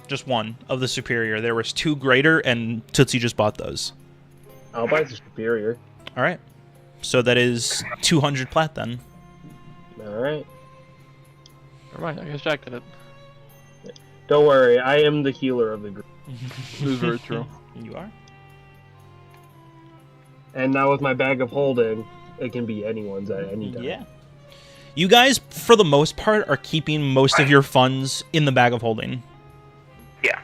Just one of the superior. There was 2 greater, and Tootsie just bought those. I'll buy the superior. All right. So that is 200 plat then. Alright. Never mind. I guess Jack did it. Don't worry, I am the healer of the group. This is very true. You are? And now with my bag of holding, it can be anyone's at any time. Yeah. You guys, for the most part, are keeping most of your funds in the bag of holding. Yeah.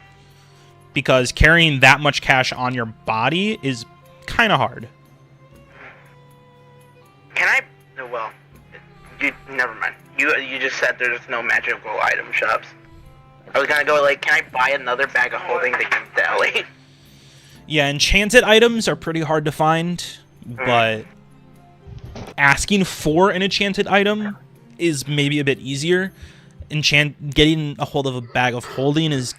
Because carrying that much cash on your body is kind of hard. Can I? Well, never mind. You just said there's no magical item shops. I was gonna go like, can I buy another bag of holding to give to Ellie? Yeah, enchanted items are pretty hard to find, but asking for an enchanted item is maybe a bit easier. Getting a hold of a bag of holding is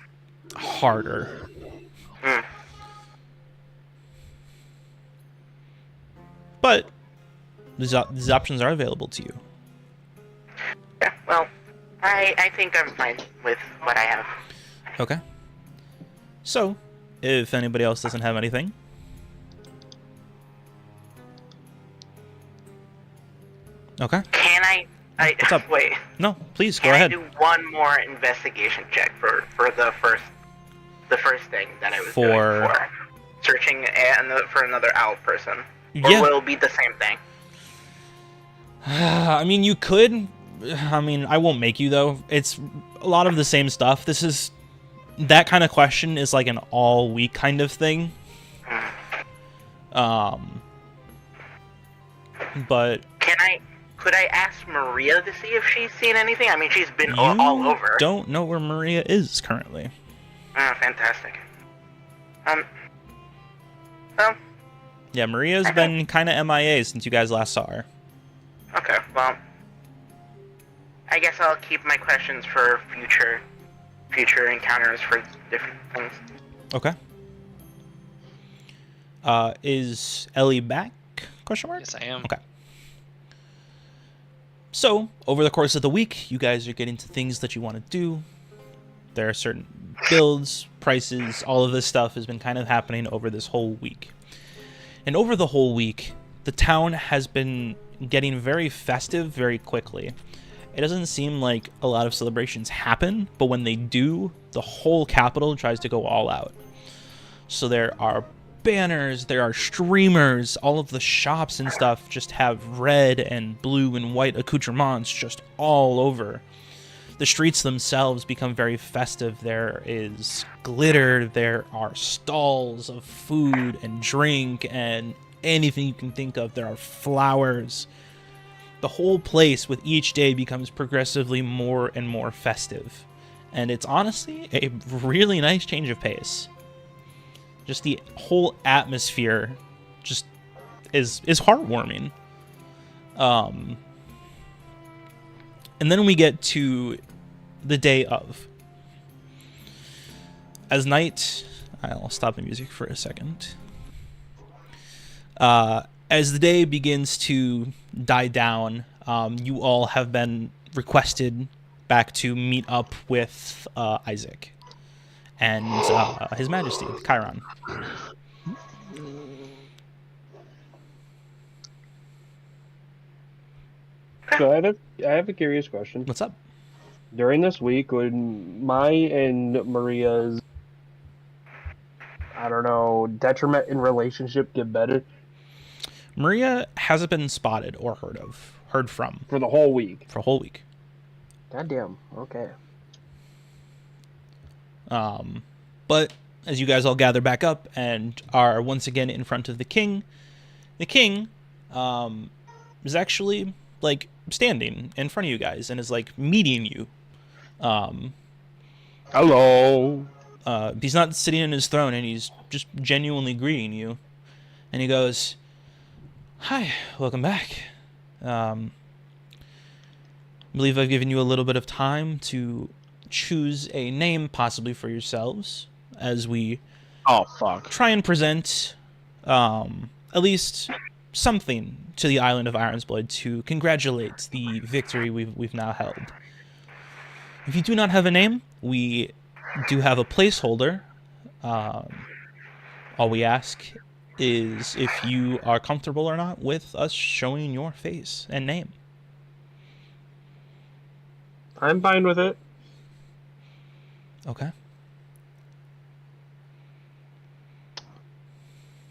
harder. But these options are available to you. Yeah. Well, I think I'm fine with what I have. Okay. So, if anybody else doesn't have anything. Okay. Can I? What's up? Wait. No, please, go Can ahead. I do one more investigation check for the first thing that I was doing for searching for another owl person? Or Yeah. will it be the same thing? I mean, you could. I mean, I won't make you, though. It's a lot of the same stuff. This is... That kind of question is like an all-week kind of thing. But... Could I ask Maria to see if she's seen anything? I mean, she's been all over. Don't know where Maria is currently. Oh, fantastic. Well, Yeah, Maria's been kind of MIA since you guys last saw her. okay, well, I guess I'll keep my questions for future encounters for different things. Okay. Is Ellie back? Question mark? Yes, I am. Okay. So, over the course of the week, you guys are getting to things that you want to do. There are certain builds, prices, all of this stuff has been kind of happening over this whole week. And over the whole week, the town has been getting very festive very quickly. It doesn't seem like a lot of celebrations happen, but when they do, the whole capital tries to go all out. So there are banners, there are streamers, all of the shops and stuff just have red and blue and white accoutrements just all over. The streets themselves become very festive. There is glitter, there are stalls of food and drink and anything you can think of. There are flowers. The whole place with each day becomes progressively more and more festive. And it's honestly a really nice change of pace. Just the whole atmosphere just is heartwarming. And then we get to the day of. As night... I'll stop the music for a second. As the day begins to die down, you all have been requested back to meet up with Isaac and His Majesty, Chiron. So I have a curious question. What's up? During this week, would my and Maria's, I don't know, detriment in relationship get better Maria hasn't been spotted or heard from for the whole week? for a whole week. Goddamn. Okay. But as you guys all gather back up and are once again in front of the king is actually like standing in front of you guys and is like meeting you. Hello. He's not sitting in his throne and he's just genuinely greeting you. And he goes, "Hi, welcome back. I believe I've given you a little bit of time to choose a name, possibly for yourselves, as we Oh fuck. try and present at least something to the island of Ironsblood to congratulate the victory we've now held. If you do not have a name, we do have a placeholder. All we ask is if you are comfortable or not with us showing your face and name. I'm fine with it. Okay.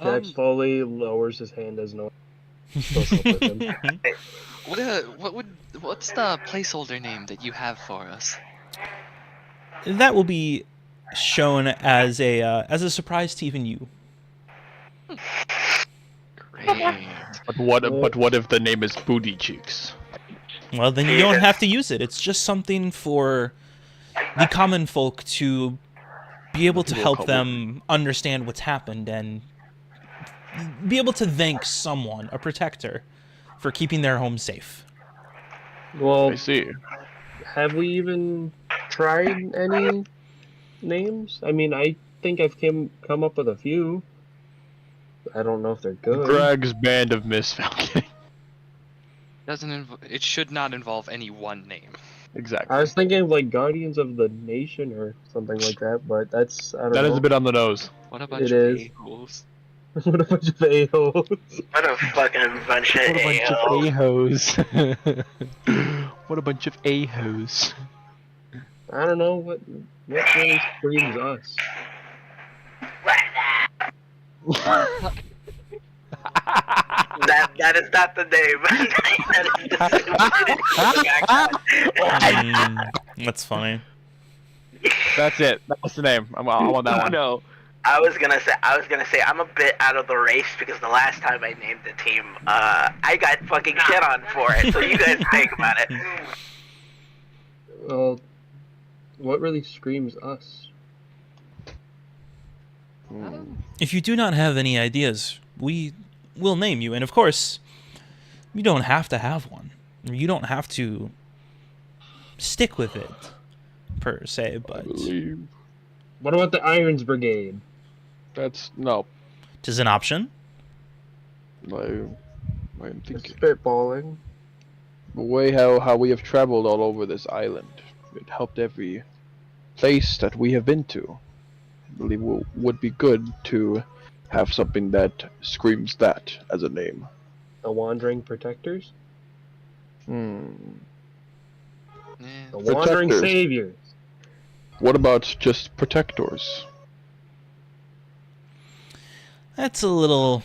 Jack slowly lowers his hand as no one goes up with him. What's the placeholder name that you have for us? That will be shown as a surprise to even you. Great. But what if the name is Booty Cheeks? Well, then you don't have to use it. It's just something for the common folk to be able to help them understand what's happened and be able to thank someone, a protector, for keeping their home safe. Well, I see. have we even tried any names? I mean, I think I've come up with a few. I don't know if they're good. Greg's Band of Misfalcon. It should not involve any one name. Exactly. I was thinking of like Guardians of the Nation or something like that, but that's I don't know. That is a bit on the nose. What a bunch It of is. a-holes. What a bunch of a-holes. What a fucking bunch of a-hoes. What a bunch of a-hoes. I don't know what really screams us. That is not the name. That's funny. That's it. That's the name. I want that one. No. I was gonna say I'm a bit out of the race because the last time I named the team, I got fucking shit on for it. So you guys think about it. Well, what really screams us? If you do not have any ideas, we will name you. And of course, you don't have to have one. You don't have to stick with it, per se, but What about the Irons Brigade? That's no. it is an option. I'm Just thinking. spitballing. The way how we have traveled all over this island, it helped every place that we have been to. I believe it would be good to have something that screams that as a name. The Wandering Protectors? Yeah. The Wandering Protectors. Saviors. What about just protectors? That's a little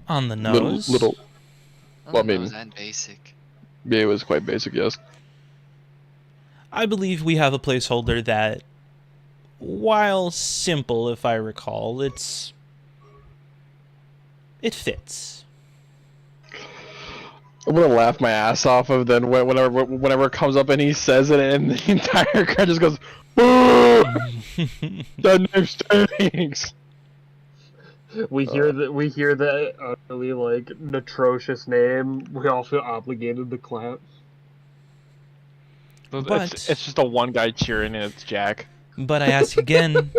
on the nose. Little. On Well, the I mean- nose and basic. Yeah, it was quite basic, yes. I believe we have a placeholder that, while simple, if I recall, it fits. I'm gonna laugh my ass off of then whenever it comes up and he says it and the entire crowd just goes, "Boo! That name stinks." We hear that utterly like atrocious name. We all feel obligated to clap. But- It's just a one guy cheering and it's Jack. But I ask again,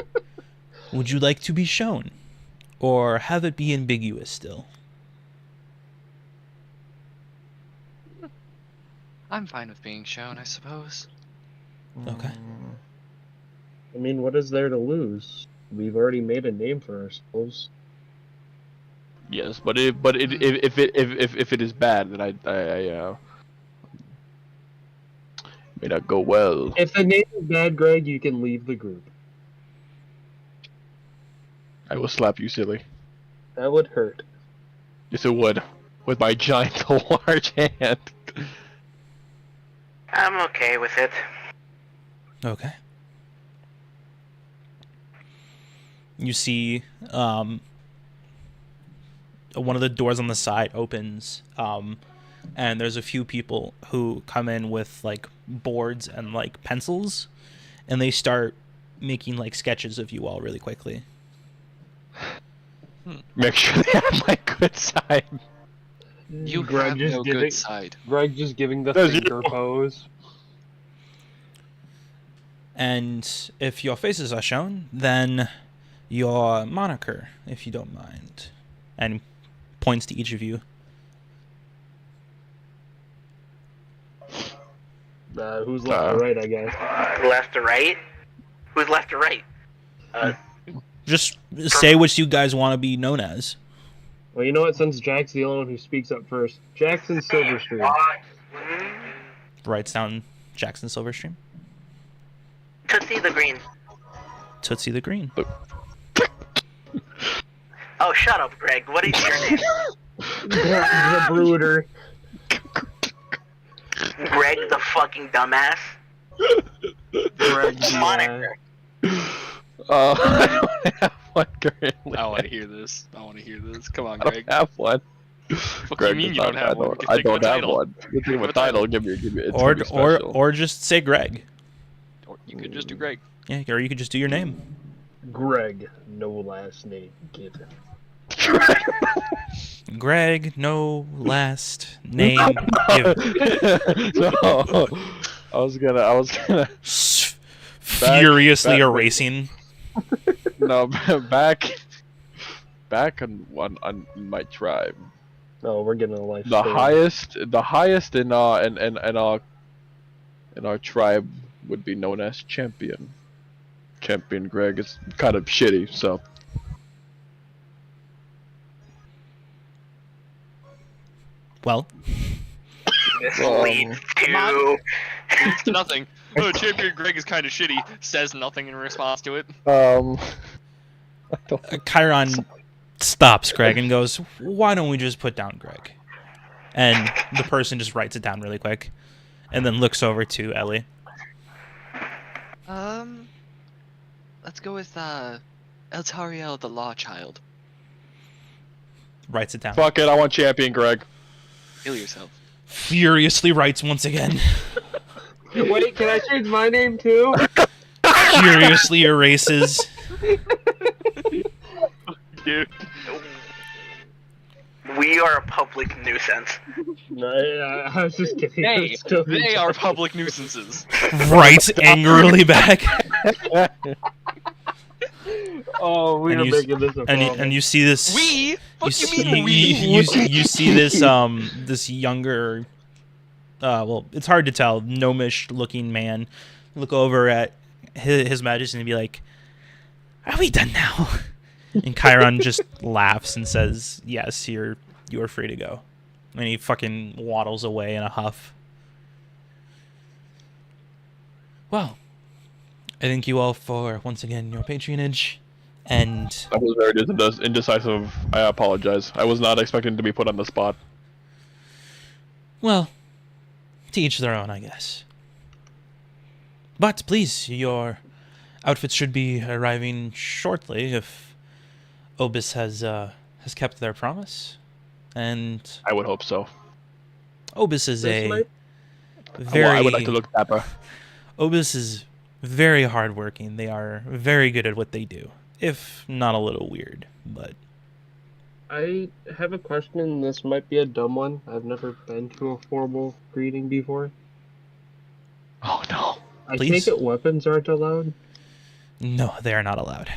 would you like to be shown? Or have it be ambiguous still? I'm fine with being shown, I suppose. Okay. I mean, what is there to lose? We've already made a name for ourselves. Yes, but if it is bad, then I may not go well. If the name is bad, Greg, you can leave the group. I will slap you, silly. That would hurt. Yes, it would, with my giant large hand. I'm okay with it. Okay. You see, one of the doors on the side opens, and there's a few people who come in with like boards and like pencils, and they start making like sketches of you all really quickly. Make sure they have my good side. You Greg have just no giving- good side. Greg just giving the Does finger you- pose. And if your faces are shown, then your moniker, if you don't mind. And points to each of you. Who's left or right, I guess. Left to right? Who's left to right? Just say what you guys want to be known as. Well, you know what? Since Jack's the only one who speaks up first, Jackson Silverstream. Writes down Jackson Silverstream. Tootsie the Green. Tootsie the Green. Oh, shut up, Greg. What is your name? The Brooder. Greg the fucking dumbass? Greg the, Moniker. I don't have one currently. I want to hear this. Come on, I don't Greg. have one. What do you mean you don't have one? I Think of a don't have title. one. You think of a What title? Give me. It's Or gonna be special. or just say Greg. Or you could just do Greg. Yeah, or you could just do your name. Greg, no last name given. Greg, no last name given. No, I was gonna. Furiously back- erasing. No, back on my tribe. No, we're getting a life The story. highest in our tribe would be known as champion. Champion Greg is kind of shitty, so Well, This Um, leads to... It's nothing. Oh, Champion Greg is kind of shitty. Says nothing in response to it. Chiron stops Greg and goes, "Why don't we just put down Greg?" And the person just writes it down really quick, and then looks over to Ellie. Let's go with Eltariel the Law Child. Writes it down. fuck it. I want champion Greg. Kill yourself. Furiously writes once again. Wait, can I change my name too? Furiously erases. Dude. We are a public nuisance. No, I was just kidding. I They, was still- they are public nuisances. Writes angrily back. Oh, we And are you- making this a problem. And you see this. We? What do you see- mean we? you see this this younger, well, it's hard to tell, gnomish looking man look over at his majesty and be like, "Are we done now?" And Chiron just laughs and says, "Yes, you are free to go." And he fucking waddles away in a huff. Well, I thank you all for once again your patronage, and I was very indecisive. I apologize. I was not expecting to be put on the spot. well, to each their own, I guess. But please, your outfits should be arriving shortly if Obis has kept their promise. And I would hope so. Obis is This a might- very Well, I would like to look dapper. Obis is very hardworking. They are very good at what they do, if not a little weird. But I have a question. This might be a dumb one. I've never been to a formal greeting before. Oh no. I Please? take it weapons aren't allowed. no, they are not allowed.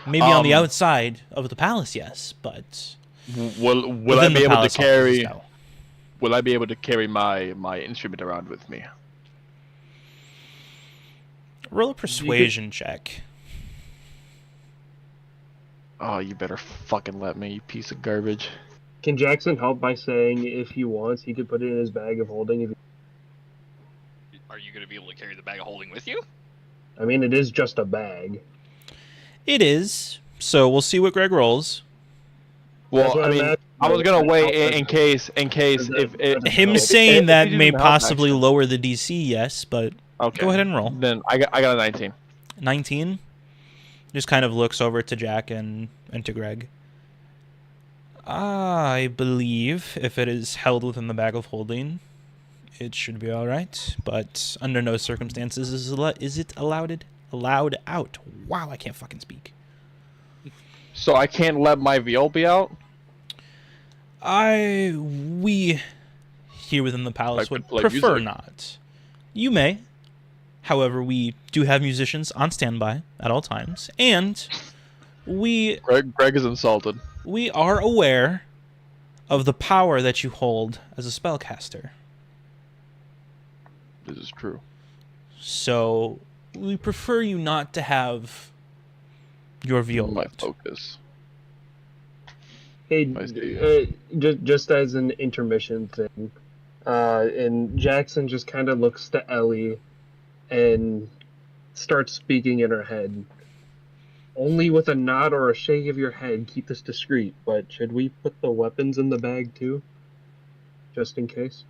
Maybe on the outside of the palace, yes, but Will I within be the able to palace carry? offices, no. Will I be able to carry my instrument around with me? Roll a persuasion check. Oh, you better fucking let me, you piece of garbage. Can Jackson help by saying if he wants, he could put it in his bag of holding? Are you going to be able to carry the bag of holding with you? I mean, it is just a bag. It is. So we'll see what Greg rolls. Well, That's what I mean, imagine. I was gonna wait in case if Him if- saying if that he may didn't help, possibly actually. lower the DC, yes, but Okay. go ahead and roll. Then I got a 19. 19. Just kind of looks over to Jack and to Greg. I believe if it is held within the bag of holding, it should be all right. But under no circumstances is it allowed out. Wow, I can't fucking speak. So I can't let my VL be out? We here within the palace Like, would play prefer music? not. You may. However, we do have musicians on standby at all times, and we Greg is insulted. are aware of the power that you hold as a spellcaster. This is true. So we prefer you not to have your VL My lit. focus. Hey, I see. just as an intermission thing, and Jackson just kind of looks to Ellie and starts speaking in her head. Only with a nod or a shake of your head, keep this discreet, but should we put the weapons in the bag too? Just in case?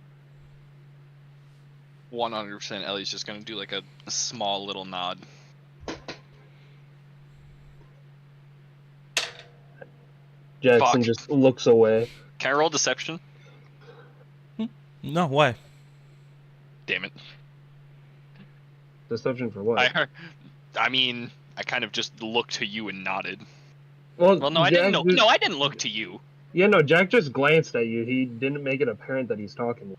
100% Ellie's just gonna do like a small little nod. Jackson Fuck. just looks away. Can I roll deception? No, why? Damn it. Deception for what? I mean, I kind of just looked to you and nodded. Well, Well, no, I didn't know. No, I didn't look to you. Yeah, no, Jack just glanced at you. He didn't make it apparent that he's talking to you.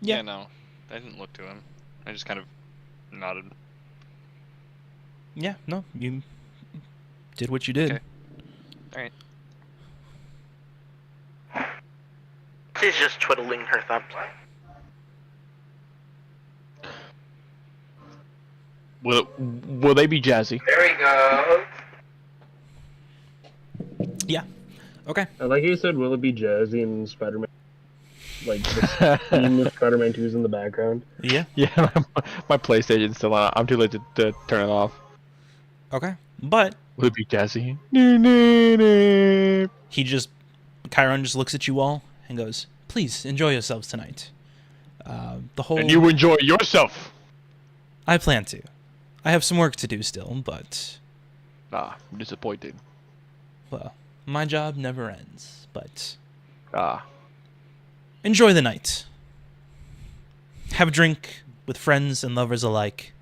Yeah. Yeah, no, I didn't look to him. I just kind of nodded. Yeah, no, you did what you did. Okay. All right. She's just twiddling her thumbs. Will they be jazzy? There we go. Yeah. Okay. I like you said, will it be Jazzy and Spider-Man? Like, the theme of Spider-Man 2 is in the background. Yeah. Yeah, my PlayStation's still on. I'm too late to turn it off. Okay. But Will it be jazzy? Chiron just looks at you all and goes, "Please enjoy yourselves tonight." The whole. And you enjoy yourself. I plan to. I have some work to do still, but Ah, I'm disappointed. well, my job never ends. But Ah, enjoy the night. Have a drink with friends and lovers alike.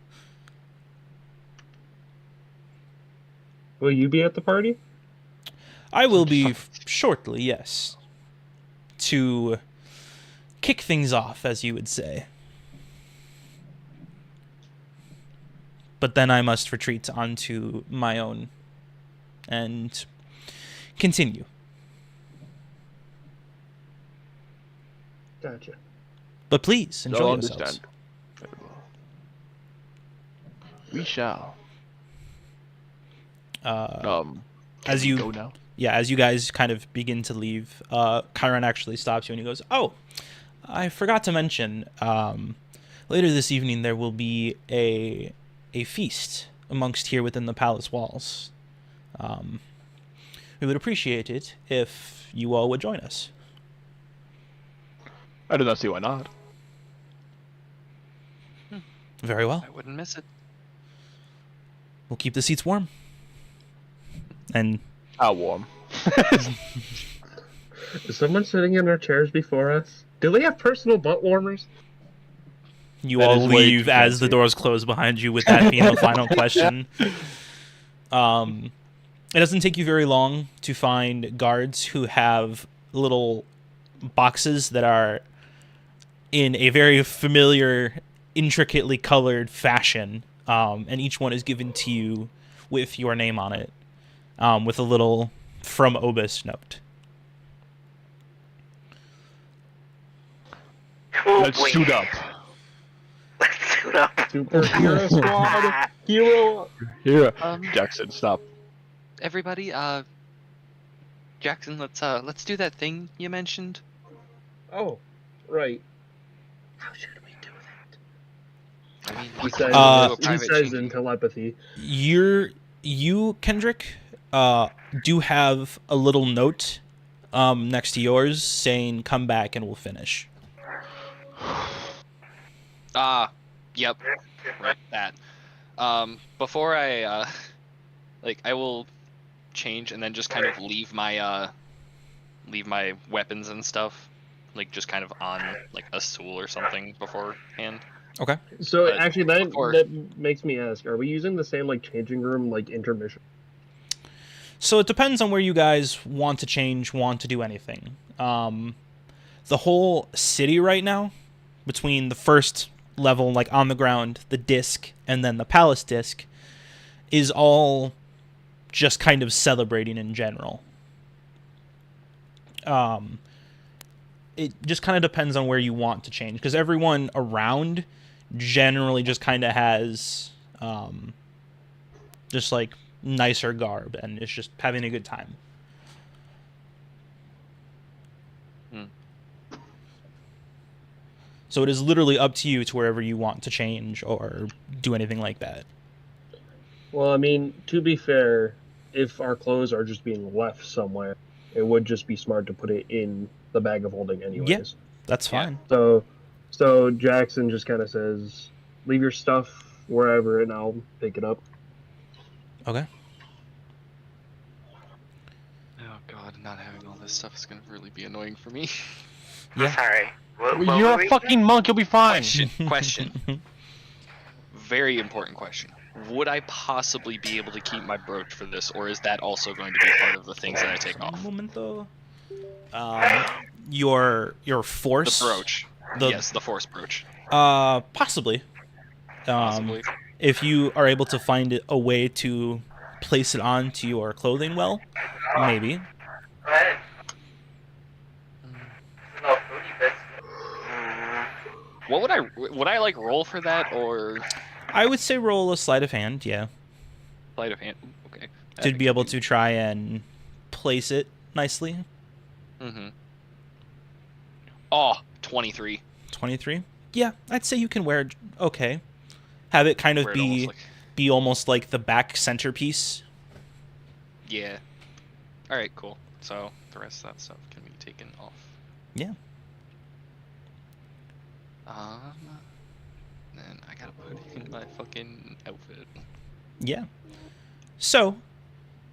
Will you be at the party? I will be shortly, yes. To kick things off, as you would say. But then I must retreat onto my own and continue. Gotcha. But please, enjoy I'll yourselves. understand. We shall. As Can we you go now? Yeah, as you guys kind of begin to leave, Chiron actually stops you and he goes, "Oh, I forgot to mention, later this evening there will be a feast amongst here within the palace walls. We would appreciate it if you all would join us." I do not see why not. Very well. I wouldn't miss it. We'll keep the seats warm. And How warm? Is someone sitting in our chairs before us? Do they have personal butt warmers? you That all is way leave too as the fancy. doors close behind you, with that being the final question. It doesn't take you very long to find guards who have little boxes that are in a very familiar, intricately colored fashion, and each one is given to you with your name on it, with a little "From Obus" note. Oh, Let's boy. suit up. Let's suit up. Superhero squad! Hero! Here, Um, Jackson, stop. Everybody, Jackson, let's do that thing you mentioned. Oh, right. How should we do that? I mean, He we says, could do a he private says change. in telepathy. You, Kendrick, do have a little note next to yours saying, "Come back and we'll finish." Yep, right, that. Before I, I will change and then just kind of leave my weapons and stuff, just kind of on, a stool or something beforehand. Okay. So But actually, before- that makes me ask: are we using the same changing room intermission? So it depends on where you guys want to change, want to do anything. The whole city right now, between the first level, like on the ground, the disc, and then the palace disc, is all just kind of celebrating in general. It just kind of depends on where you want to change, because everyone around generally just kind of has just like nicer garb and is just having a good time. So it is literally up to you to wherever you want to change or do anything like that. Well, I mean, to be fair, if our clothes are just being left somewhere, it would just be smart to put it in the bag of holding anyways. Yeah, that's fine. So Jackson just kind of says, leave your stuff wherever and I'll pick it up. Okay. Oh god, not having all this stuff is gonna really be annoying for me. Yeah. Sorry. What You're were a we fucking monk. You'll be fine. Question. Very important question. Would I possibly be able to keep my brooch for this, or is that also going to be part of the things that I take off? Momento. Your force. The brooch. Yes, the force brooch. Possibly. Possibly. If you are able to find a way to place it onto your clothing well, maybe. What would I like roll for that, or I would say roll a sleight of hand, yeah. sleight of hand? Okay. To be able to try and place it nicely. Mm-hmm. Oh, 23. 23? Yeah, I'd say you can wear it okay. Have it kind of Wear it be almost like the back centerpiece. Yeah. Alright, cool. So, the rest of that stuff can be taken off. Yeah. Then I gotta put in my fucking outfit. Yeah. So,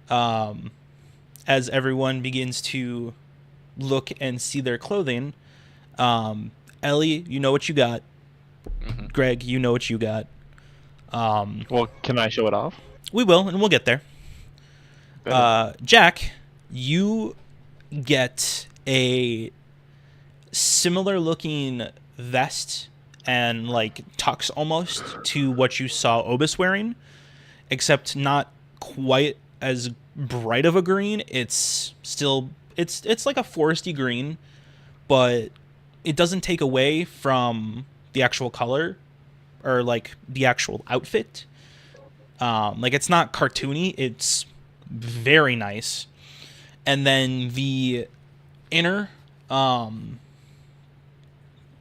as everyone begins to look and see their clothing, Ellie, you know what you got. Mm-hmm. Greg, you know what you got. Well, can I show it off? We will, and we'll get there. Jack, you get a similar looking vest and like tux almost to what you saw Obis wearing, except not quite as bright of a green. It's still it's like a foresty green, but it doesn't take away from the actual color or like the actual outfit. Like it's not cartoony, it's very nice. And then the inner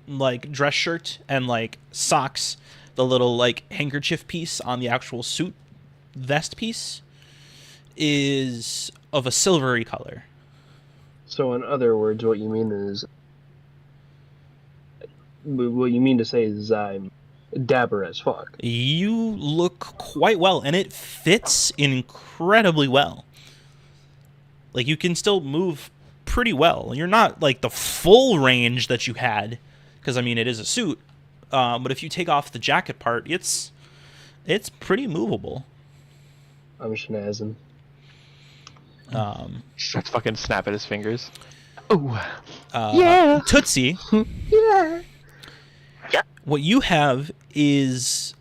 like dress shirt and like socks, the little like handkerchief piece on the actual suit vest piece is of a silvery color. So in other words, what you mean to say is I'm dapper as fuck. You look quite well, and it fits incredibly well. Like, you can still move pretty well. You're not, like, the full range that you had, because, I mean, it is a suit. But if you take off the jacket part, it's pretty movable. I'm schnazzing. Starts fucking snap at his fingers. Oh. Yeah. Tootsie. Yeah. What you have is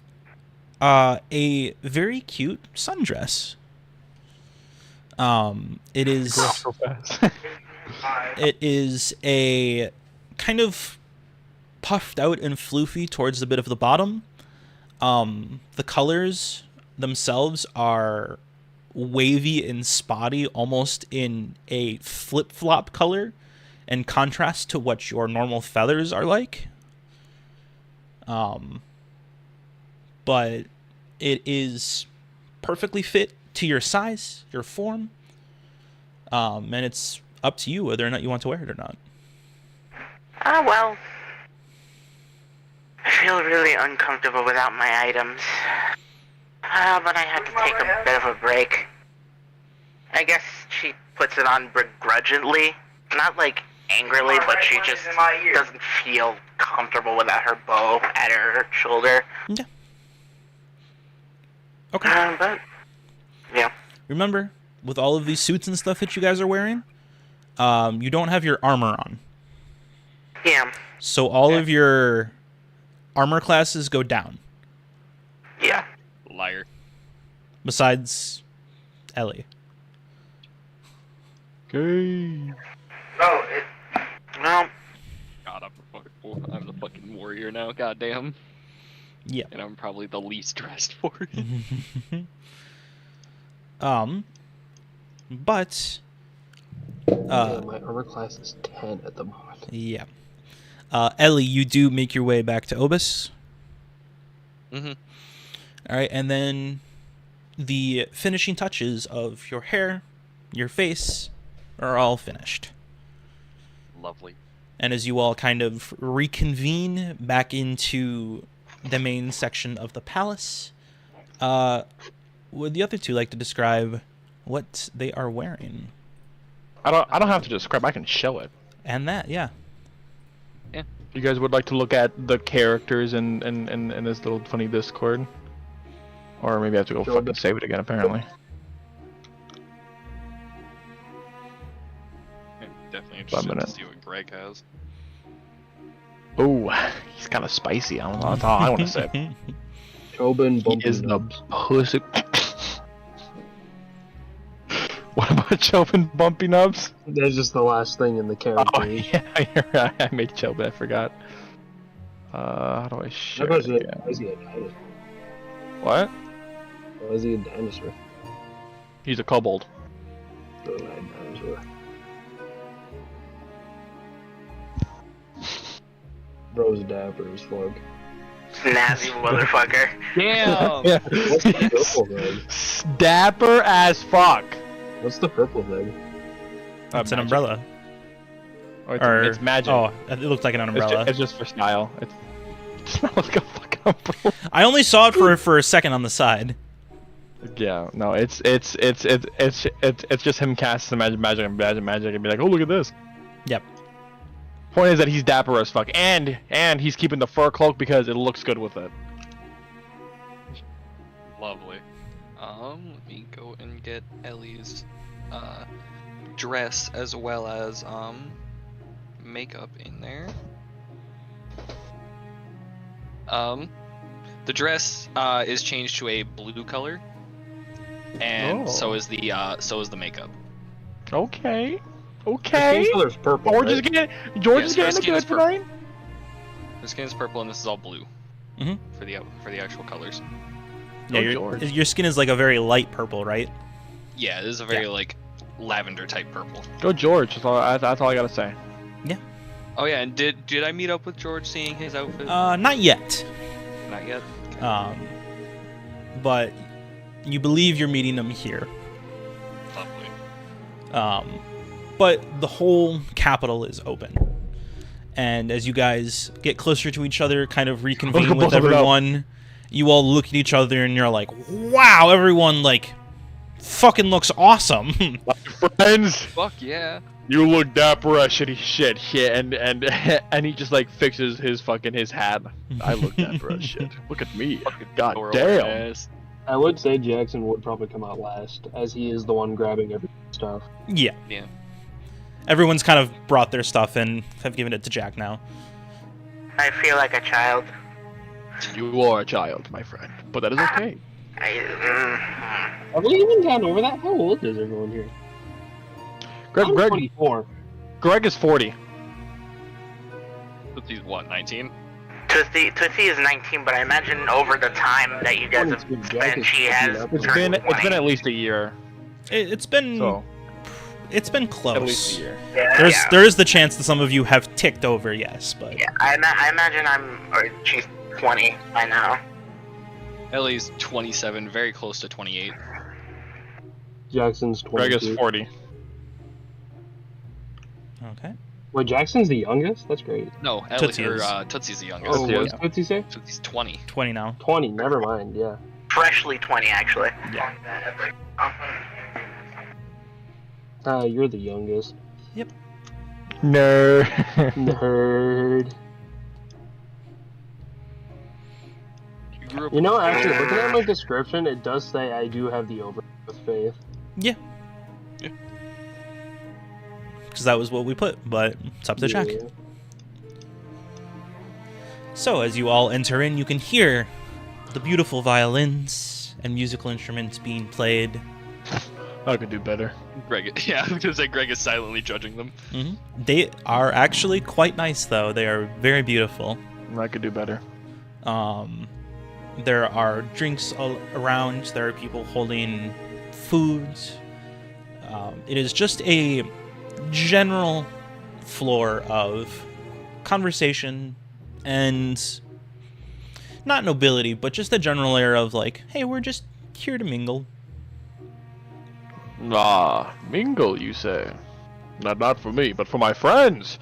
a very cute sundress. It is So fast. it is a kind of puffed out and floofy towards the bit of the bottom. The colors themselves are wavy and spotty, almost in a flip-flop color, in contrast to what your normal feathers are like. But it is perfectly fit to your size, your form, and it's up to you whether or not you want to wear it or not. Well, I feel really uncomfortable without my items. But I had to take a bit of a break. I guess she puts it on begrudgingly. Not like angrily, but she just doesn't feel comfortable without her bow at her shoulder. Yeah. Okay. But, yeah. Remember, with all of these suits and stuff that you guys are wearing, you don't have your armor on. Yeah. So all of your armor classes go down. Yeah. Liar. Besides Ellie. Okay. Oh, well, God, I'm the fucking warrior now. Goddamn. Yeah. And I'm probably the least dressed for it. But my armor class is 10 at the moment. yeah. Ellie, you do make your way back to Obus. Mm-hmm. All right, and then the finishing touches of your hair, your face, are all finished. Lovely. And as you all kind of reconvene back into the main section of the palace, would the other two like to describe what they are wearing? I don't have to describe. I can show it. And that, yeah. You guys would like to look at the characters in this little funny Discord, or maybe I have to go fucking save it again. Apparently. I'm definitely interested to see what Greg has. Oh, he's kind of spicy. I don't know. That's all I want to say. Chobin He bumpy is the nubs. pussy. What about Chobin Bumpy Nubs? That's just the last thing in the character. Oh yeah, you're right. I made Chobin. I forgot. How do I share it again? Why is he a dinosaur? What? Why is he a dinosaur? He's a kobold. Oh, dinosaur. Bro's dapper as fuck. snazzy motherfucker. Damn! Yeah. What's the purple thing? Dapper as fuck. What's the purple thing? It's an Magic. umbrella. Or Or it's magic. Oh, it looks like an umbrella. It's just for style. It's not like a fucking umbrella. I only saw it for a second on the side. Yeah, no, it's just him casting magic and be like, oh look at this. Yep. Point is that he's dapper as fuck, and he's keeping the fur cloak because it looks good with it. Lovely. Let me go and get Ellie's dress as well as makeup in there. The dress is changed to a blue color, and so is the makeup. Okay. The Okay. skin color's purple. George is right? getting Yes, the her skin good is purple. tonight. The skin is purple, and this is all blue. Mhm. For the actual colors. Yeah, your skin is like a very light purple, right? Yeah, this is a very like lavender type purple. Go George. That's all I gotta say. Oh yeah, and did I meet up with George seeing his outfit? Not yet. Not yet. But you believe you're meeting them here. Lovely. But the whole capital is open. And as you guys get closer to each other, kind of reconvene with everyone, you all look at each other and you're like, wow, everyone, like, fucking looks awesome. Friends, Fuck yeah. you look dapper as shitty shit. Yeah, and he just like fixes his hat. I look dapper as shit. Look at me. God Adorable damn. ass. I would say Jackson would probably come out last, as he is the one grabbing every stuff. Yeah. Yeah. Everyone's kind of brought their stuff and have given it to Jack now. I feel like a child. You are a child, my friend, but that is okay. Have we even gotten over that? How old is everyone here? I'm 24. Greg is 40. But he's what, 19? Tootsie is 19, but I imagine over the time that you guys have spent, she has It's turned been 20. at least a year. It's been So close. at least a year. Yeah, There is the chance that some of you have ticked over, yes, but yeah. I imagine she's 20 by now. Ellie's 27, very close to 28. Jackson's 22. Greg is 40. okay. Wait, Jackson's the youngest? That's great. No, Tootsie Ellie, is. Tootsie's the youngest. Oh, yeah. what's Tootsie say? Tootsie's 20. 20 now. 20, never mind, yeah. Freshly 20, actually. Yeah. You're the youngest. No. Nerd. You grew up You know, actually, looking at my description, it does say I do have the overgrowth with faith. Yeah. because that was what we put, but it's up to Jack. Yeah. So, as you all enter in, you can hear the beautiful violins and musical instruments being played. I could do better. Greg, yeah, I was gonna say Greg is silently judging them. They are actually quite nice, though. They are very beautiful. I could do better. There are drinks all around. There are people holding foods. It is just a general floor of conversation and not nobility, but just a general air of like, hey, we're just here to mingle. Ah, mingle, you say? Not for me, but for my friends.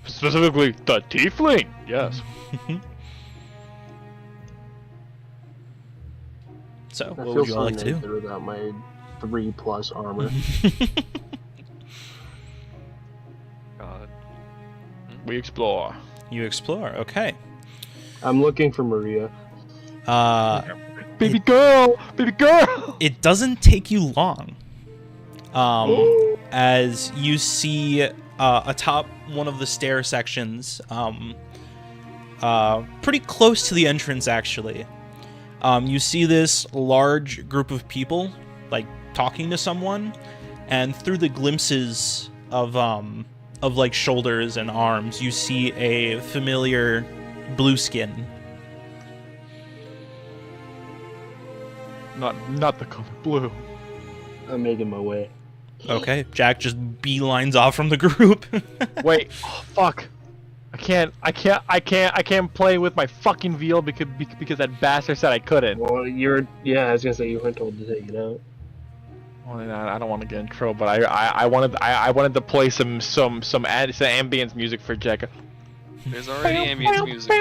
Specifically, the tiefling. Yes. So, I what feel would you all so like to do? naked without my 3+ armor. God. We explore. You explore, okay. I'm looking for Maria. Baby girl! Baby girl! It doesn't take you long. As you see atop one of the stair sections, pretty close to the entrance, actually. You see this large group of people, like, talking to someone, and through the glimpses of like shoulders and arms, you see a familiar blue skin. Not the color blue. I'm making my way. Okay, Jack just beelines off from the group. Wait, oh, fuck. I can't play with my fucking veal because that bastard said I couldn't. Well, I was gonna say you weren't told to take it out. Well, I don't want to get in trouble, but I wanted to play some ambience music for Jack. There's already ambience music.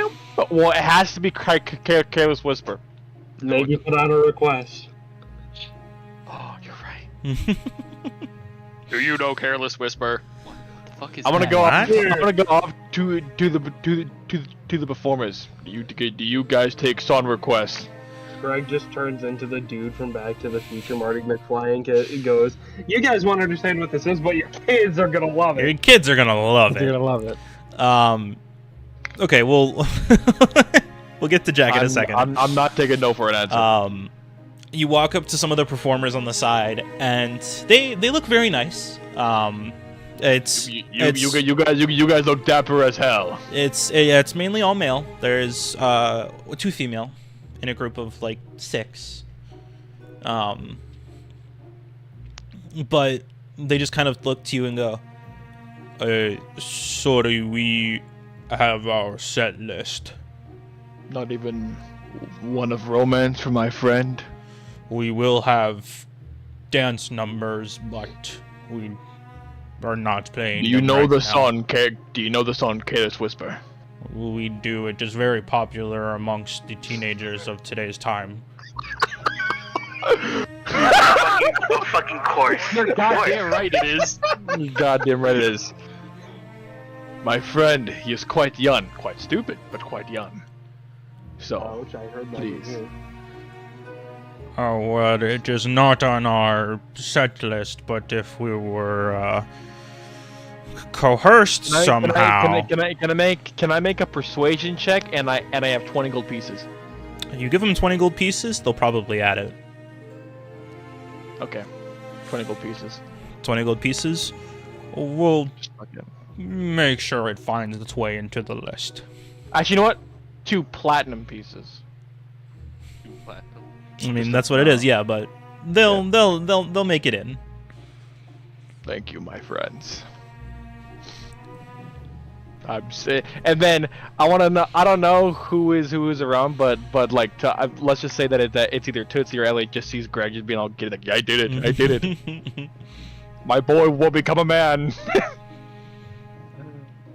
Well, it has to be Careless Whisper. Make you put on a request. Oh, you're right. Do you know Careless Whisper? What the fuck is I'm gonna that? go off. What? I'm gonna go off to the performers. Do you guys take song requests? Greg just turns into the dude from Back to the Future, Marty McFly, and goes, "You guys won't understand what this is, but your kids are gonna love Your it." kids are gonna love You're it. gonna love it. Okay, we'll we'll get to Jack in a second. I'm not taking no for an answer. You walk up to some of the performers on the side, and they look very nice. You guys look dapper as hell. It's mainly all male. There's 2 female in a group of like 6. But they just kind of look to you and go, sorry, we have our set list. Not even one of romance for my friend. We will have dance numbers, but we are not playing. Do you them know right the now. song? Do you know the song Careless Whisper? We do. It is very popular amongst the teenagers of today's time. fucking course. You're goddamn right it is. Goddamn right it is. My friend, he is quite young, quite stupid, but quite young. So, Ouch, I heard that. please. Here. Oh, well, it is not on our set list, but if we were coerced somehow... Can I make a persuasion check? And I have 20 gold pieces. You give them 20 gold pieces, they'll probably add it. Okay, 20 gold pieces. 20 gold pieces? We'll Okay. make sure it finds its way into the list. Actually, you know what? 2 platinum pieces. I mean, that's what it is, yeah, but they'll make it in. Thank you, my friends. And then I want to know. I don't know who is around, but like, let's just say that it's either Tootsie or Ellie. Just sees Greg just being all giddy, like, yeah, I did it, I did it. My boy will become a man.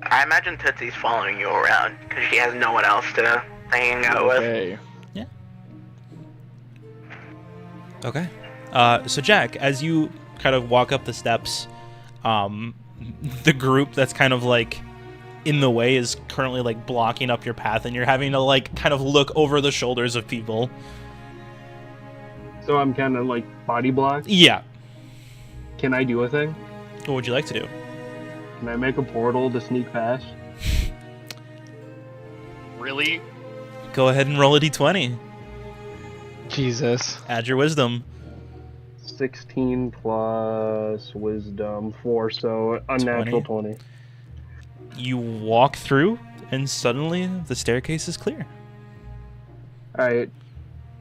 I imagine Tootsie's following you around because she has no one else to hang out with. Okay. Okay. So Jack, as you kind of walk up the steps, the group that's kind of like in the way is currently like blocking up your path, and you're having to like kind of look over the shoulders of people. So I'm kind of like body blocked. Yeah. Can I do a thing? What would you like to do? Can I make a portal to sneak past? Really? Go ahead and roll a d20. Jesus. Add your wisdom. 16 plus wisdom 4, so unnatural 20. You walk through, and suddenly the staircase is clear. Alright.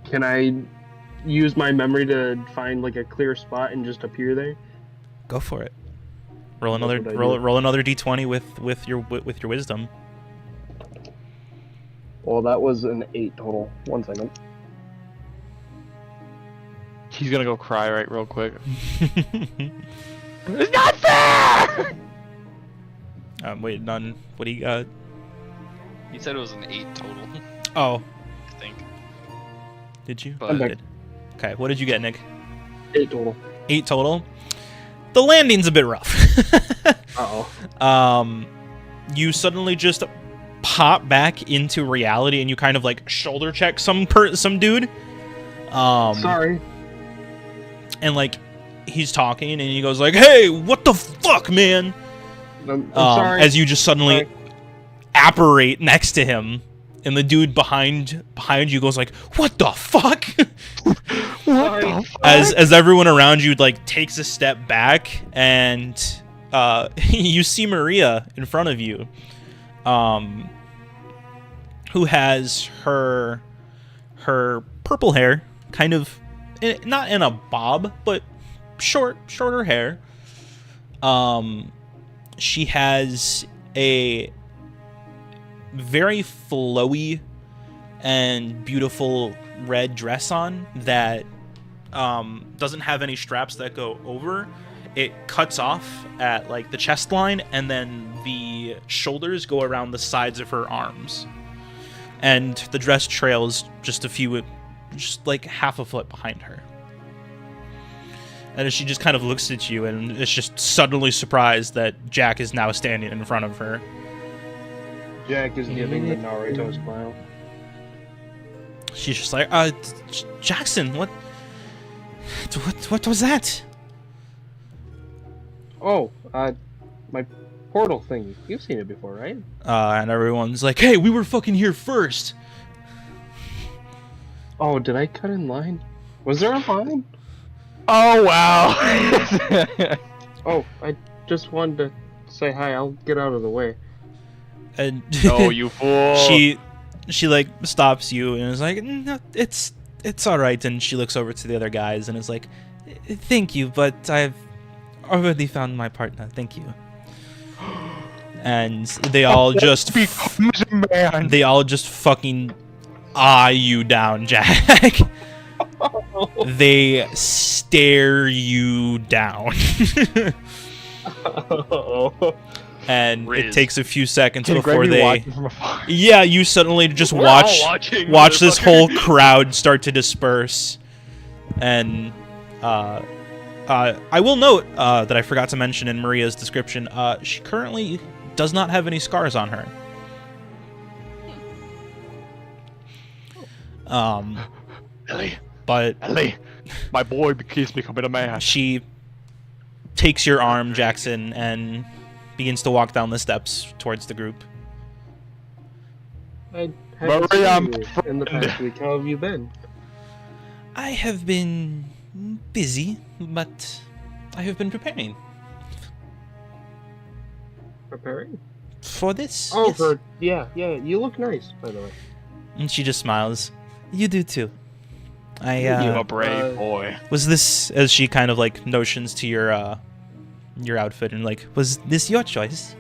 Can I use my memory to find like a clear spot and just appear there? Go for it. Roll another what I roll, do. roll another d20 with your wisdom. Well, that was an 8 total. 1 second. He's gonna go cry right real quick. It's not fair! Wait, none. What do you got? He said it was an 8 total, Oh, I think. did you? But I'm back. Good. Okay, what did you get, Nick? 8 total. 8 total. The landing's a bit rough. Uh-oh. You suddenly just pop back into reality, and you kind of like shoulder check some dude. Sorry. And like he's talking, and he goes like, "Hey, what the fuck, man?" I'm sorry. As you just suddenly apparate next to him, and the dude behind you goes like, "What the fuck?" What the fuck? As everyone around you like takes a step back, and you see Maria in front of you, who has her purple hair kind of not in a bob, but shorter hair. She has a very flowy and beautiful red dress on that doesn't have any straps that go over. It cuts off at like the chest line, and then the shoulders go around the sides of her arms, and the dress trails just like half a foot behind her. And she just kind of looks at you and is just suddenly surprised that Jack is now standing in front of her. Jack is giving the Naruto smile. She's just like, Jackson, what was that? Oh, my portal thing. You've seen it before, right? And everyone's like, hey, we were fucking here first. Oh, did I cut in line? Was there a line? Oh wow! Oh, I just wanted to say hi. I'll get out of the way. And No, you fool! she like stops you and is like, no, it's all right. And she looks over to the other guys and is like, thank you, but I've already found my partner. Thank you. And they all just man. they all just fucking eye you down, Jack. They stare you down. And it takes a few seconds before they... Yeah, you suddenly just watch this whole crowd start to disperse. And I will note that I forgot to mention in Maria's description, she currently does not have any scars on her. But Ellie, my boy keeps becoming a man. she takes your arm, Jackson, and begins to walk down the steps towards the group. I haven't Maria, seen you in the past week. How have you been? I have been busy, but I have been preparing Preparing? for this. Oh, yes. yeah. You look nice, by the way. And she just smiles. You do too. You're a brave boy. Was this, as she kind of like notions to your outfit, and like, was this your choice?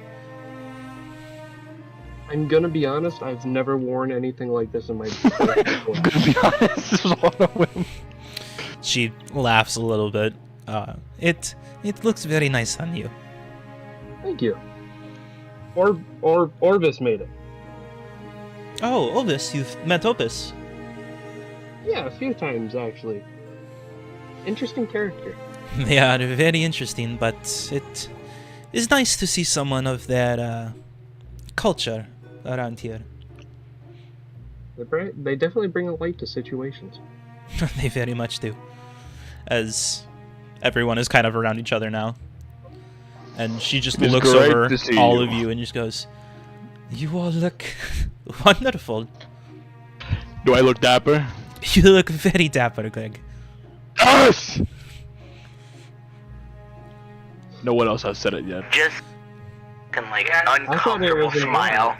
I'm gonna be honest. I've never worn anything like this in my life before. I'm gonna be honest, this is one of them. She laughs a little bit. It looks very nice on you. Thank you. Orbis made it. Oh, Opus, you've met Opus. Yeah, a few times actually. Interesting character. They are very interesting, but it is nice to see someone of their culture around here. They definitely bring a light to situations. They very much do. As everyone is kind of around each other now. And she just It's looks great over to see all you. of you and just goes, "You all look wonderful. Do I look dapper? You look very dapper, Greg." Yes! No one else has said it yet. Just like thought it uncomfortable was in smile.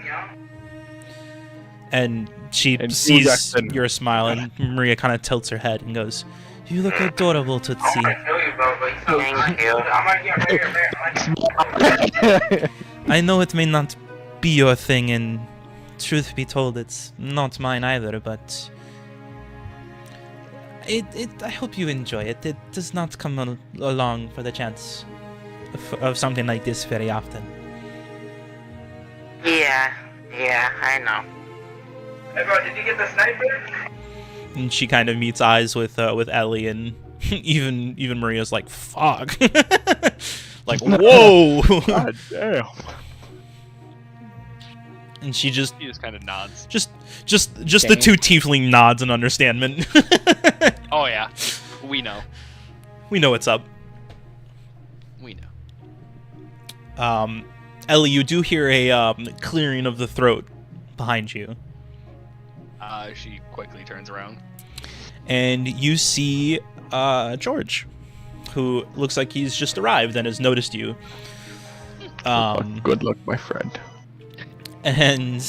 And she And sees Jackson. your smile, and Maria kind of tilts her head and goes, "You look adorable, Tootsie." Thank you. I know it may not be your thing, and truth be told, it's not mine either, but I hope you enjoy it. It does not come along for the chance of something like this very often. Yeah, I know. Hey bro, did you get the sniper? And she kind of meets eyes with Ellie, and even Maria's like, "Fuck!" Like, whoa! God damn. And she just He just kind of nods. just the two tiefling nods in understandment. Oh yeah, we know. We know what's up. We know. Ellie, you do hear a clearing of the throat behind you, She quickly turns around. and you see George, who looks like he's just arrived and has noticed you. Good luck, my friend. And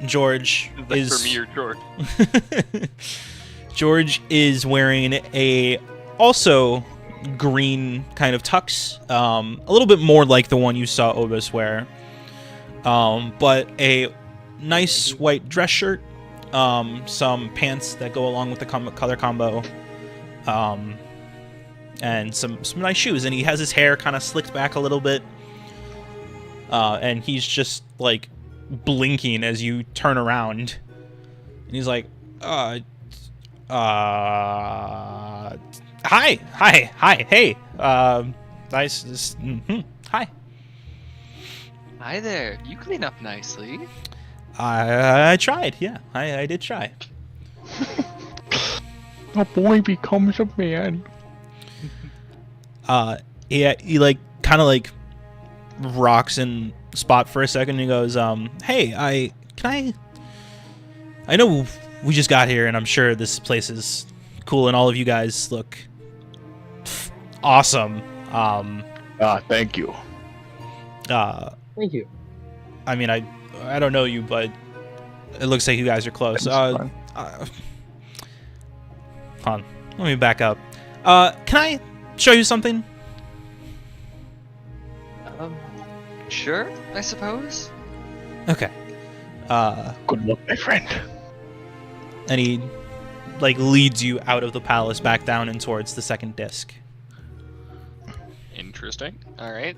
George is For me or George. George is wearing a also green kind of tux, a little bit more like the one you saw Obus wear, but a nice white dress shirt, some pants that go along with the color combo, and some nice shoes. And he has his hair kind of slicked back a little bit, and he's just like blinking as you turn around, and he's like, hi, hey, nice, hi. Hi there. You clean up nicely. I tried, yeah, I did try. A boy becomes a man. Yeah, he like kind of like rocks in spot for a second, and he goes, hey, I know we just got here, and I'm sure this place is cool, and all of you guys look awesome. Thank you. Thank you. I mean, I don't know you, but it looks like you guys are close. That's Hold on, let me back up. Can I show you something? Sure, I suppose. Okay. Good luck, my friend. And he like leads you out of the palace back down and towards the second disc. Interesting. All right.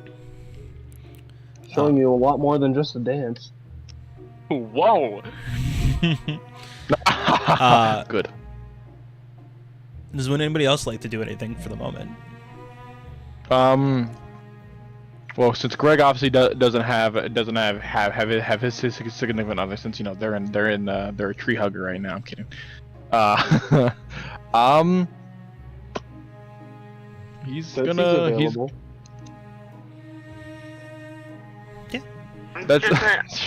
Showing you a lot more than just a dance. Whoa. Good. Does anybody else like to do anything for the moment? Well, since Greg obviously doesn't have his significant other, since they're a tree hugger right now. I'm kidding. He's So gonna available. That's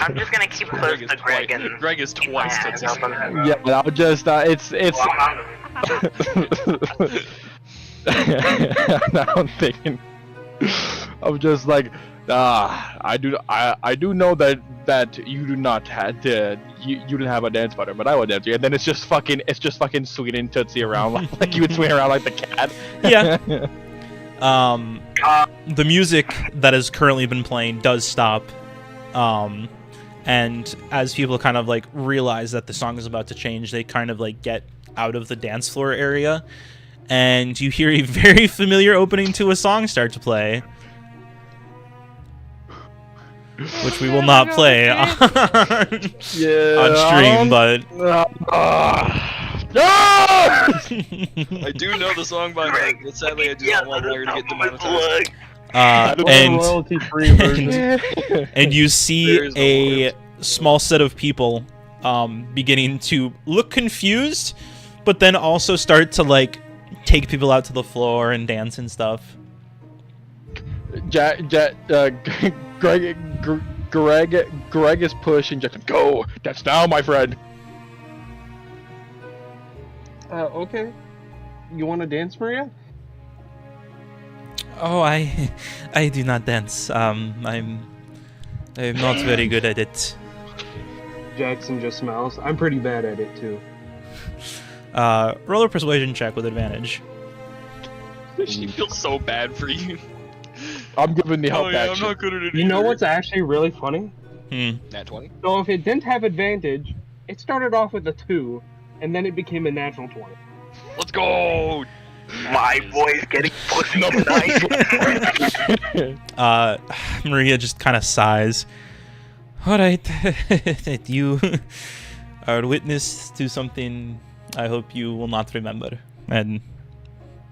I'm just gonna keep close to Greg and Greg is keep my twice hands Tootsie. up on him. yeah, but I'll just it's. Now I'm thinking. I'm just like, I do know that you do not have you didn't have a dance partner, but I would dance you. And then it's just fucking swinging Tootsie around like you would swing around like the cat. Yeah. The music that has currently been playing does stop. And as people kind of like realize that the song is about to change, they kind of like get out of the dance floor area, and you hear a very familiar opening to a song start to play, which we will not play on stream, but I do know the song by heart, but sadly I do not want Larry to get demonetized. and royalty-free version. and you There see is no a small set of people beginning to look confused, but then also start to like take people out to the floor and dance and stuff. Greg is pushing Jackson. Go. That's now, my friend. Okay. You want to dance, Maria? Oh, I do not dance. I'm not very good at it. Jackson just smiles. I'm pretty bad at it too. Roll a persuasion check with advantage. She feels so bad for you. I'm giving the help Oh yeah, I'm action. not good at it. You know either. what's actually really funny? Nat 20? So if it didn't have advantage, it started off with a 2, and then it became a natural 20. Let's go! My boy's getting pussy tonight. Maria just kind of sighs. All right, you are witness to something I hope you will not remember, and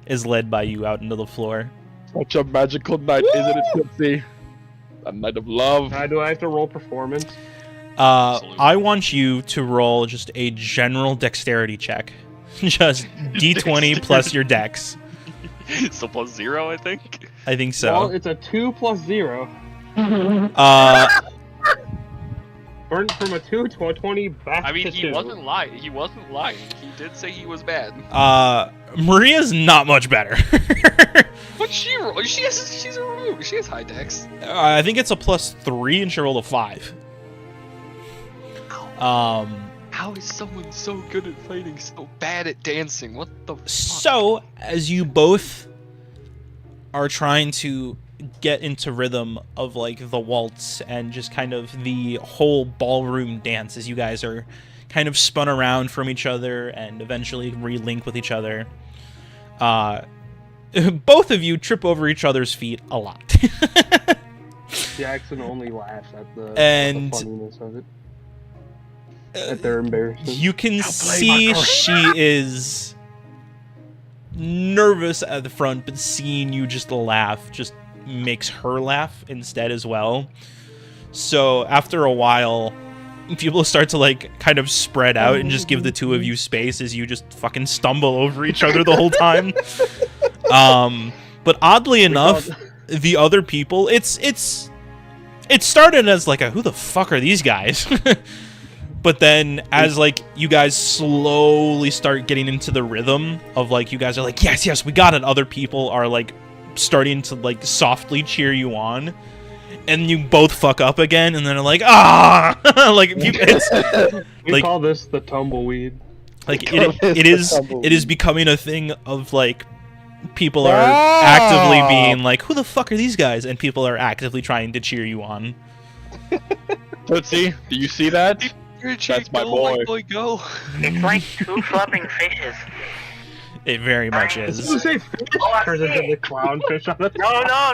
is led by you out into the floor. Such a magical night, isn't it, Tipsy? A night of love. Do I have to roll performance? I want you to roll just a general dexterity check. Just d20 plus your dex. So plus 0, I think? I think so. Well, it's a 2 plus 0. Burnt from a 2 to a 20 back I mean, to he 2. wasn't lying. He wasn't lying. He did say he was bad. Maria's not much better. But she's a remote. She has high dex. I think it's a +3 and she rolled a 5. How is someone so good at fighting, so bad at dancing? What the fuck? So, as you both are trying to get into rhythm of like the waltz and just kind of the whole ballroom dance, as you guys are kind of spun around from each other and eventually relink with each other, both of you trip over each other's feet a lot. Jackson only laughs at the funniness of it. At their embarrassment. You can see she is nervous at the front, but seeing you just laugh just makes her laugh instead as well. So after a while, people start to like kind of spread out and just give the two of you space as you just fucking stumble over each other the whole time. But oddly enough, the other people, it started as like a who the fuck are these guys? But then as like you guys slowly start getting into the rhythm of like you guys are like yes we got it, other people are like starting to like softly cheer you on, and you both fuck up again, and then are like like we call this the tumbleweed. Like it is becoming a thing of like people are actively being like who the fuck are these guys, and people are actively trying to cheer you on. Tootsie, do you see that? That's my boy. My boy, go. It's like two flopping fishes. It very much is. Did you say fish? Turns into the clownfish on the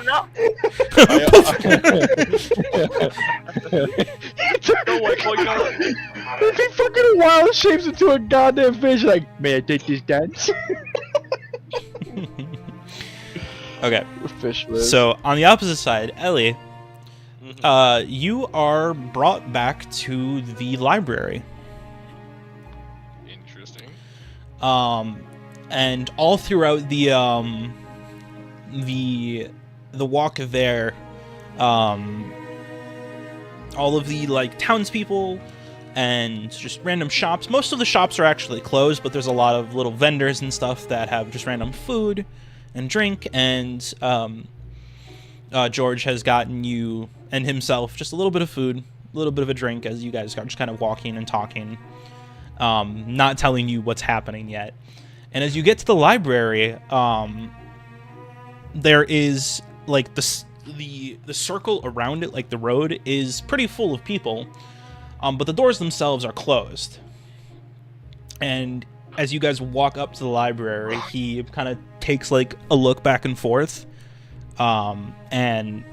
No. Go, white boy, go. He fucking wild shapes into a goddamn fish. Like, may I take this dance? Okay. Fish. So on the opposite side, Ellie, you are brought back to the library. Interesting. And all throughout the walk there, all of the like townspeople and just random shops. Most of the shops are actually closed, but there's a lot of little vendors and stuff that have just random food and drink. And George has gotten you and himself just a little bit of food, a little bit of a drink as you guys are just kind of walking and talking, not telling you what's happening yet. And as you get to the library, there is like the circle around it, like the road, is pretty full of people, but the doors themselves are closed. And as you guys walk up to the library, he kind of takes like a look back and forth, and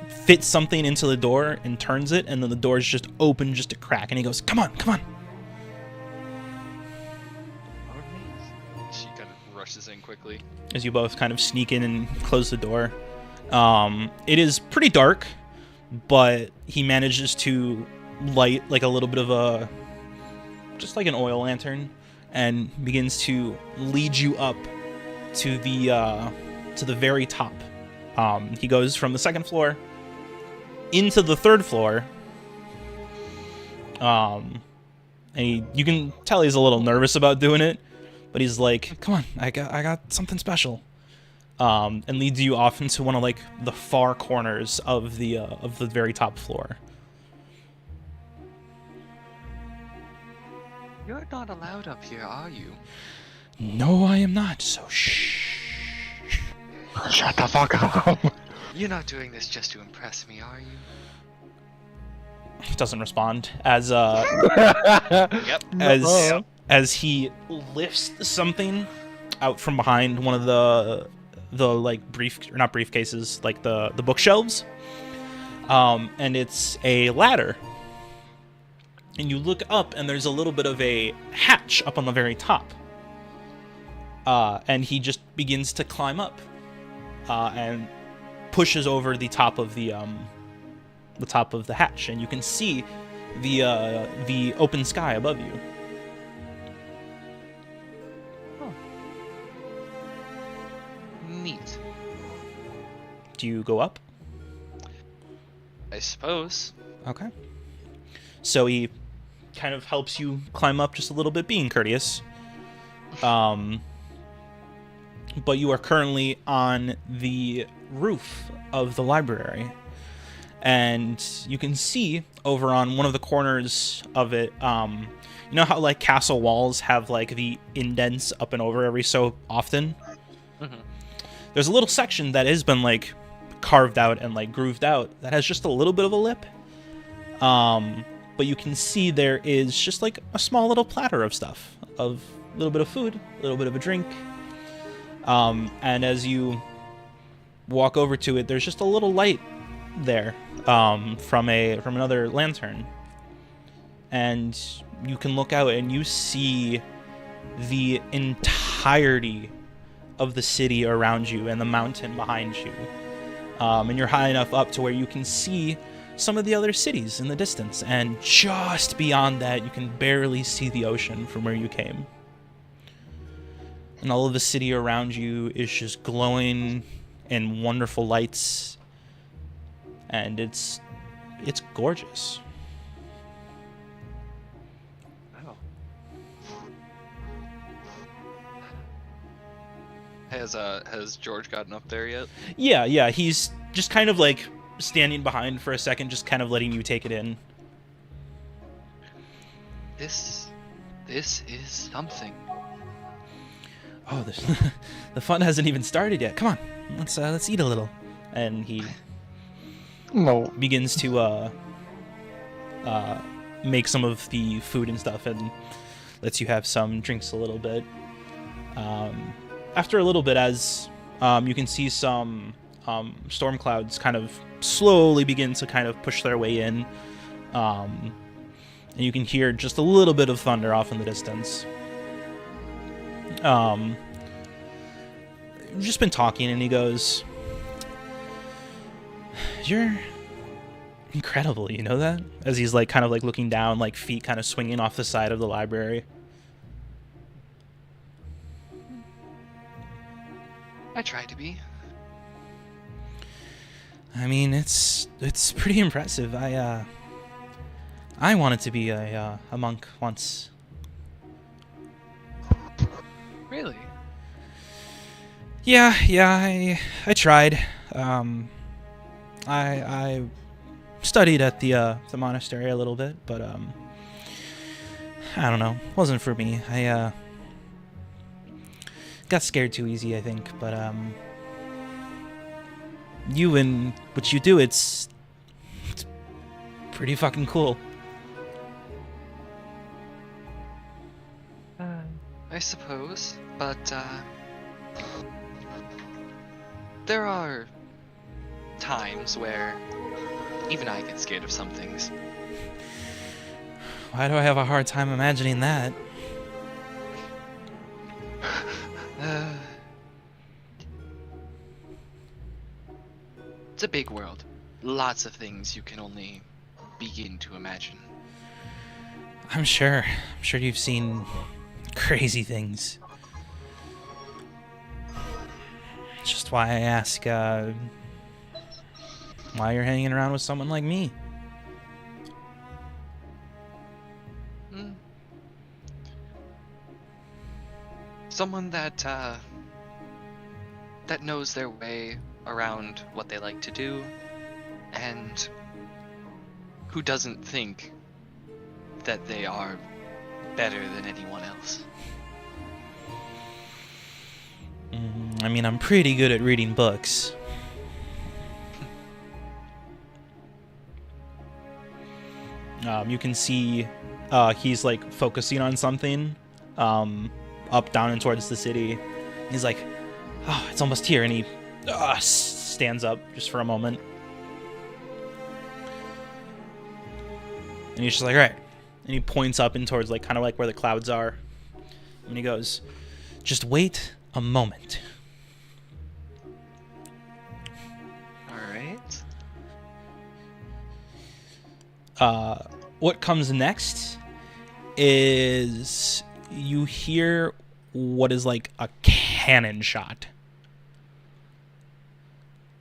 fits something into the door and turns it, and then the door's just open just a crack, and he goes, "Come on, come on." She kind of rushes in quickly. As you both kind of sneak in and close the door. It is pretty dark, but he manages to light like a little bit of just like an oil lantern, and begins to lead you up to the very top He goes from the second floor into the third floor. And you can tell he's a little nervous about doing it, but he's like, "Come on, I got something special." And leads you off into one of like the far corners of the very top floor. You're not allowed up here, are you? No, I am not. So shh. Shut the fuck up. You're not doing this just to impress me, are you? He doesn't respond as Yep. as he lifts something out from behind one of the like not briefcases, like the bookshelves. And it's a ladder. And you look up and there's a little bit of a hatch up on the very top. And he just begins to climb up. And pushes over the top of the hatch, and you can see the open sky above you. Neat. Do you go up? I suppose. Okay. So he kind of helps you climb up just a little bit, being courteous. But you are currently on the roof of the library. And you can see over on one of the corners of it, you know how like castle walls have like the indents up and over every so often? Mm-hmm. There's a little section that has been like carved out and like grooved out that has just a little bit of a lip. But you can see there is just like a small little platter of stuff, of a little bit of food, a little bit of a drink. And as you walk over to it, there's just a little light there from another lantern. And you can look out and you see the entirety of the city around you and the mountain behind you. And you're high enough up to where you can see some of the other cities in the distance. And just beyond that, you can barely see the ocean from where you came. And all of the city around you is just glowing in wonderful lights. And it's gorgeous. Wow. Has George gotten up there yet? Yeah, he's just kind of like standing behind for a second, just kind of letting you take it in. This is something. Oh, the fun hasn't even started yet. Come on, let's eat a little. And he begins to make some of the food and stuff, and lets you have some drinks a little bit. After a little bit, as you can see some storm clouds kind of slowly begin to kind of push their way in, and you can hear just a little bit of thunder off in the distance. We've just been talking, and he goes, "You're incredible, you know that?" As he's like kind of like looking down, like feet kind of swinging off the side of the library. I try to be. I mean, it's pretty impressive. I wanted to be a monk once. Really? Yeah, I tried. I studied at the monastery a little bit, but I don't know, wasn't for me. I got scared too easy, I think. But you and what you do, it's pretty fucking cool. I suppose, but there are times where even I get scared of some things. Why do I have a hard time imagining that? It's a big world. Lots of things you can only begin to imagine. I'm sure you've seen crazy things. It's just why I ask, why you're hanging around with someone like me. Someone that that knows their way around what they like to do, and who doesn't think that they are better than anyone else. I mean, I'm pretty good at reading books. You can see he's like focusing on something up, down, and towards the city. He's like, oh, it's almost here, and he stands up just for a moment. And he's just like, all right. And he points up and towards like kind of like where the clouds are. And he goes, just wait a moment. Alright. What comes next is you hear what is like a cannon shot.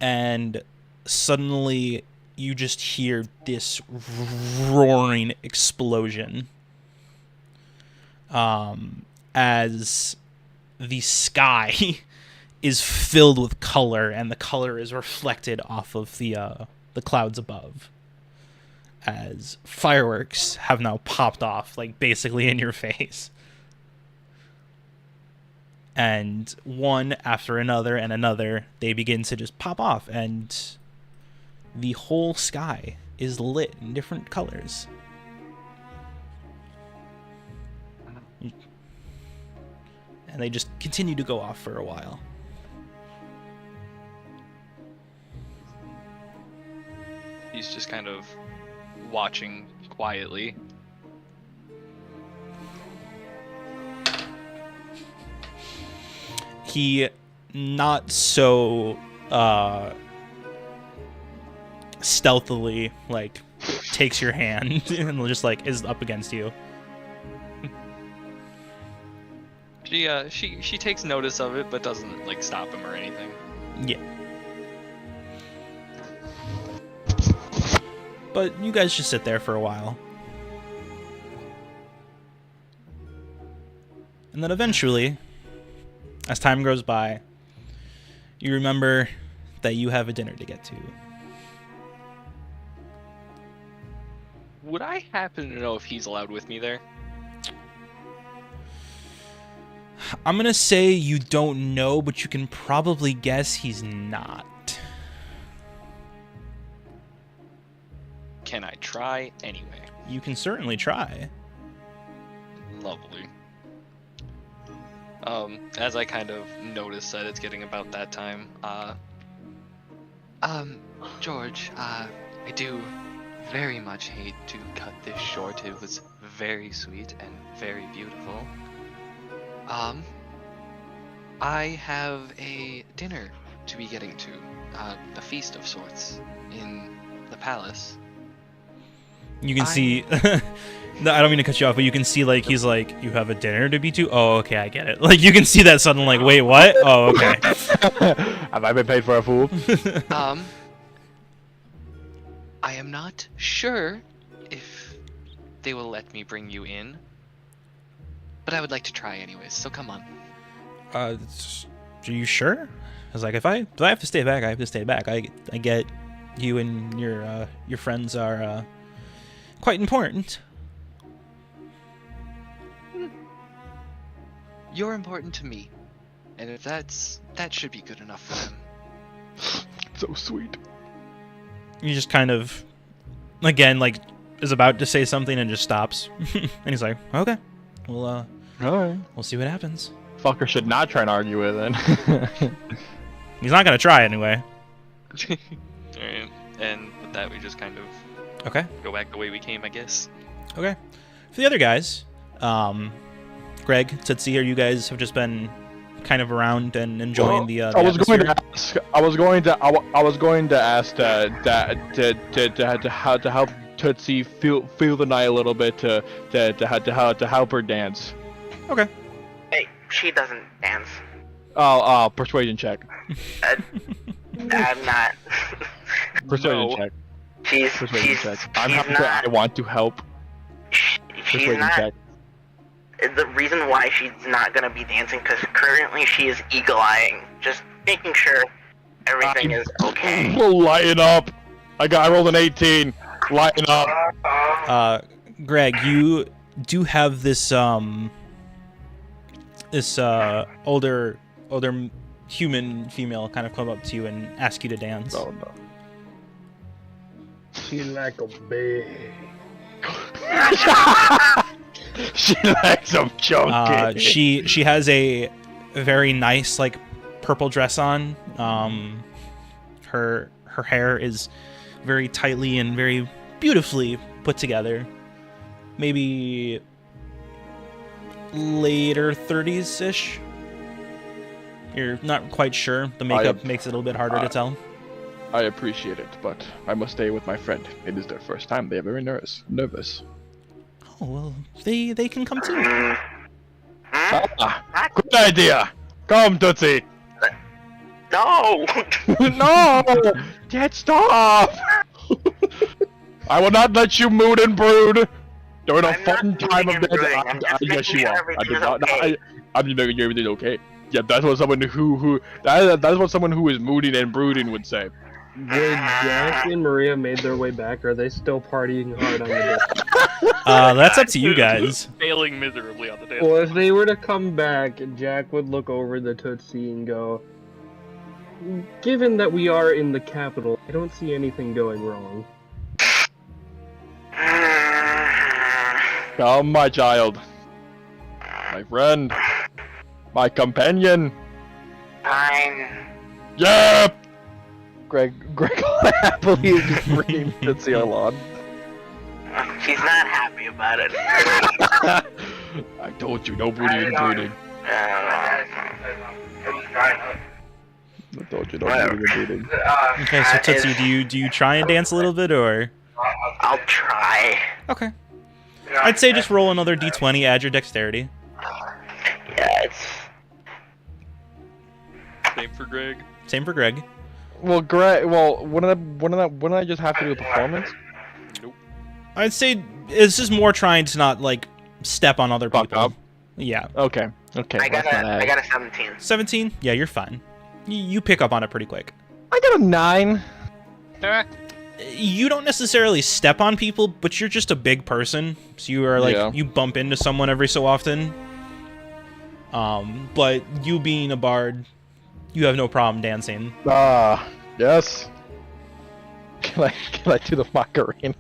And suddenly you just hear this roaring explosion as the sky is filled with color, and the color is reflected off of the clouds above, as fireworks have now popped off, like basically in your face. And one after another and another, they begin to just pop off, and the whole sky is lit in different colors. And they just continue to go off for a while. He's just kind of watching quietly. He not so stealthily like takes your hand and just like is up against you. She takes notice of it, but doesn't like stop him or anything. Yeah. But you guys just sit there for a while. And then eventually, as time goes by, you remember that you have a dinner to get to. Would I happen to know if he's allowed with me there? I'm gonna say you don't know, but you can probably guess he's not. Can I try anyway? You can certainly try. Lovely. As I kind of notice that it's getting about that time, George, I do very much hate to cut this short. It was very sweet and very beautiful. I have a dinner to be getting to, a feast of sorts in the palace. You can see... No, I don't mean to cut you off, but you can see, like, he's like, you have a dinner to be to? Oh, okay, I get it. Like, you can see that sudden, like, wait, what? Oh, okay. Have I been paid for a fool? I am not sure if they will let me bring you in, but I would like to try anyways, so come on. Are you sure? I was like, if I have to stay back, I have to stay back. I get you and your friends are quite important. You're important to me, and if that should be good enough for them. So sweet. He just kind of, again, like, is about to say something and just stops. And he's like, okay, well, Alright. we'll see what happens. Fucker should not try and argue with it. He's not gonna try anyway. Alright, and with that we just kind of Okay. go back the way we came, I guess. Okay. For the other guys, Greg, Tootsie, you guys have just been kind of around and enjoying the I was going atmosphere. to ask. I was going to ask to help Tootsie feel the night a little bit to help her dance. Okay. Hey, she doesn't dance. Oh, persuasion check. I'm not. Persuasion No. check. She's check. I'm happy. not. I want to help. She's Persuasion not. check. The reason why she's not gonna be dancing because currently she is eagle-eyeing, just making sure everything is okay. Lighten up. I rolled an 18. Lighten up. Greg, you do have this older human female kind of come up to you and ask you to dance. Oh no. She like a big. She likes some chunky. She has a very nice like purple dress on. Her hair is very tightly and very beautifully put together. Maybe later 30s ish. You're not quite sure. The makeup makes it a little bit harder to tell. I appreciate it, but I must stay with my friend. It is their first time. They are very nervous. Oh well, they can come too. Good idea. Come, Tootsie. No! No! Dad, stop! I will not let you mood and brood during a I'm fun not time of mooding and day. brooding. I'm just Yes, making you sure are. I everything did is not. okay. I'm just making sure everything's okay. Yeah, that's what someone that's what someone who is mooding and brooding would say. When Jack and Maria made their way back, are they still partying hard on the dance? That's up to you guys. Failing miserably on the dance. Well, if they were to come back, Jack would look over the Tootsie and go, given that we are in the capital, I don't see anything going wrong. Come, my child. My friend. My companion. Fine. Yep! Greg happily is just bringing Tootsie along. She's not happy about it. I told you, no brooding and brooding. I told you, no brooding and brooding. Okay, so Tootsie, do you try and dance a little bit or? I'll try. Okay. I'd say just roll another d20, add your dexterity. Yeah, it's... Same for Greg. Same for Greg. Well, wouldn't I just have to do a performance? I'd say it's just more trying to not like step on other Fuck people. up. Yeah. Okay. I got a 17. 17? Yeah, you're fine. You pick up on it pretty quick. I got a 9. You don't necessarily step on people, but you're just a big person, so you are like you bump into someone every so often. But you being a bard, you have no problem dancing. Yes. Can I do the Macarena?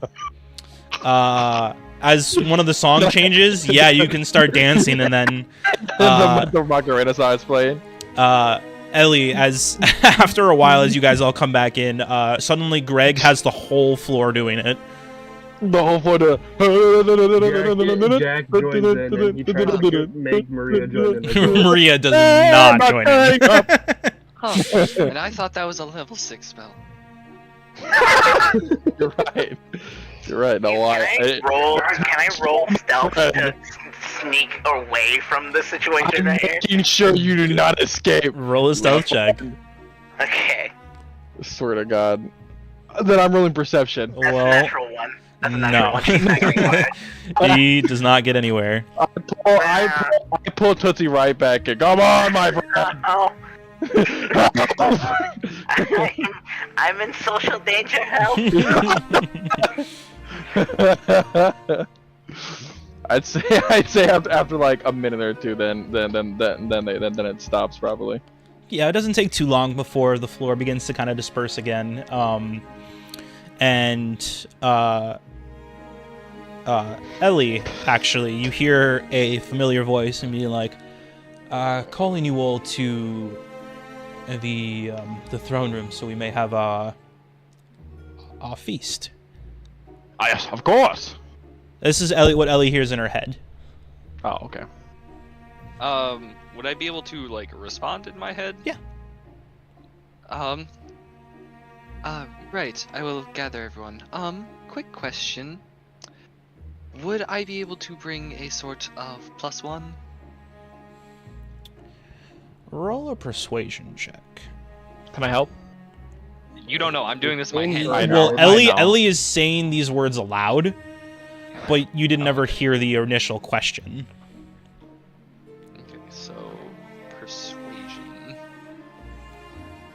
As one of the song changes, yeah, you can start dancing, and then the Macarena starts playing. Ellie, as after a while, as you guys all come back in, suddenly Greg has the whole floor doing it. The whole floor. Jack joins in and he tries to make Maria join in. Maria does not join in. Huh. And I thought that was a level 6 spell. You're right. You're right. No lie. Can I roll stealth to sneak away from the situation right here? Making sure you do not escape. Roll a stealth check. Okay. I swear to God. Then I'm rolling perception. That's a Well, natural one. That's a no. natural one. She's not getting one. He does not get anywhere. I pull Tootsie right back in. Come on, my friend. Oh. I'm in social danger. Help! I'd say after like a minute or two, then it stops probably. Yeah, it doesn't take too long before the floor begins to kind of disperse again. Ellie, actually, you hear a familiar voice and be like, calling you all to the throne room so we may have a feast. Yes, of course. This is Ellie. What Ellie hears in her head. Oh, okay. Would I be able to like respond in my head? Yeah. Right. I will gather everyone. Quick question. Would I be able to bring a sort of +1? Roll a persuasion check. Can I help? You don't know. I'm doing this in my head. I know. Well, I know. Ellie is saying these words aloud, but you didn't ever hear the initial question. Okay, so persuasion.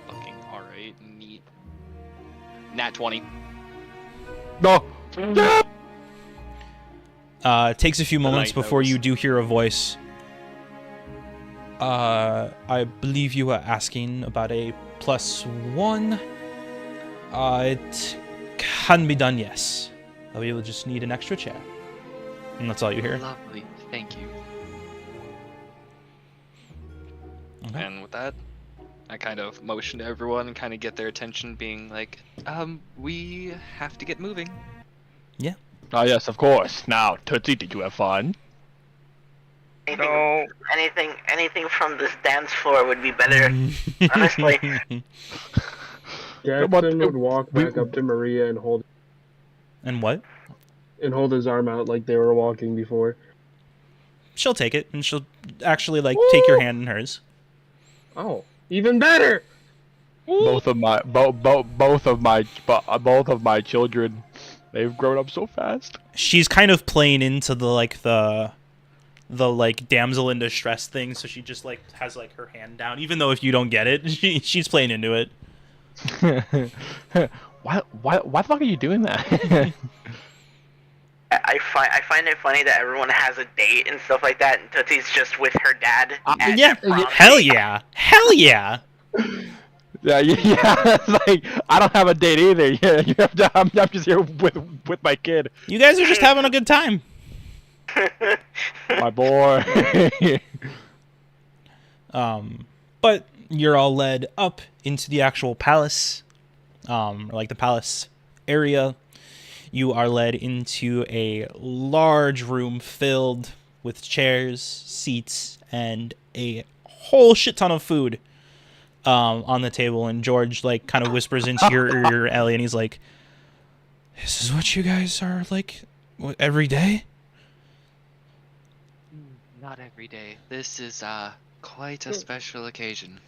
Fucking alright, neat. Nat 20. No. It takes a few moments night before knows. you do hear a voice. I believe you were asking about a +1. It can be done, yes. We will just need an extra chair. And that's all you hear. Lovely, thank you. Okay. And with that, I kind of motion to everyone and kind of get their attention, being like, we have to get moving. Oh yes, of course. Now, Tootsie, did you have fun? Anything from this dance floor would be better. Honestly. Jackson would walk back up to Maria and hold And what? his arm out like they were walking before. She'll take it, and she'll actually, like, take your hand in hers. Oh, even better! Both of my children, they've grown up so fast. She's kind of playing into the damsel in distress thing, so she just, like, has, like, her hand down. Even though if you don't get it, she's playing into it. Why the fuck are you doing that? I find it funny that everyone has a date and stuff like that, and Tootsie's just with her dad. Yeah, hell yeah. Hell yeah. yeah. It's like I don't have a date either. Yeah, you have to. I'm just here with my kid, You guys are just having a good time. my boy. But you're all led up into the actual palace, or like the palace area. You are led into a large room filled with chairs, seats, and a whole shit ton of food on the table. And George, like, kind of whispers into your ear, Ellie, and he's like, "This is what you guys are like every day?" Not every day. This is quite a special occasion.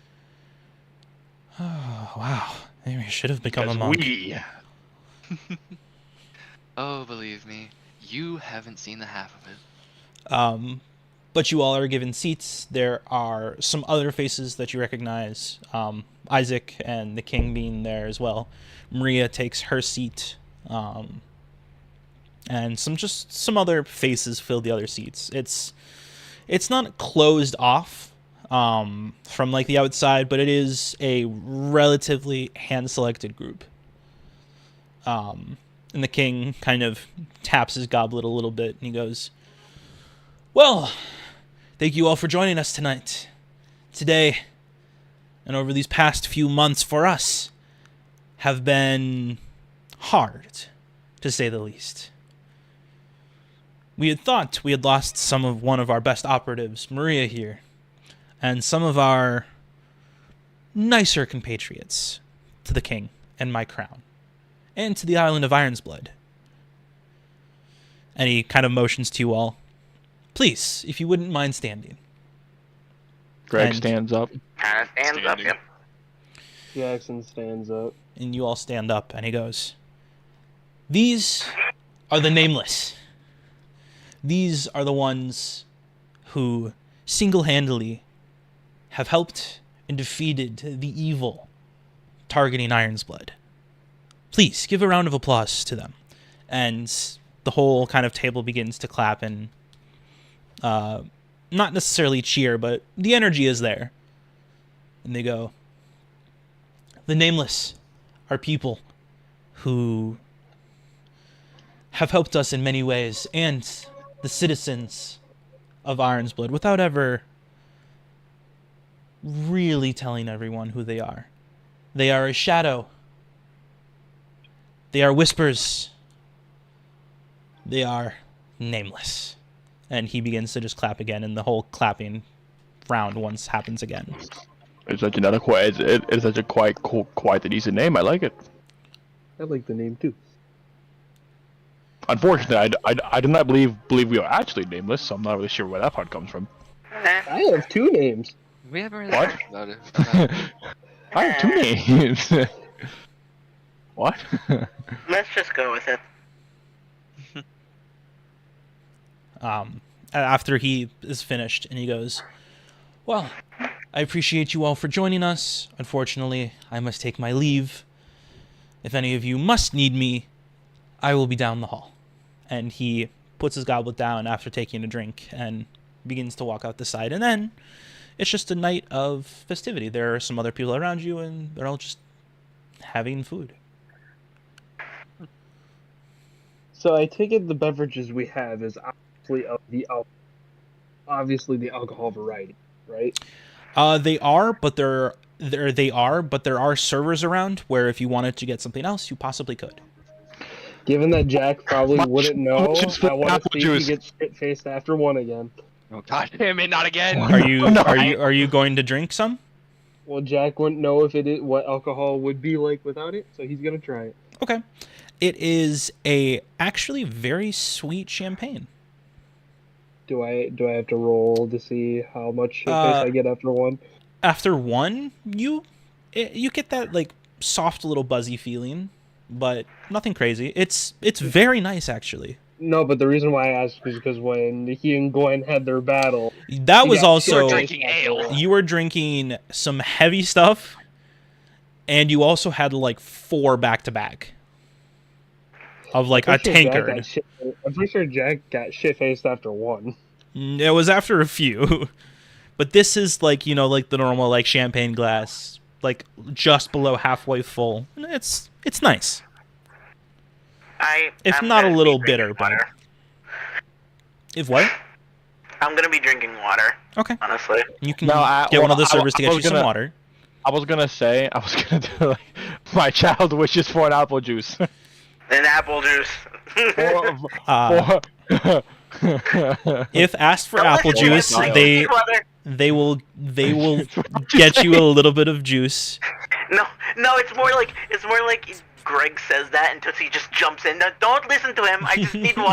Oh, wow. Maybe I should have become a Because monk. we. Oh, believe me, you haven't seen the half of it. But you all are given seats. There are some other faces that you recognize. Isaac and the king being there as well. Maria takes her seat. And some other faces fill the other seats. It's not closed off from like the outside, but it is a relatively hand-selected group. And the king kind of taps his goblet a little bit, and he goes, "Well, thank you all for joining us tonight. Today, and over these past few months for us, have been hard, to say the least. We had thought we had lost one of our best operatives, Maria here, and some of our nicer compatriots to the king and my crown, and to the island of Ironsblood." And he kind of motions to you all. "Please, if you wouldn't mind standing." Greg And- stands up. Kind of stands up, Standing. yep. Jackson stands up. And you all stand up, and he goes, "These are the nameless. These are the ones who single-handedly have helped and defeated the evil targeting Ironsblood. Please, give a round of applause to them." And the whole kind of table begins to clap and not necessarily cheer, but the energy is there. And they go, "The nameless are people who have helped us in many ways, and the citizens of Ironsblood, without ever really telling everyone who they are. They are a shadow. They are whispers. They are nameless." And he begins to just clap again, and the whole clapping round once happens again. It's such another quite. It's such a quite a decent name. I like it. I like the name too. Unfortunately, I do not believe we are actually nameless, so I'm not really sure where that part comes from. I have two names. We haven't really What? talked about it. I have two names. What? Let's just go with it. After he is finished, and he goes, "Well, I appreciate you all for joining us. Unfortunately, I must take my leave. If any of you must need me, I will be down the hall." And he puts his goblet down after taking a drink and begins to walk out the side. And then it's just a night of festivity. There are some other people around you, and they're all just having food. So I take it the beverages we have is obviously the alcohol variety, right? They are, but there are servers around where if you wanted to get something else, you possibly could. Given that Jack probably Much- wouldn't know, much I want apple to see if juice. he gets shit-faced after one again. Oh god damn it, not again! Are you going to drink some? Well, Jack wouldn't know if it is what alcohol would be like without it, so he's gonna try it. Okay. It is a actually very sweet champagne. Do I have to roll to see how much shit-face I get after one? After one, you get that like soft little buzzy feeling, but nothing crazy. It's very nice actually. No, but the reason why I asked is because when he and Gwen had their battle, That he was got also shit-faced drinking after ale. one. you were drinking some heavy stuff, and you also had like 4 back to back of like a I'm pretty sure Jack tankard. got shit- I'm pretty sure Jack got shit-faced after one. It was after a few, but this is like like the normal like champagne glass, like just below halfway full. It's nice. If I'm not a gonna little be bitter, drinking but water. if what? I'm gonna be drinking water, Okay, honestly. you can No, get one of the I servers to get was you some gonna- water. I was gonna do like my child wishes for an apple juice. Then apple juice. If asked for Don't apple listen to him, juice, I they need water. they will get you a little bit of juice. No, it's more like Greg says that and Tootsie just jumps in. No, don't listen to him. I just need water.